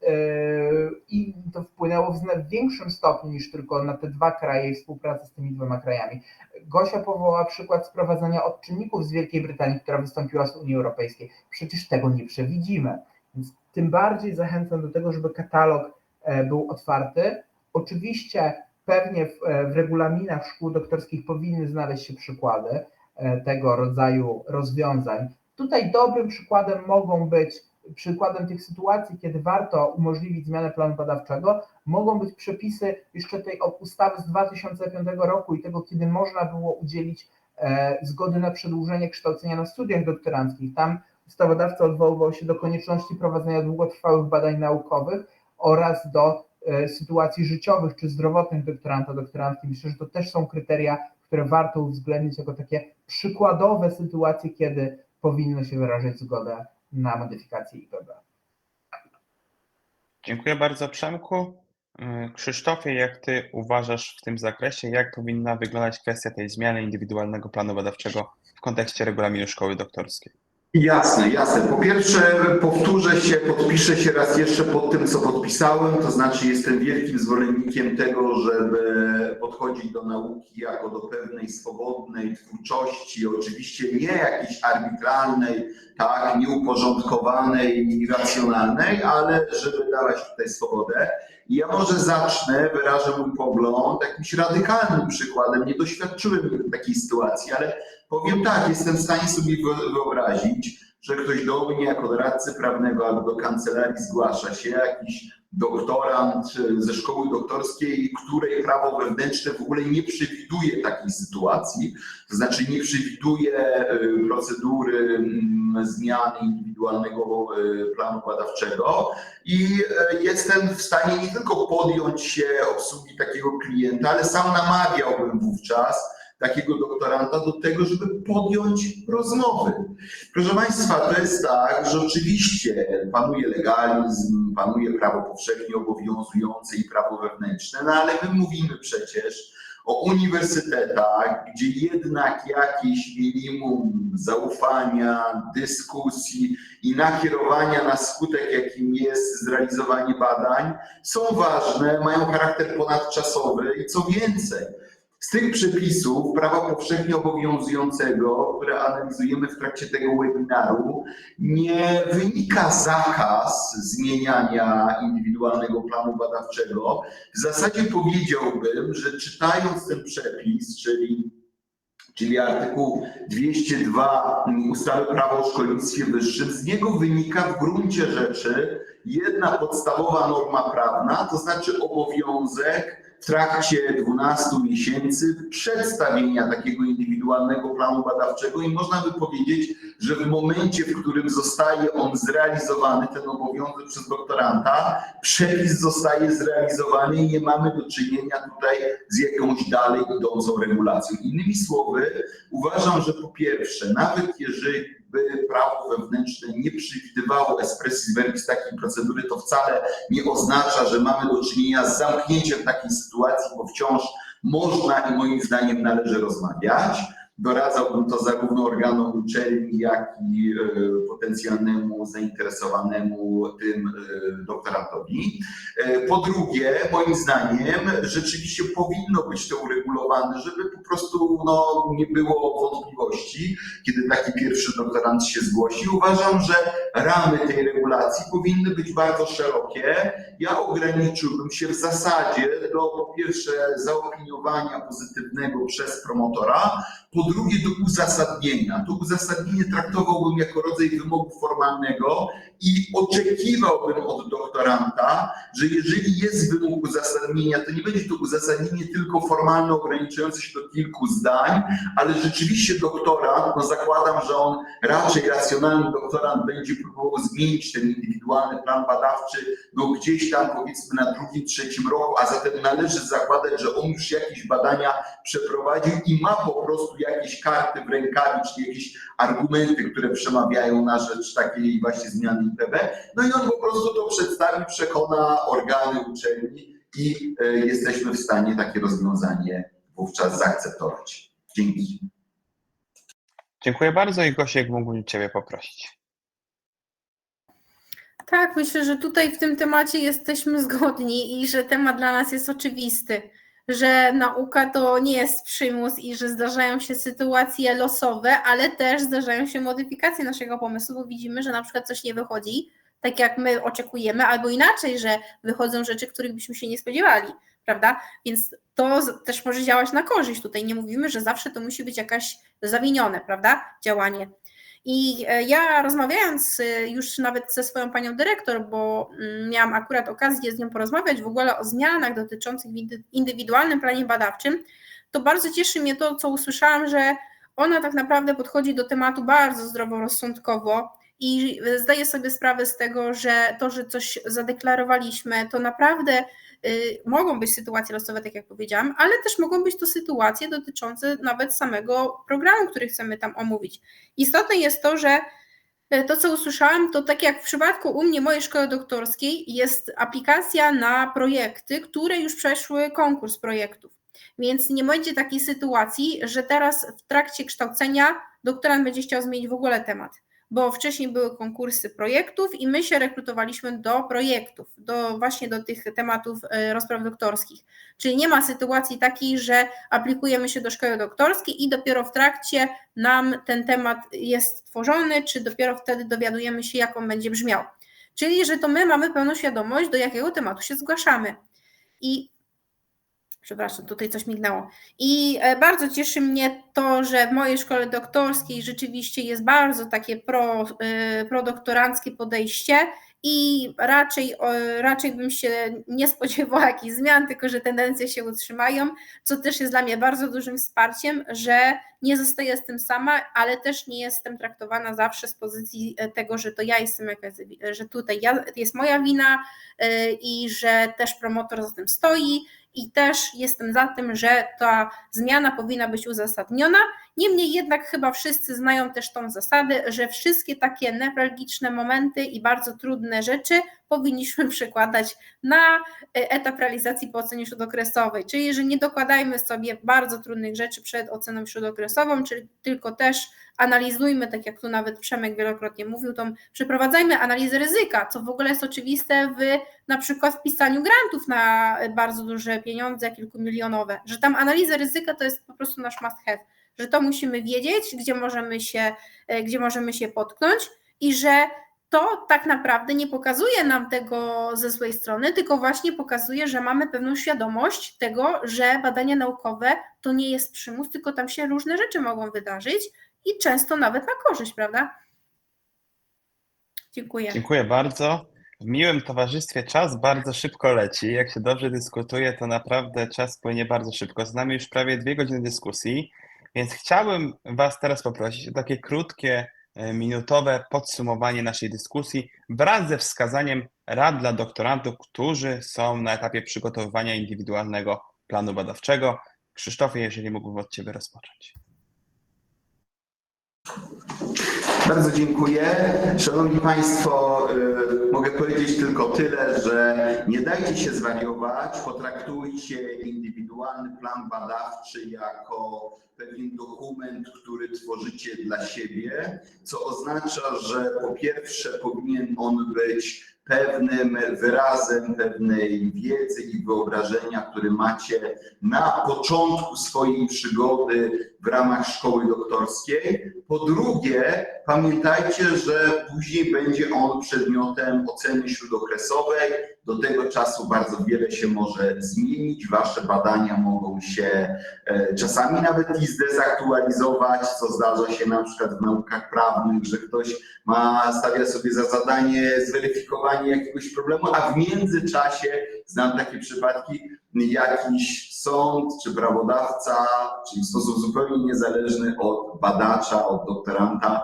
i to wpłynęło w większym stopniu niż tylko na te dwa kraje i współpracę z tymi dwoma krajami. Gosia powołała przykład sprowadzania odczynników z Wielkiej Brytanii, która wystąpiła z Unii Europejskiej. Przecież tego nie przewidzimy. Więc tym bardziej zachęcam do tego, żeby katalog był otwarty. Oczywiście pewnie w regulaminach szkół doktorskich powinny znaleźć się przykłady tego rodzaju rozwiązań. Tutaj dobrym przykładem przykładem tych sytuacji, kiedy warto umożliwić zmianę planu badawczego, mogą być przepisy jeszcze tej ustawy z 2005 roku i tego, kiedy można było udzielić zgody na przedłużenie kształcenia na studiach doktoranckich. Tam ustawodawca odwoływał się do konieczności prowadzenia długotrwałych badań naukowych oraz do sytuacji życiowych czy zdrowotnych doktoranta, doktorantki. Myślę, że to też są kryteria, które warto uwzględnić jako takie przykładowe sytuacje, kiedy powinno się wyrażać zgodę na modyfikację IPB. Dziękuję bardzo, Przemku. Krzysztofie, jak Ty uważasz w tym zakresie, jak powinna wyglądać kwestia tej zmiany indywidualnego planu badawczego w kontekście regulaminu szkoły doktorskiej? Jasne, jasne. Po pierwsze podpiszę się raz jeszcze pod tym, co podpisałem, to znaczy jestem wielkim zwolennikiem tego, żeby podchodzić do nauki jako do pewnej swobodnej twórczości, oczywiście nie jakiejś arbitralnej, tak, nieuporządkowanej i irracjonalnej, ale żeby dawać tutaj swobodę. I ja może wyrażę mój pogląd jakimś radykalnym przykładem. Nie doświadczyłem takiej sytuacji, ale powiem tak, jestem w stanie sobie wyobrazić, że ktoś do mnie jako doradcy prawnego albo do kancelarii zgłasza się jakiś doktorant ze szkoły doktorskiej, której prawo wewnętrzne w ogóle nie przewiduje takiej sytuacji, to znaczy nie przewiduje procedury zmiany indywidualnego planu badawczego i jestem w stanie nie tylko podjąć się obsługi takiego klienta, ale sam namawiałbym wówczas takiego doktoranta do tego, żeby podjąć rozmowy. Proszę Państwa, to jest tak, że oczywiście panuje legalizm, panuje prawo powszechnie obowiązujące i prawo wewnętrzne, no ale my mówimy przecież o uniwersytetach, gdzie jednak jakieś minimum zaufania, dyskusji i nakierowania na skutek, jakim jest zrealizowanie badań, są ważne, mają charakter ponadczasowy i co więcej, z tych przepisów prawa powszechnie obowiązującego, które analizujemy w trakcie tego webinaru, nie wynika zakaz zmieniania indywidualnego planu badawczego. W zasadzie powiedziałbym, że czytając ten przepis, czyli artykuł 202 ustawy Prawo o szkolnictwie wyższym, z niego wynika w gruncie rzeczy jedna podstawowa norma prawna, to znaczy obowiązek w trakcie 12 miesięcy przedstawienia takiego indywidualnego planu badawczego i można by powiedzieć, że w momencie, w którym zostaje on zrealizowany, ten obowiązek przez doktoranta, przepis zostaje zrealizowany i nie mamy do czynienia tutaj z jakąś dalej idącą regulacją. Innymi słowy, uważam, że po pierwsze, nawet jeżeli by prawo wewnętrzne nie przewidywało expressis verbis takiej procedury, to wcale nie oznacza, że mamy do czynienia z zamknięciem takiej sytuacji, bo wciąż można i moim zdaniem należy rozmawiać. Doradzałbym to zarówno organom uczelni, jak i potencjalnemu zainteresowanemu tym doktorantowi. Po drugie, moim zdaniem rzeczywiście powinno być to uregulowane, żeby po prostu nie było wątpliwości, kiedy taki pierwszy doktorant się zgłosi. Uważam, że ramy tej regulacji powinny być bardzo szerokie. Ja ograniczyłbym się w zasadzie do po pierwsze zaopiniowania pozytywnego przez promotora, po drugie do uzasadnienia. To uzasadnienie traktowałbym jako rodzaj wymogu formalnego i oczekiwałbym od doktoranta, że jeżeli jest wymóg uzasadnienia, to nie będzie to uzasadnienie tylko formalne, ograniczające się do kilku zdań, ale rzeczywiście doktorant, zakładam, że on raczej racjonalny doktorant będzie próbował zmienić ten indywidualny plan badawczy, gdzieś tam powiedzmy na drugim, trzecim roku, a zatem należy zakładać, że on już jakieś badania przeprowadził i ma po prostu jakieś karty w rękawie, czyli jakieś argumenty, które przemawiają na rzecz takiej właśnie zmiany IPB. I on po prostu to przedstawi, przekona organy uczelni i jesteśmy w stanie takie rozwiązanie wówczas zaakceptować. Dzięki. Dziękuję bardzo i Gosiek, mógłbym Ciebie poprosić. Tak, myślę, że tutaj w tym temacie jesteśmy zgodni i że temat dla nas jest oczywisty, że nauka to nie jest przymus i że zdarzają się sytuacje losowe, ale też zdarzają się modyfikacje naszego pomysłu, bo widzimy, że na przykład coś nie wychodzi tak, jak my oczekujemy, albo inaczej, że wychodzą rzeczy, których byśmy się nie spodziewali, prawda? Więc to też może działać na korzyść. Tutaj nie mówimy, że zawsze to musi być jakaś zawinione, prawda, działanie. I ja rozmawiając już nawet ze swoją panią dyrektor, bo miałam akurat okazję z nią porozmawiać w ogóle o zmianach dotyczących w indywidualnym planie badawczym, to bardzo cieszy mnie to, co usłyszałam, że ona tak naprawdę podchodzi do tematu bardzo zdroworozsądkowo i zdaje sobie sprawę z tego, że to, że coś zadeklarowaliśmy, to naprawdę mogą być sytuacje losowe, tak jak powiedziałam, ale też mogą być to sytuacje dotyczące nawet samego programu, który chcemy tam omówić. Istotne jest to, że to, co usłyszałam, to tak jak w przypadku u mnie mojej szkoły doktorskiej jest aplikacja na projekty, które już przeszły konkurs projektów. Więc nie będzie takiej sytuacji, że teraz w trakcie kształcenia doktorant będzie chciał zmienić w ogóle temat, bo wcześniej były konkursy projektów i my się rekrutowaliśmy do projektów, właśnie do tych tematów rozpraw doktorskich. Czyli nie ma sytuacji takiej, że aplikujemy się do szkoły doktorskiej i dopiero w trakcie nam ten temat jest tworzony, czy dopiero wtedy dowiadujemy się, jak on będzie brzmiał. Czyli, że to my mamy pełną świadomość, do jakiego tematu się zgłaszamy. Przepraszam, tutaj coś mignęło. I bardzo cieszy mnie to, że w mojej szkole doktorskiej rzeczywiście jest bardzo takie prodoktoranckie podejście i raczej bym się nie spodziewała jakichś zmian, tylko że tendencje się utrzymają, co też jest dla mnie bardzo dużym wsparciem, że nie zostaję z tym sama, ale też nie jestem traktowana zawsze z pozycji tego, że to ja jestem że tutaj jest moja wina i że też promotor za tym stoi. I też jestem za tym, że ta zmiana powinna być uzasadniona. Niemniej jednak chyba wszyscy znają też tą zasadę, że wszystkie takie newralgiczne momenty i bardzo trudne rzeczy powinniśmy przekładać na etap realizacji po ocenie śródokresowej. Czyli, że nie dokładajmy sobie bardzo trudnych rzeczy przed oceną śródokresową, czyli tylko też analizujmy, tak jak tu nawet Przemek wielokrotnie mówił, przeprowadzajmy analizę ryzyka, co w ogóle jest oczywiste na przykład w pisaniu grantów na bardzo duże pieniądze, kilkumilionowe, że tam analiza ryzyka to jest po prostu nasz must have, że to musimy wiedzieć, gdzie możemy się potknąć i że to tak naprawdę nie pokazuje nam tego ze złej strony, tylko właśnie pokazuje, że mamy pewną świadomość tego, że badania naukowe to nie jest przymus, tylko tam się różne rzeczy mogą wydarzyć i często nawet na korzyść, prawda? Dziękuję. Dziękuję bardzo. W miłym towarzystwie czas bardzo szybko leci. Jak się dobrze dyskutuje, to naprawdę czas płynie bardzo szybko. Znamy już prawie 2 godziny dyskusji, więc chciałbym Was teraz poprosić o takie krótkie, minutowe podsumowanie naszej dyskusji wraz ze wskazaniem rad dla doktorantów, którzy są na etapie przygotowywania indywidualnego planu badawczego. Krzysztofie, jeżeli mógłbym od Ciebie rozpocząć. Bardzo dziękuję. Szanowni Państwo, mogę powiedzieć tylko tyle, że nie dajcie się zwariować, potraktujcie indywidualny plan badawczy jako pewien dokument, który tworzycie dla siebie, co oznacza, że po pierwsze powinien on być pewnym wyrazem pewnej wiedzy i wyobrażenia, które macie na początku swojej przygody w ramach szkoły doktorskiej. Po drugie, pamiętajcie, że później będzie on przedmiotem oceny śródokresowej. Do tego czasu bardzo wiele się może zmienić. Wasze badania mogą się czasami nawet i zdezaktualizować, co zdarza się na przykład w naukach prawnych, że ktoś stawia sobie za zadanie zweryfikowanie jakiegoś problemu, a w międzyczasie, znam takie przypadki, jakiś sąd czy prawodawca, czyli w sposób zupełnie niezależny od badacza, od doktoranta,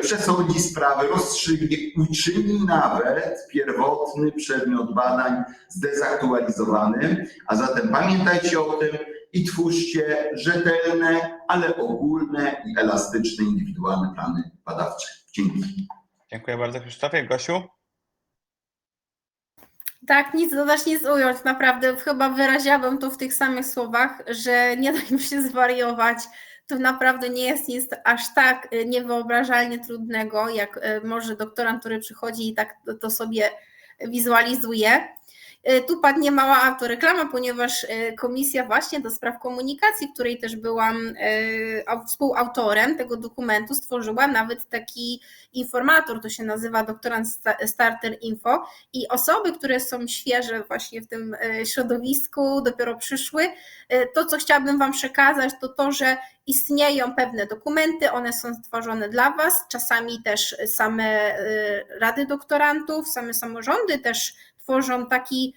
przesądzi sprawę, rozstrzygnie, uczyni nawet pierwotny przedmiot badań zdezaktualizowanym. A zatem pamiętajcie o tym i twórzcie rzetelne, ale ogólne i elastyczne, indywidualne plany badawcze. Dzięki. Dziękuję bardzo, Krzysztofie. Gosiu? Tak, nic dodać, nic ująć. Naprawdę chyba wyraziłabym to w tych samych słowach, że nie dajmy się zwariować. To naprawdę nie jest nic aż tak niewyobrażalnie trudnego, jak może doktorant, który przychodzi i tak to sobie wizualizuje. Tu padnie mała autoreklama, ponieważ Komisja właśnie do spraw komunikacji, w której też byłam współautorem tego dokumentu, stworzyła nawet taki informator, to się nazywa Doktorant Starter Info, i osoby, które są świeże właśnie w tym środowisku, dopiero przyszły, to co chciałabym Wam przekazać, to to, że istnieją pewne dokumenty, one są stworzone dla Was, czasami też same rady doktorantów, same samorządy też tworzą taki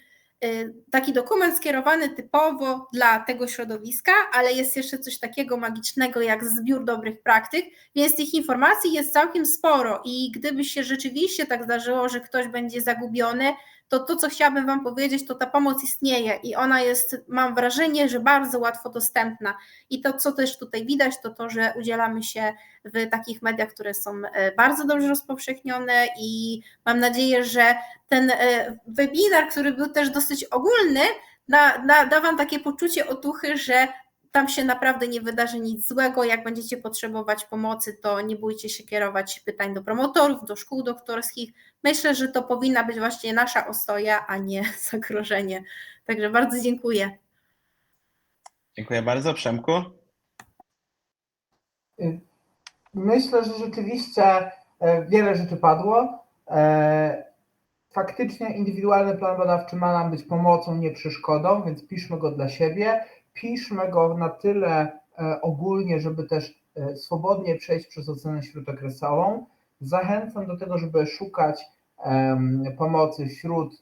dokument skierowany typowo dla tego środowiska, ale jest jeszcze coś takiego magicznego jak zbiór dobrych praktyk, więc tych informacji jest całkiem sporo i gdyby się rzeczywiście tak zdarzyło, że ktoś będzie zagubiony, to co chciałabym Wam powiedzieć, to ta pomoc istnieje i ona jest, mam wrażenie, że bardzo łatwo dostępna. I to, co też tutaj widać, to to, że udzielamy się w takich mediach, które są bardzo dobrze rozpowszechnione i mam nadzieję, że ten webinar, który był też dosyć ogólny, da Wam takie poczucie otuchy, że tam się naprawdę nie wydarzy nic złego. Jak będziecie potrzebować pomocy, to nie bójcie się kierować pytań do promotorów, do szkół doktorskich. Myślę, że to powinna być właśnie nasza ostoja, a nie zagrożenie. Także bardzo dziękuję. Dziękuję bardzo. Przemku? Myślę, że rzeczywiście wiele rzeczy padło. Faktycznie indywidualny plan badawczy ma nam być pomocą, nie przeszkodą, więc piszmy go dla siebie. Piszmy go na tyle ogólnie, żeby też swobodnie przejść przez ocenę śródokresową. Zachęcam do tego, żeby szukać pomocy wśród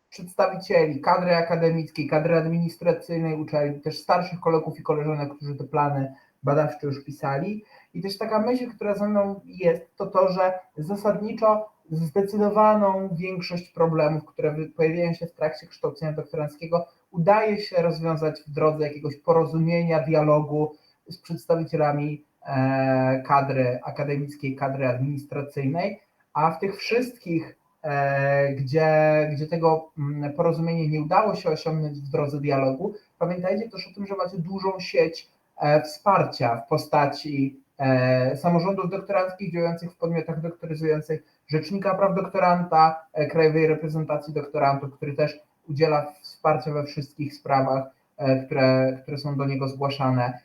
przedstawicieli kadry akademickiej, kadry administracyjnej uczelni, też starszych kolegów i koleżanek, którzy te plany badawcze już pisali. I też taka myśl, która ze mną jest, to, że zasadniczo zdecydowaną większość problemów, które pojawiają się w trakcie kształcenia doktoranckiego, udaje się rozwiązać w drodze jakiegoś porozumienia, dialogu z przedstawicielami kadry akademickiej, kadry administracyjnej, a w tych wszystkich, gdzie tego porozumienia nie udało się osiągnąć w drodze dialogu, pamiętajcie też o tym, że macie dużą sieć wsparcia w postaci samorządów doktoranckich działających w podmiotach doktoryzujących, Rzecznika Praw Doktoranta, Krajowej Reprezentacji Doktorantów, który też udziela wsparcia we wszystkich sprawach, które są do niego zgłaszane,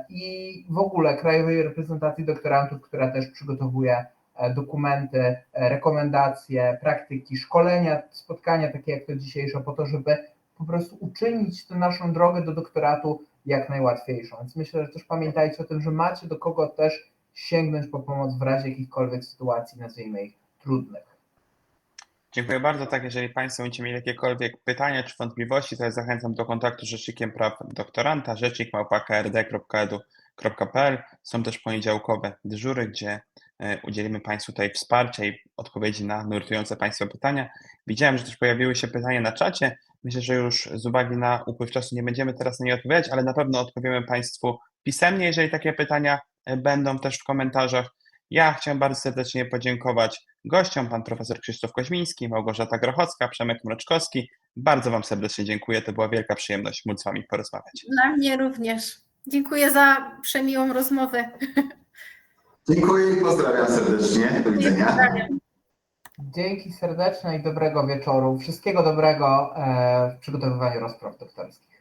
i w ogóle Krajowej Reprezentacji Doktorantów, która też przygotowuje dokumenty, rekomendacje, praktyki, szkolenia, spotkania takie jak to dzisiejsze, po to, żeby po prostu uczynić tę naszą drogę do doktoratu jak najłatwiejszą. Więc myślę, że też pamiętajcie o tym, że macie do kogo też sięgnąć po pomoc w razie jakichkolwiek sytuacji, nazwijmy ich, trudnych. Dziękuję bardzo. Tak, jeżeli Państwo będziecie mieli jakiekolwiek pytania czy wątpliwości, to ja zachęcam do kontaktu z Rzecznikiem Praw Doktoranta, rzecznik@krd.edu.pl. Są też poniedziałkowe dyżury, gdzie udzielimy Państwu tutaj wsparcia i odpowiedzi na nurtujące Państwa pytania. Widziałem, że też pojawiły się pytania na czacie. Myślę, że już z uwagi na upływ czasu nie będziemy teraz na nie odpowiadać, ale na pewno odpowiemy Państwu pisemnie, jeżeli takie pytania będą też w komentarzach. Ja chciałem bardzo serdecznie podziękować gościom, pan profesor Krzysztof Koźmiński, Małgorzata Grochocka, Przemek Mroczkowski. Bardzo wam serdecznie dziękuję, to była wielka przyjemność móc z wami porozmawiać. Dla mnie również. Dziękuję za przemiłą rozmowę. Dziękuję i pozdrawiam serdecznie. Do widzenia. Pozdrawiam. Dzięki serdeczne i dobrego wieczoru. Wszystkiego dobrego w przygotowywaniu rozpraw doktorskich.